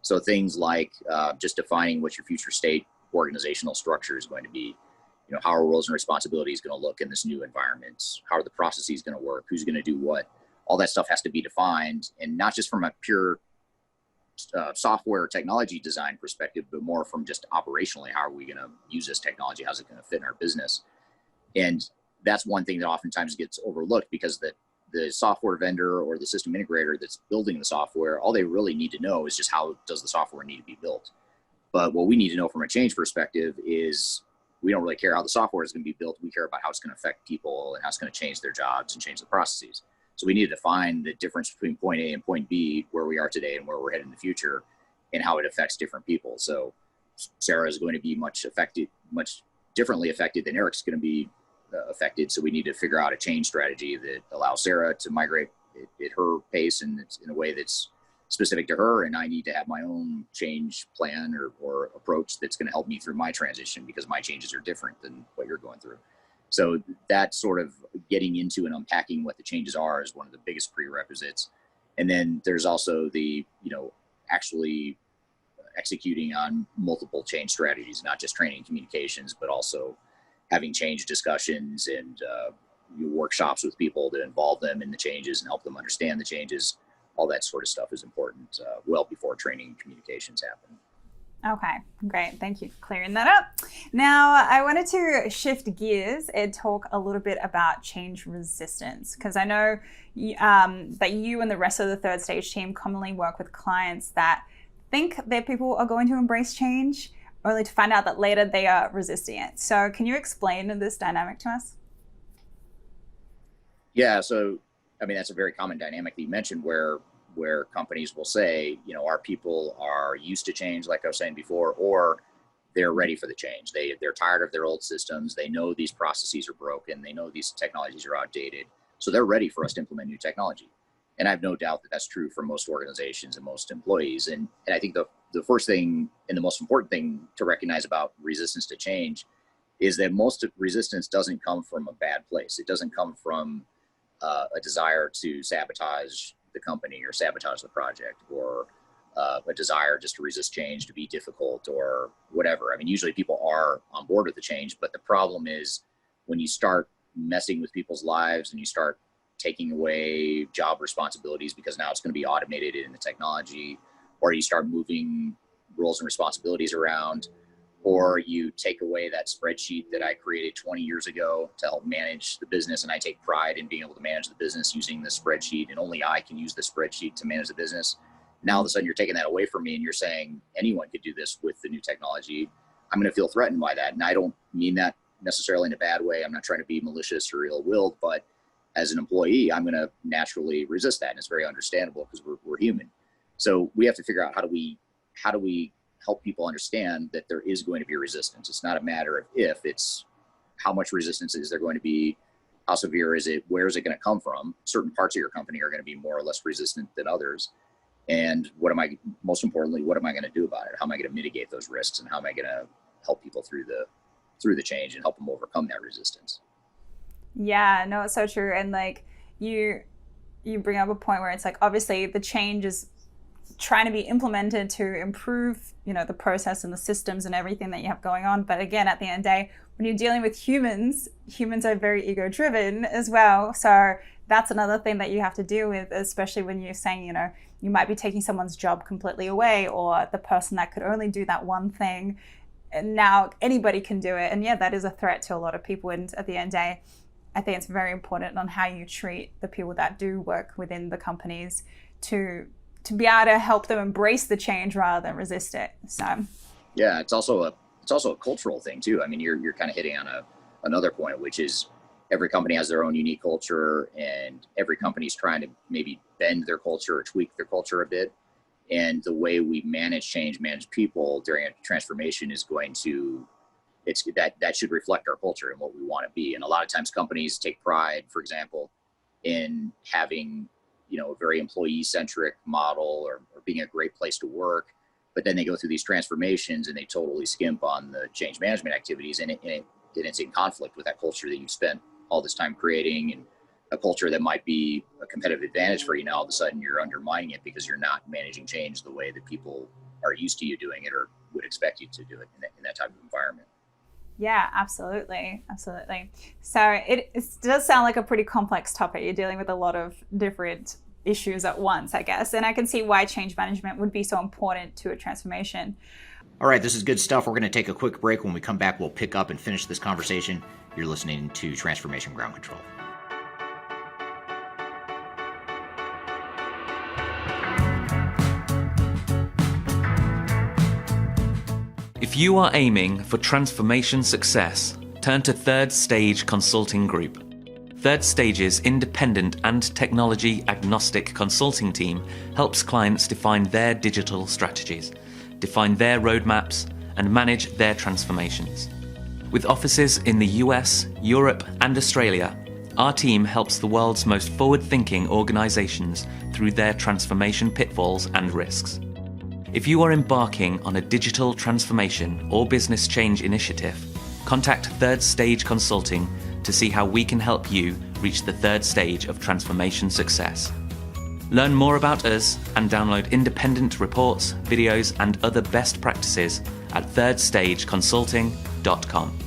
So things like just defining what your future state organizational structure is going to be. How are roles and responsibilities going to look in this new environment? How are the processes going to work? Who's going to do what? All that stuff has to be defined, and not just from a pure software technology design perspective, but more from just operationally, how are we going to use this technology? How's it going to fit in our business? And that's one thing that oftentimes gets overlooked, because the software vendor or the system integrator that's building the software, all they really need to know is just how does the software need to be built. But what we need to know from a change perspective is we don't really care how the software is going to be built. We care about how it's going to affect people and how it's going to change their jobs and change the processes. So we need to define the difference between point A and point B, where we are today and where we're headed in the future, and how it affects different people. So Sarah is going to be much differently affected than Eric's going to be affected. So we need to figure out a change strategy that allows Sarah to migrate at her pace and it's in a way that's specific to her, and I need to have my own change plan or approach that's going to help me through my transition, because my changes are different than what you're going through. So that sort of getting into and unpacking what the changes are is one of the biggest prerequisites. And then there's also the, actually executing on multiple change strategies, not just training and communications, but also having change discussions and workshops with people to involve them in the changes and help them understand the changes. All that sort of stuff is important well before training and communications happen. Okay, great. Thank you for clearing that up. Now, I wanted to shift gears and talk a little bit about change resistance, because I know that you and the rest of the third stage team commonly work with clients that think their people are going to embrace change, only to find out that later they are resisting it. So can you explain this dynamic to us? Yeah, so that's a very common dynamic that you mentioned, where companies will say, our people are used to change, like I was saying before, or they're ready for the change. They're tired of their old systems. They know these processes are broken. They know these technologies are outdated. So they're ready for us to implement new technology. And I have no doubt that that's true for most organizations and most employees. And I think the first thing and the most important thing to recognize about resistance to change is that most resistance doesn't come from a bad place. It doesn't come from a desire to sabotage the company or sabotage the project, or a desire just to resist change, to be difficult or whatever. Usually people are on board with the change, but the problem is when you start messing with people's lives and you start taking away job responsibilities because now it's going to be automated in the technology, or you start moving roles and responsibilities around, or you take away that spreadsheet that I created 20 years ago to help manage the business. And I take pride in being able to manage the business using the spreadsheet, and only I can use the spreadsheet to manage the business. Now, all of a sudden, you're taking that away from me and you're saying anyone could do this with the new technology. I'm going to feel threatened by that. And I don't mean that necessarily in a bad way. I'm not trying to be malicious or ill-willed, but as an employee, I'm going to naturally resist that. And it's very understandable because we're human. So we have to figure out how do we help people understand that there is going to be resistance. It's not a matter of if, it's how much resistance is there going to be, how severe is it, where is it going to come from? Certain parts of your company are going to be more or less resistant than others. And most importantly, what am I going to do about it? How am I going to mitigate those risks, and how am I going to help people through the change and help them overcome that resistance? Yeah, no, it's so true. And like you bring up a point where it's like, obviously the change is trying to be implemented to improve, the process and the systems and everything that you have going on. But again, at the end of the day, when you're dealing with humans are very ego driven as well. So that's another thing that you have to deal with, especially when you're saying, you might be taking someone's job completely away, or the person that could only do that one thing, and now anybody can do it. And yeah, that is a threat to a lot of people. And at the end of the day, I think it's very important on how you treat the people that do work within the companies to be able to help them embrace the change rather than resist it. So yeah, it's also a cultural thing too. I mean, you're kind of hitting on another point, which is every company has their own unique culture, and every company's trying to maybe bend their culture or tweak their culture a bit. And the way we manage people during a transformation is going to, that should reflect our culture and what we want to be. And a lot of times companies take pride, for example, in having, a very employee-centric model or being a great place to work. But then they go through these transformations and they totally skimp on the change management activities. And it's in conflict with that culture that you've spent all this time creating, and a culture that might be a competitive advantage for you. Now all of a sudden you're undermining it because you're not managing change the way that people are used to you doing it or would expect you to do it in that type of environment. Yeah, absolutely. Absolutely. So it does sound like a pretty complex topic. You're dealing with a lot of different issues at once, I guess. And I can see why change management would be so important to a transformation. All right, this is good stuff. We're going to take a quick break. When we come back, we'll pick up and finish this conversation. You're listening to Transformation Ground Control. If you are aiming for transformation success, turn to Third Stage Consulting Group. Third Stage's independent and technology agnostic consulting team helps clients define their digital strategies, define their roadmaps, and manage their transformations. With offices in the US, Europe, and Australia, our team helps the world's most forward-thinking organizations through their transformation pitfalls and risks. If you are embarking on a digital transformation or business change initiative, contact Third Stage Consulting to see how we can help you reach the third stage of transformation success. Learn more about us and download independent reports, videos, and other best practices at thirdstageconsulting.com.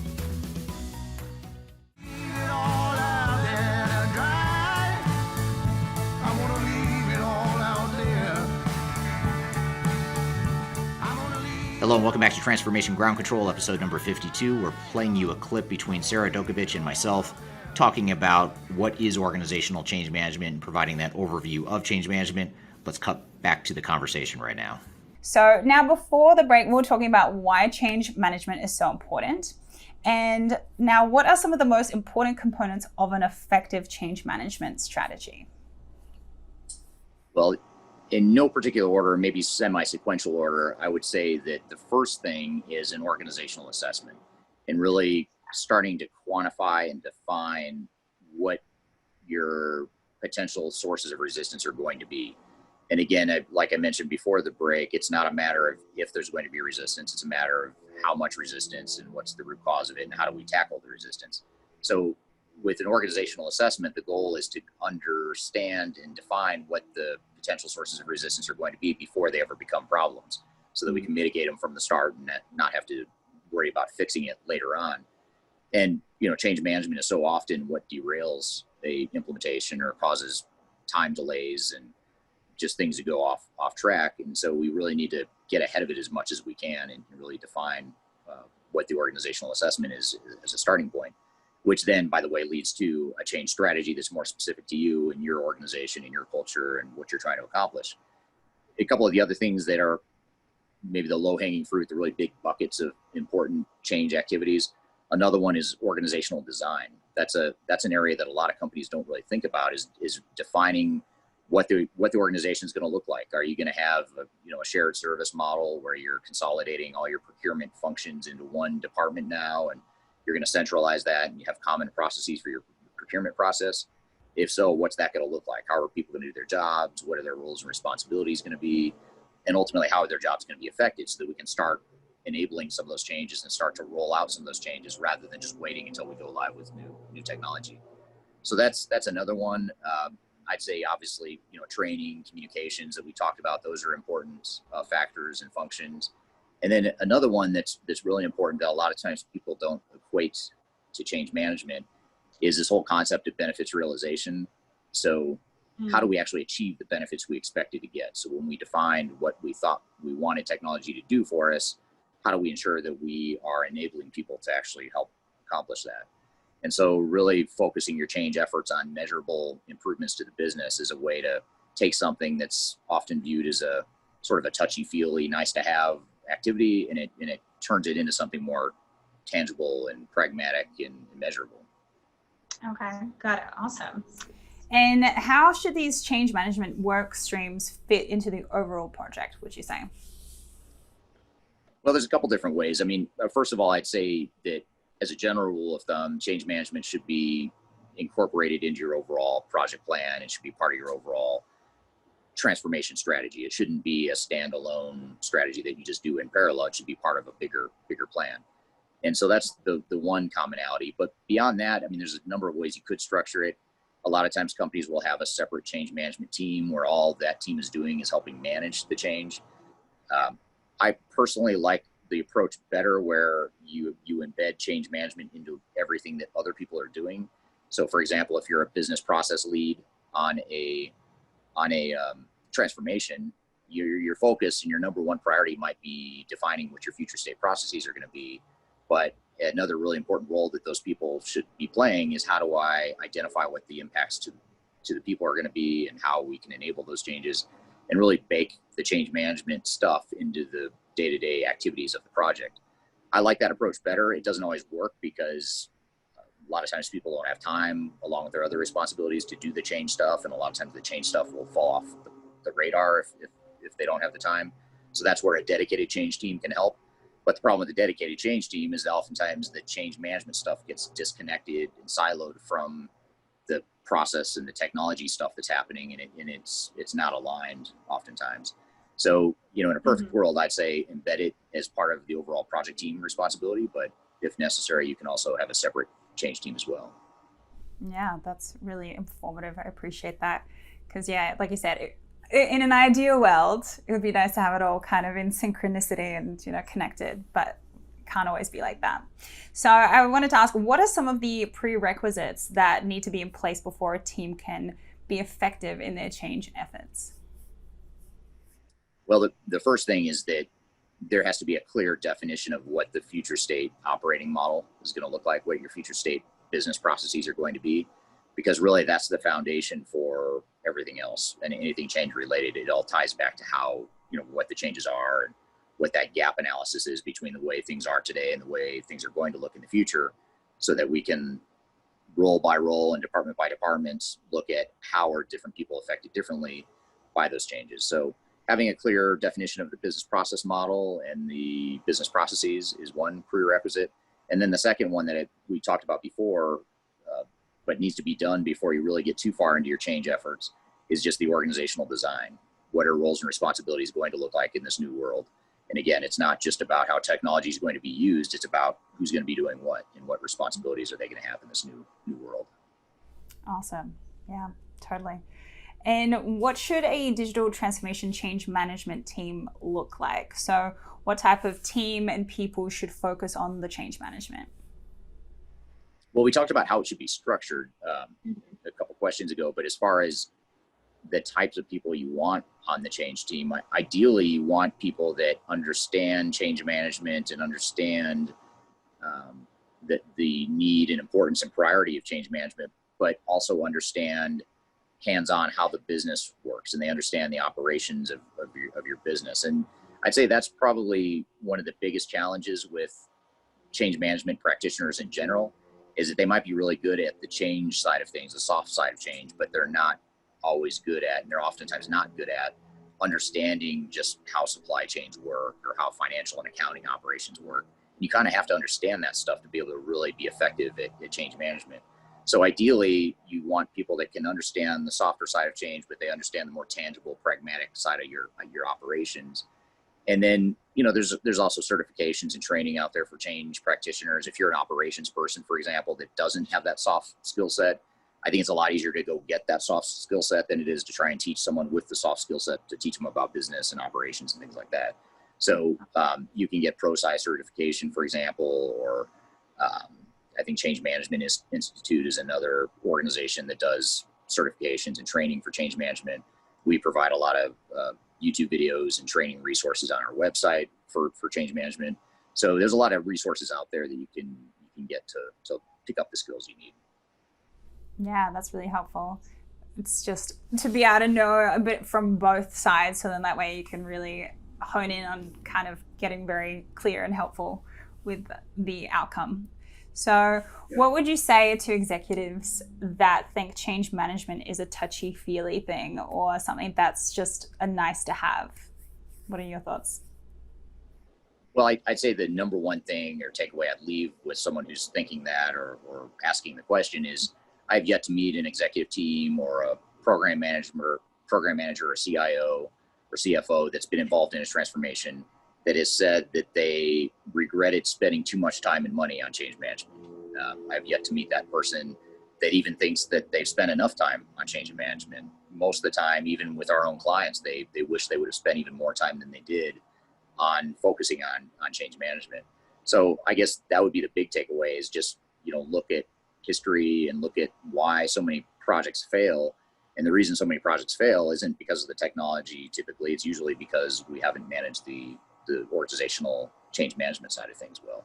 Hello and welcome back to Transformation Ground Control, episode number 52. We're playing you a clip between Sarah Dokowicz and myself talking about what is organizational change management and providing that overview of change management. Let's cut back to the conversation right now. So now before the break, we were talking about why change management is so important. And now what are some of the most important components of an effective change management strategy? Well, in no particular order, maybe semi-sequential order, I would say that the first thing is an organizational assessment and really starting to quantify and define what your potential sources of resistance are going to be. And again, like I mentioned before the break, it's not a matter of if there's going to be resistance, it's a matter of how much resistance and what's the root cause of it and how do we tackle the resistance. So with an organizational assessment, the goal is to understand and define what the potential sources of resistance are going to be before they ever become problems, so that we can mitigate them from the start and not have to worry about fixing it later on. And, change management is so often what derails a implementation or causes time delays and just things to go off track. And so we really need to get ahead of it as much as we can and really define what the organizational assessment is as a starting point, which then, by the way, leads to a change strategy that's more specific to you and your organization and your culture and what you're trying to accomplish. A couple of the other things that are maybe the low-hanging fruit, the really big buckets of important change activities. Another one is organizational design. That's an area that a lot of companies don't really think about, is defining what the organization is going to look like. Are you going to have a shared service model where you're consolidating all your procurement functions into one department now, and you're going to centralize that, and you have common processes for your procurement process? If so, what's that going to look like? How are people going to do their jobs? What are their roles and responsibilities going to be? And ultimately, how are their jobs going to be affected, so that we can start enabling some of those changes and start to roll out some of those changes rather than just waiting until we go live with new technology. So that's another one. I'd say obviously, training, communications that we talked about, those are important factors and functions. And then another one that's really important that a lot of times people don't equate to change management is this whole concept of benefits realization. So how do we actually achieve the benefits we expected to get? So when we defined what we thought we wanted technology to do for us, how do we ensure that we are enabling people to actually help accomplish that? And so really focusing your change efforts on measurable improvements to the business is a way to take something that's often viewed as a sort of a touchy-feely, nice to have activity, and it turns it into something more tangible and pragmatic and measurable. Okay, got it. Awesome. And how should these change management work streams fit into the overall project, would you say? Well, there's a couple different ways. I mean, first of all, I'd say that as a general rule of thumb, change management should be incorporated into your overall project plan. It should be part of your overall transformation strategy. It shouldn't be a standalone strategy that you just do in parallel. It should be part of a bigger plan. And so that's the one commonality. But beyond that, I mean, there's a number of ways you could structure it. A lot of times companies will have a separate change management team where all that team is doing is helping manage the change. I personally like the approach better where you embed change management into everything that other people are doing. So for example, if you're a business process lead on a transformation, your focus and your number one priority might be defining what your future state processes are going to be. But another really important role that those people should be playing is, how do I identify what the impacts to the people are going to be and how we can enable those changes, and really bake the change management stuff into the day-to-day activities of the project. I like that approach better. It doesn't always work because a lot of times people don't have time, along with their other responsibilities, to do the change stuff. And a lot of times the change stuff will fall off the radar if they don't have the time. So that's where a dedicated change team can help. But the problem with the dedicated change team is that oftentimes the change management stuff gets disconnected and siloed from the process and the technology stuff that's happening, and it's not aligned oftentimes. So, in a perfect world, I'd say embed it as part of the overall project team responsibility, but if necessary, you can also have a separate change team as well. Yeah, that's really informative. I appreciate that. Because, yeah, like you said, in an ideal world, it would be nice to have it all kind of in synchronicity and, connected, but can't always be like that. So I wanted to ask, what are some of the prerequisites that need to be in place before a team can be effective in their change efforts? Well, the first thing is that there has to be a clear definition of what the future state operating model is going to look like, what your future state business processes are going to be, because really that's the foundation for everything else. And anything change related, it all ties back to how, what the changes are and what that gap analysis is between the way things are today and the way things are going to look in the future, so that we can role by role and department by department look at how are different people affected differently by those changes. So having a clear definition of the business process model and the business processes is one prerequisite. And then the second one that we talked about before, but needs to be done before you really get too far into your change efforts, is just the organizational design. What are roles and responsibilities going to look like in this new world? And again, it's not just about how technology is going to be used, it's about who's going to be doing what and what responsibilities are they going to have in this new world. Awesome. Yeah, totally. And what should a digital transformation change management team look like? So what type of team and people should focus on the change management? Well, we talked about how it should be structured a couple questions ago, but as far as the types of people you want on the change team. Ideally, you want people that understand change management and understand the need and importance and priority of change management, but also understand hands-on how the business works, and they understand the operations of your business. And I'd say that's probably one of the biggest challenges with change management practitioners in general, is that they might be really good at the change side of things, the soft side of change, but they're not always good at, and they're oftentimes not good at understanding just how supply chains work or how financial and accounting operations work. You kind of have to understand that stuff to be able to really be effective at change management. So ideally, you want people that can understand the softer side of change, but they understand the more tangible, pragmatic side of your operations. And then, there's also certifications and training out there for change practitioners. If you're an operations person, for example, that doesn't have that soft skill set, I think it's a lot easier to go get that soft skill set than it is to try and teach someone with the soft skill set to teach them about business and operations and things like that. So you can get ProSci certification, for example, or I think Change Management Institute is another organization that does certifications and training for change management. We provide a lot of YouTube videos and training resources on our website for change management. So there's a lot of resources out there that you can get to pick up the skills you need. Yeah, that's really helpful. It's just to be able to know a bit from both sides, so then that way you can really hone in on kind of getting very clear and helpful with the outcome. So what would you say to executives that think change management is a touchy-feely thing or something that's just a nice to have? What are your thoughts? Well, I'd say the number one thing or takeaway I'd leave with someone who's thinking that or asking the question is, I've yet to meet an executive team or a program manager or CIO or CFO that's been involved in a transformation that has said that they regretted spending too much time and money on change management. I've yet to meet that person that even thinks that they've spent enough time on change management. Most of the time, even with our own clients, they wish they would have spent even more time than they did on focusing on change management. So I guess that would be the big takeaway, is just, look at history and look at why so many projects fail. And the reason so many projects fail isn't because of the technology. Typically, it's usually because we haven't managed the organizational change management side of things well.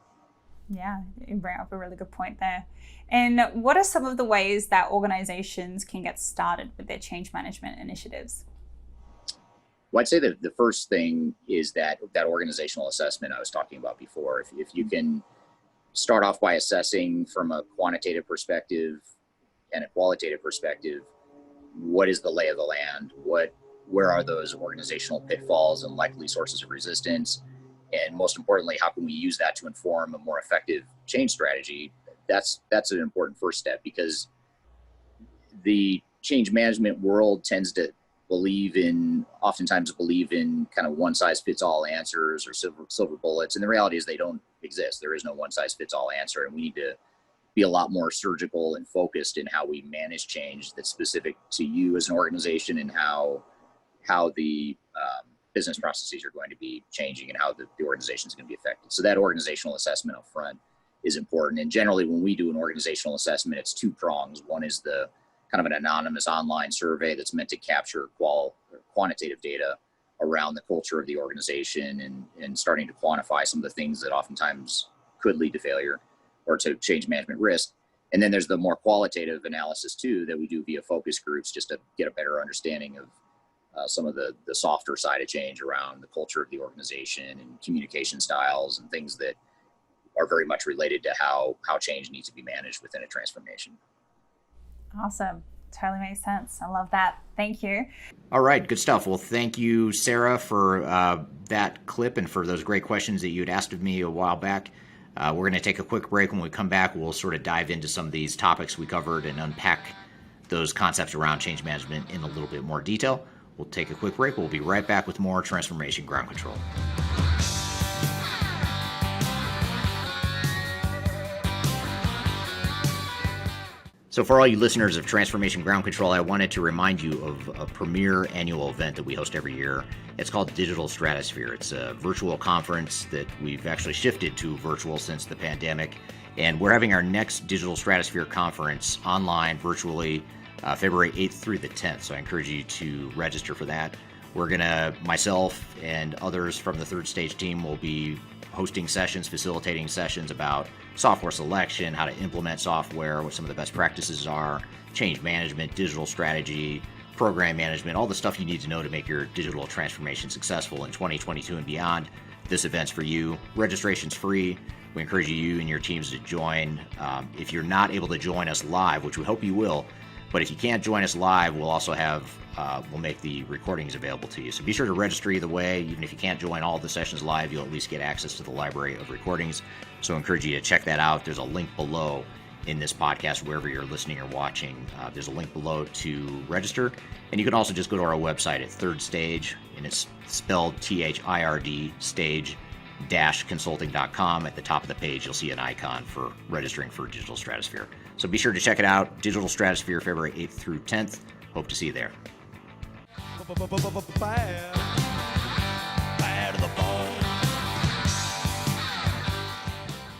Yeah, you bring up a really good point there. And what are some of the ways that organizations can get started with their change management initiatives? Well, I'd say that the first thing is that organizational assessment I was talking about before. If you can start off by assessing from a quantitative perspective and a qualitative perspective, what is the lay of the land? Where are those organizational pitfalls and likely sources of resistance? And most importantly, how can we use that to inform a more effective change strategy? That's an important first step, because the change management world tends to oftentimes believe in kind of one size fits all answers or silver bullets. And the reality is they don't exist. There is no one size fits all answer. And we need to be a lot more surgical and focused in how we manage change that's specific to you as an organization, and how the business processes are going to be changing and how the organization is going to be affected. So that organizational assessment up front is important. And generally, when we do an organizational assessment, it's two prongs. One is the kind of an anonymous online survey that's meant to capture quantitative data around the culture of the organization and starting to quantify some of the things that oftentimes could lead to failure or to change management risk. And then there's the more qualitative analysis too that we do via focus groups, just to get a better understanding of some of the softer side of change around the culture of the organization and communication styles and things that are very much related to how change needs to be managed within a transformation. Awesome. Totally makes sense. I love that. Thank you. All right. Good stuff. Well, thank you, Sarah, for that clip and for those great questions that you had asked of me a while back. We're going to take a quick break. When we come back, we'll sort of dive into some of these topics we covered and unpack those concepts around change management in a little bit more detail. We'll take a quick break. We'll be right back with more Transformation Ground Control. So for all you listeners of Transformation Ground Control, I wanted to remind you of a premier annual event that we host every year. It's called Digital Stratosphere. It's a virtual conference that we've actually shifted to virtual since the pandemic. And we're having our next Digital Stratosphere conference online, virtually, February 8th through the 10th. So I encourage you to register for that. Myself and others from the Third Stage team will be hosting sessions, facilitating sessions about software selection, how to implement software, what some of the best practices are, change management, digital strategy, program management, all the stuff you need to know to make your digital transformation successful in 2022 and beyond. This event's for you. Registration's free. We encourage you and your teams to join. If you're not able to join us live, which we hope you will, but if you can't join us live, we'll also we'll make the recordings available to you. So be sure to register either way. Even if you can't join all of the sessions live, you'll at least get access to the library of recordings. So I encourage you to check that out. There's a link below in this podcast, wherever you're listening or watching. There's a link below to register. And you can also just go to our website at Third Stage, and it's spelled THIRD, stage-consulting.com. At the top of the page, you'll see an icon for registering for Digital Stratosphere. So be sure to check it out. Digital Stratosphere, February 8th through 10th. Hope to see you there.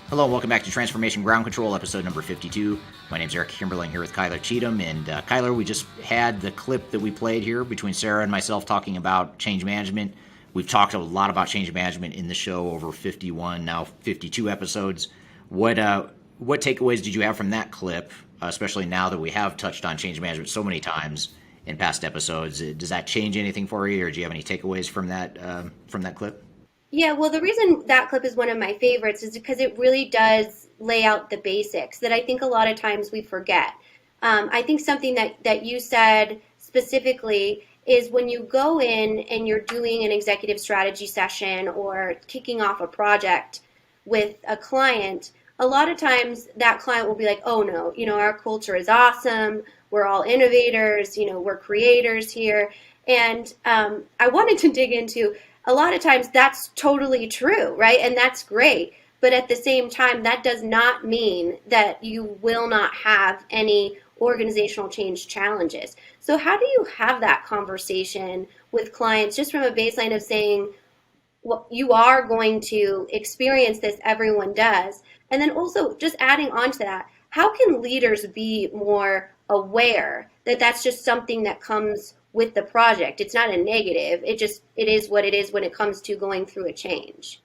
Hello and welcome back to Transformation Ground Control, episode number 52. My name's Eric Kimberling here with Kyler Cheatham. And Kyler, we just had the clip that we played here between Sarah and myself talking about change management. We've talked a lot about change management in the show over 51, now 52 episodes. What takeaways did you have from that clip, especially now that we have touched on change management so many times in past episodes? Does that change anything for you, or do you have any takeaways from that clip? Yeah, well, the reason that clip is one of my favorites is because it really does lay out the basics that I think a lot of times we forget. I think something that you said specifically is when you go in and you're doing an executive strategy session or kicking off a project with a client, a lot of times that client will be like, oh no, our culture is awesome. We're all innovators, we're creators here. And I wanted to dig into, a lot of times that's totally true, right? And that's great. But at the same time, that does not mean that you will not have any organizational change challenges. So how do you have that conversation with clients just from a baseline of saying, well, you are going to experience this, everyone does. And then also just adding on to that, how can leaders be more aware that that's just something that comes with the project? It's not a negative. It is what it is when it comes to going through a change.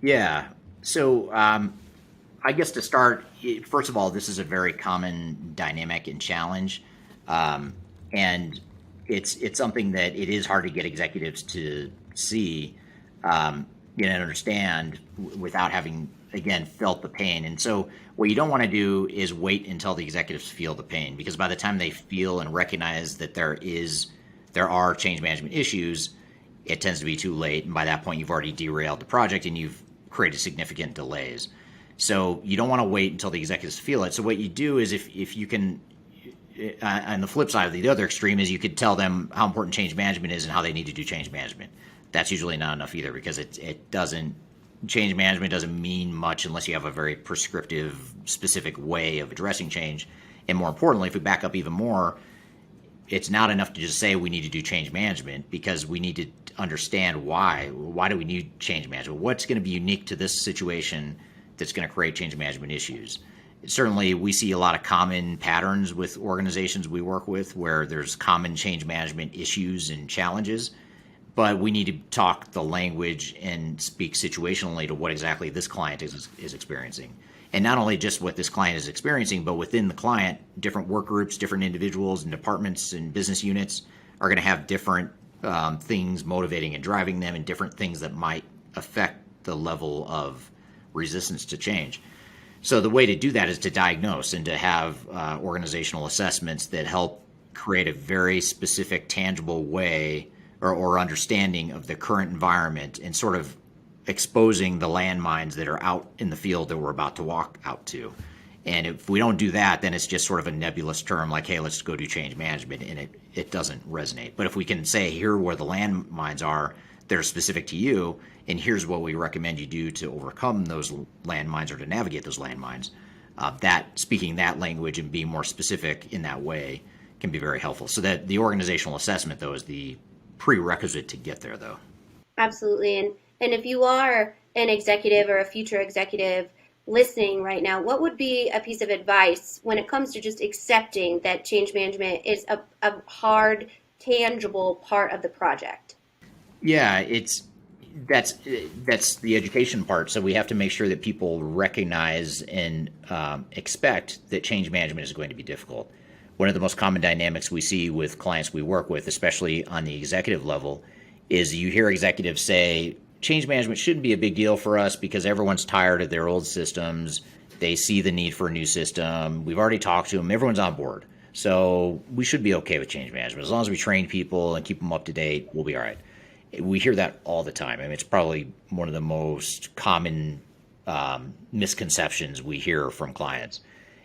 Yeah. So I guess to start, first of all, this is a very common dynamic and challenge. And it's something that it is hard to get executives to see and understand without having, again, felt the pain. And so what you don't want to do is wait until the executives feel the pain, because by the time they feel and recognize that there are change management issues, it tends to be too late. And by that point, you've already derailed the project and you've created significant delays. So you don't want to wait until the executives feel it. So what you do is if you can, on the flip side of the other extreme, is you could tell them how important change management is and how they need to do change management. That's usually not enough either, because change management doesn't mean much unless you have a very prescriptive, specific way of addressing change. And more importantly, if we back up even more, it's not enough to just say we need to do change management, because we need to understand why. Why do we need change management? What's going to be unique to this situation that's going to create change management issues? Certainly, we see a lot of common patterns with organizations we work with where there's common change management issues and challenges. But we need to talk the language and speak situationally to what exactly this client is experiencing. And not only just what this client is experiencing, but within the client, different work groups, different individuals and departments and business units are going to have different things motivating and driving them, and different things that might affect the level of resistance to change. So the way to do that is to diagnose and to have organizational assessments that help create a very specific, tangible way or understanding of the current environment, and sort of exposing the landmines that are out in the field that we're about to walk out to. And if we don't do that, then it's just sort of a nebulous term like, hey, let's go do change management, and it doesn't resonate. But if we can say, here are where the landmines are that are specific to you, and here's what we recommend you do to overcome those landmines or to navigate those landmines, that speaking that language and being more specific in that way can be very helpful. So that the organizational assessment, though, is the prerequisite to get there, though. Absolutely. And if you are an executive or a future executive listening right now, what would be a piece of advice when it comes to just accepting that change management is a hard, tangible part of the project? Yeah, that's that's the education part. So we have to make sure that people recognize and expect that change management is going to be difficult. One of the most common dynamics we see with clients we work with, especially on the executive level, is you hear executives say change management shouldn't be a big deal for us because everyone's tired of their old systems. They see the need for a new system. We've already talked to them. Everyone's on board. So we should be okay with change management. As long as we train people and keep them up to date, we'll be all right. We hear that all the time. I mean, it's probably one of the most common misconceptions we hear from clients.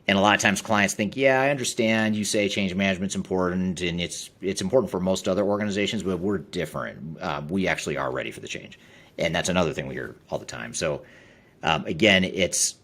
And a lot of times clients think, yeah, I understand you say change management's important and it's important for most other organizations, but we're different. We actually are ready for the change. And that's another thing we hear all the time. So again, it's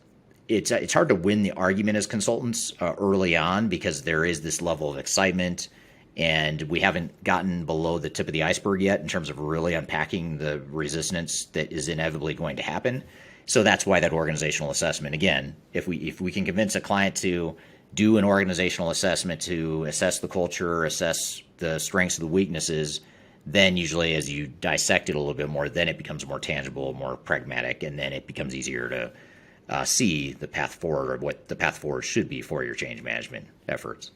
hard to win the argument as consultants early on because there is this level of excitement and we haven't gotten below the tip of the iceberg yet in terms of really unpacking the resistance that is inevitably going to happen. So that's why that organizational assessment, again, if we can convince a client to do an organizational assessment to assess the culture, assess the strengths and the weaknesses, then usually as you dissect it a little bit more, then it becomes more tangible, more pragmatic, and then it becomes easier to see the path forward or what the path forward should be for your change management efforts.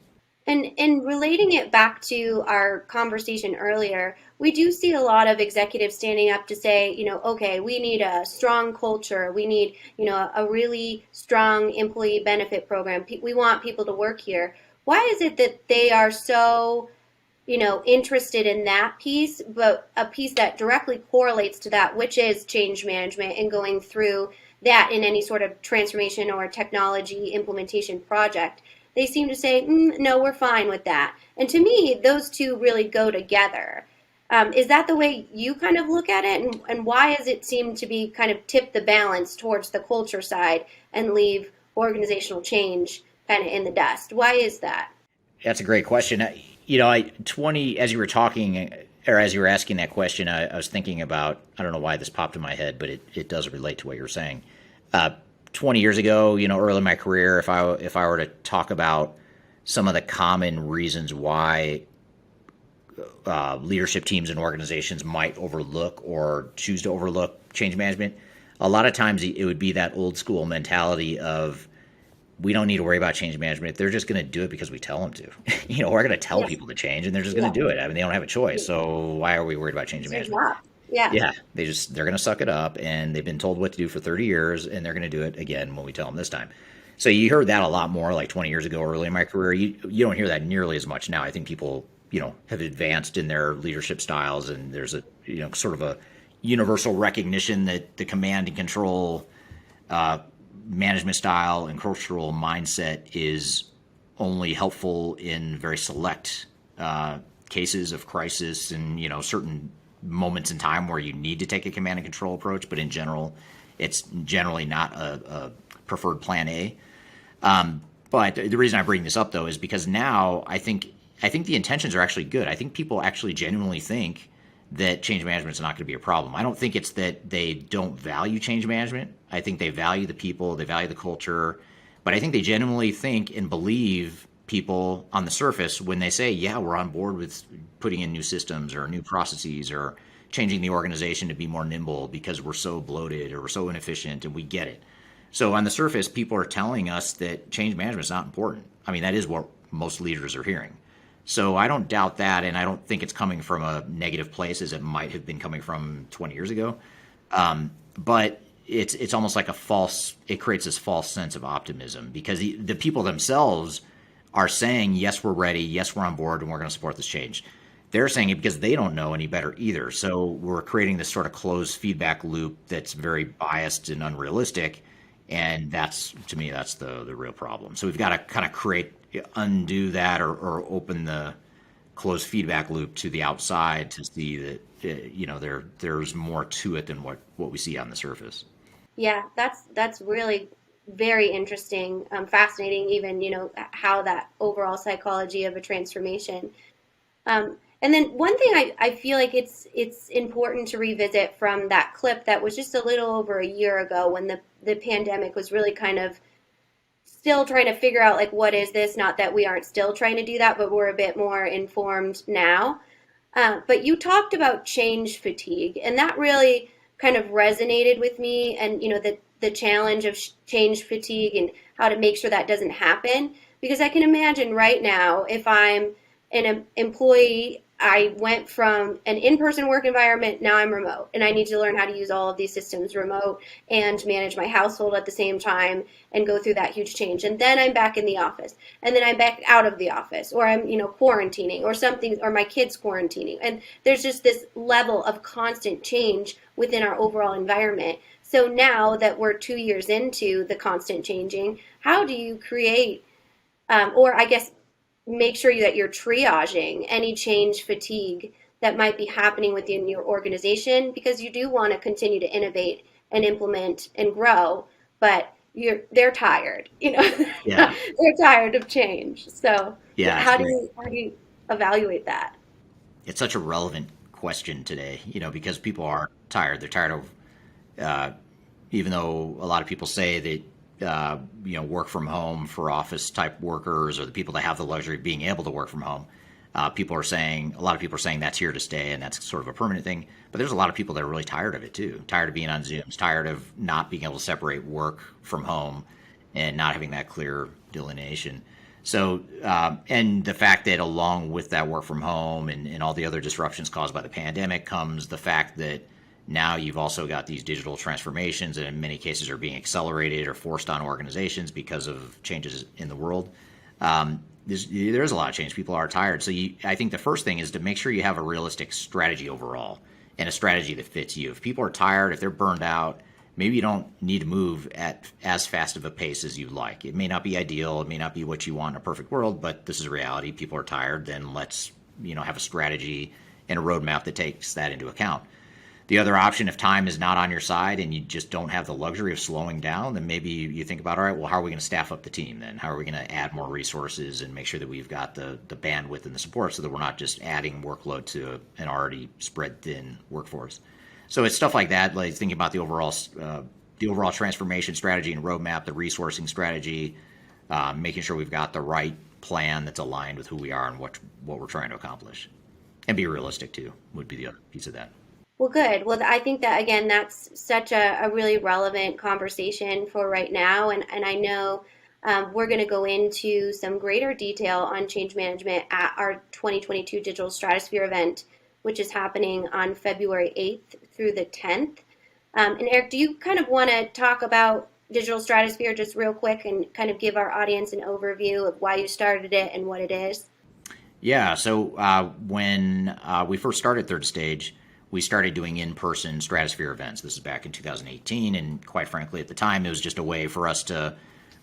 And relating it back to our conversation earlier, we do see a lot of executives standing up to say, okay, we need a strong culture. We need, a really strong employee benefit program. We want people to work here. Why is it that they are so, interested in that piece, but a piece that directly correlates to that, which is change management and going through that in any sort of transformation or technology implementation project? They seem to say, no, we're fine with that. And to me, those two really go together. Is that the way you kind of look at it? And why does it seem to be kind of tip the balance towards the culture side and leave organizational change kind of in the dust? Why is that? That's a great question. As you were talking, or as you were asking that question, I was thinking about, I don't know why this popped in my head, but it does relate to what you were saying. 20 years ago, early in my career, if I were to talk about some of the common reasons why leadership teams and organizations might overlook or choose to overlook change management, a lot of times it would be that old school mentality of we don't need to worry about change management. They're just going to do it because we tell them to. We're going to tell people to change and they're just going to do it. I mean, they don't have a choice. So why are we worried about change management? Yeah, they're going to suck it up, and they've been told what to do for 30 years, and they're going to do it again when we tell them this time. So you heard that a lot more like 20 years ago, early in my career. You don't hear that nearly as much now. I think people, have advanced in their leadership styles, and there's a, sort of a universal recognition that the command and control management style and cultural mindset is only helpful in very select cases of crisis and, certain moments in time where you need to take a command and control approach, but in general, it's generally not a preferred plan A. But the reason I bring this up though is because now I think the intentions are actually good. I think people actually genuinely think that change management is not going to be a problem. I don't think it's that they don't value change management. I think they value the people, they value the culture, but I think they genuinely think and believe people on the surface when they say, yeah, we're on board with putting in new systems or new processes or changing the organization to be more nimble because we're so bloated or we're so inefficient, and we get it. So on the surface, people are telling us that change management is not important. I mean, that is what most leaders are hearing. So I don't doubt that, and I don't think it's coming from a negative place as it might have been coming from 20 years ago. But it's almost like it creates this false sense of optimism because the people themselves are saying, yes, we're ready, yes, we're on board, and we're going to support this change. They're saying it because they don't know any better either. So we're creating this sort of closed feedback loop that's very biased and unrealistic. And to me, that's the real problem. So we've got to kind of undo that or open the closed feedback loop to the outside to see that, there's more to it than what we see on the surface. Yeah, that's really very interesting, fascinating, even, how that overall psychology of a transformation. And then one thing I feel like it's important to revisit from that clip that was just a little over a year ago when the pandemic was really kind of still trying to figure out like what is this? Not that we aren't still trying to do that, but we're a bit more informed now. But you talked about change fatigue, and that really kind of resonated with me. And the challenge of change fatigue and how to make sure that doesn't happen. Because I can imagine right now, if I'm an employee, I went from an in-person work environment, now I'm remote, and I need to learn how to use all of these systems remote and manage my household at the same time and go through that huge change. And then I'm back in the office, and then I'm back out of the office, or I'm, quarantining or something, or my kid's quarantining. And there's just this level of constant change within our overall environment. So now that we're 2 years into the constant changing, how do you create, or I guess make sure that you're triaging any change fatigue that might be happening within your organization, because you do want to continue to innovate and implement and grow, but they're tired, Yeah. they're tired of change. So Yeah, how do you evaluate that? it's such a relevant question today, because people are tired. They're tired of, even though a lot of people say that, work from home for office type workers or the people that have the luxury of being able to work from home. A lot of people are saying that's here to stay and that's sort of a permanent thing. But there's a lot of people that are really tired of it too. Tired of being on Zooms, tired of not being able to separate work from home and not having that clear delineation. So, and the fact that along with that work from home and all the other disruptions caused by the pandemic comes the fact that now you've also got these digital transformations that in many cases are being accelerated or forced on organizations because of changes in the world. There's a lot of change. People are tired. So I think the first thing is to make sure you have a realistic strategy overall and a strategy that fits you. If people are tired, if they're burned out, maybe you don't need to move at as fast of a pace as you'd like. It may not be ideal. It may not be what you want in a perfect world, but this is reality. People are tired. Then let's have a strategy and a roadmap that takes that into account. The other option, if time is not on your side and you just don't have the luxury of slowing down, then maybe you think about, all right, well, how are we going to staff up the team then? How are we going to add more resources and make sure that we've got the bandwidth and the support so that we're not just adding workload to an already spread thin workforce? So it's stuff like that, like thinking about the overall transformation strategy and roadmap, the resourcing strategy, making sure we've got the right plan that's aligned with who we are and what we're trying to accomplish. And be realistic too would be the other piece of that. Well, good. Well, I think that, again, that's such a really relevant conversation for right now. And I know we're going to go into some greater detail on change management at our 2022 Digital Stratosphere event, which is happening on February 8th through the 10th. And Eric, do you kind of want to talk about Digital Stratosphere just real quick and kind of give our audience an overview of why you started it and what it is? Yeah. So when we first started Third Stage, we started doing in-person Stratosphere events. This is back in 2018, and quite frankly, at the time, it was just a way for us to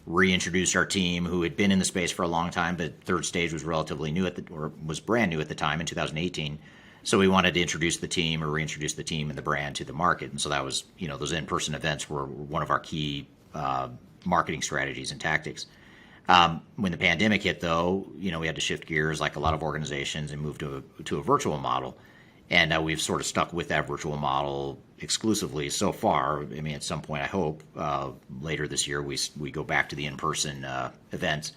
reintroduce our team who had been in the space for a long time, but Third Stage was relatively new or was brand new at the time in 2018. So we wanted to introduce the team or reintroduce the team and the brand to the market. And so that was, those in-person events were one of our key marketing strategies and tactics. When the pandemic hit, though, we had to shift gears like a lot of organizations and move to a virtual model. And we've sort of stuck with that virtual model exclusively so far. I mean, at some point, I hope later this year we go back to the in-person events.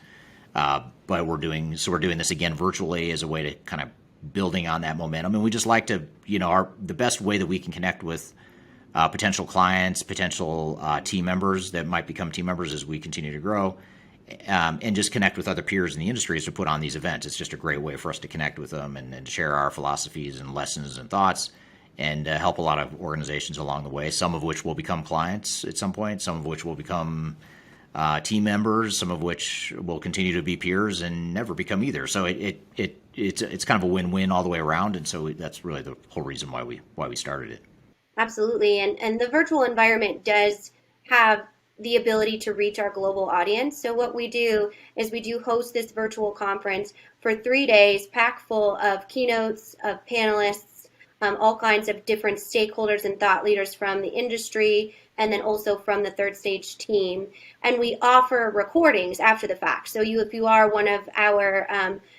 But we're doing this again virtually as a way to kind of building on that momentum. And we just like to, the best way that we can connect with potential clients, potential team members that might become team members as we continue to grow. And just connect with other peers in the industry is to put on these events. It's just a great way for us to connect with them and to share our philosophies and lessons and thoughts and help a lot of organizations along the way, some of which will become clients at some point, some of which will become team members, some of which will continue to be peers and never become either. So it's kind of a win-win all the way around. And so that's really the whole reason why we started it. Absolutely. And the virtual environment does have the ability to reach our global audience. So what we do is we do host this virtual conference for 3 days, packed full of keynotes, of panelists, all kinds of different stakeholders and thought leaders from the industry and then also from the Third Stage team. And we offer recordings after the fact. So if you are one of our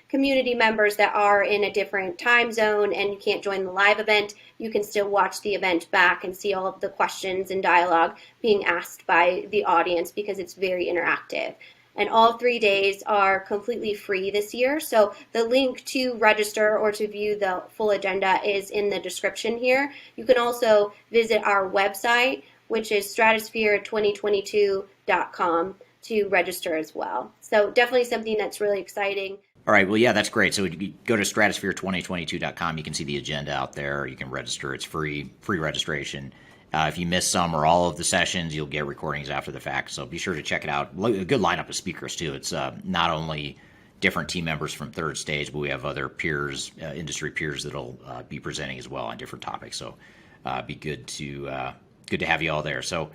community members that are in a different time zone and you can't join the live event, you can still watch the event back and see all of the questions and dialogue being asked by the audience, because it's very interactive. And all 3 days are completely free this year. So the link to register or to view the full agenda is in the description here. You can also visit our website, which is stratosphere2022.com, to register as well. So definitely something that's really exciting. All right. Well, yeah, that's great. So you go to stratosphere2022.com. You can see the agenda out there. You can register. It's free registration. If you miss some or all of the sessions, you'll get recordings after the fact. So be sure to check it out. A good lineup of speakers, too. It's not only different team members from Third Stage, but we have other peers, industry peers that'll be presenting as well on different topics. So be good to have you all there. So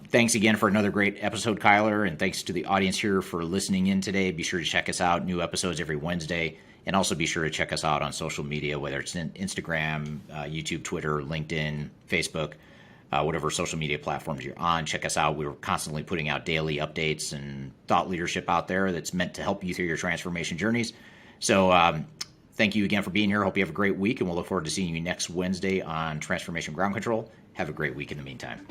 thanks again for another great episode, Kyler, and thanks to the audience here for listening in today. Be sure to check us out. New episodes every Wednesday. And also be sure to check us out on social media, whether it's Instagram, YouTube, Twitter, LinkedIn, Facebook. Whatever social media platforms you're on, check us out. We're constantly putting out daily updates and thought leadership out there that's meant to help you through your transformation journeys. So thank you again for being here. Hope you have a great week, and we'll look forward to seeing you next Wednesday on Transformation Ground Control. Have a great week in the meantime.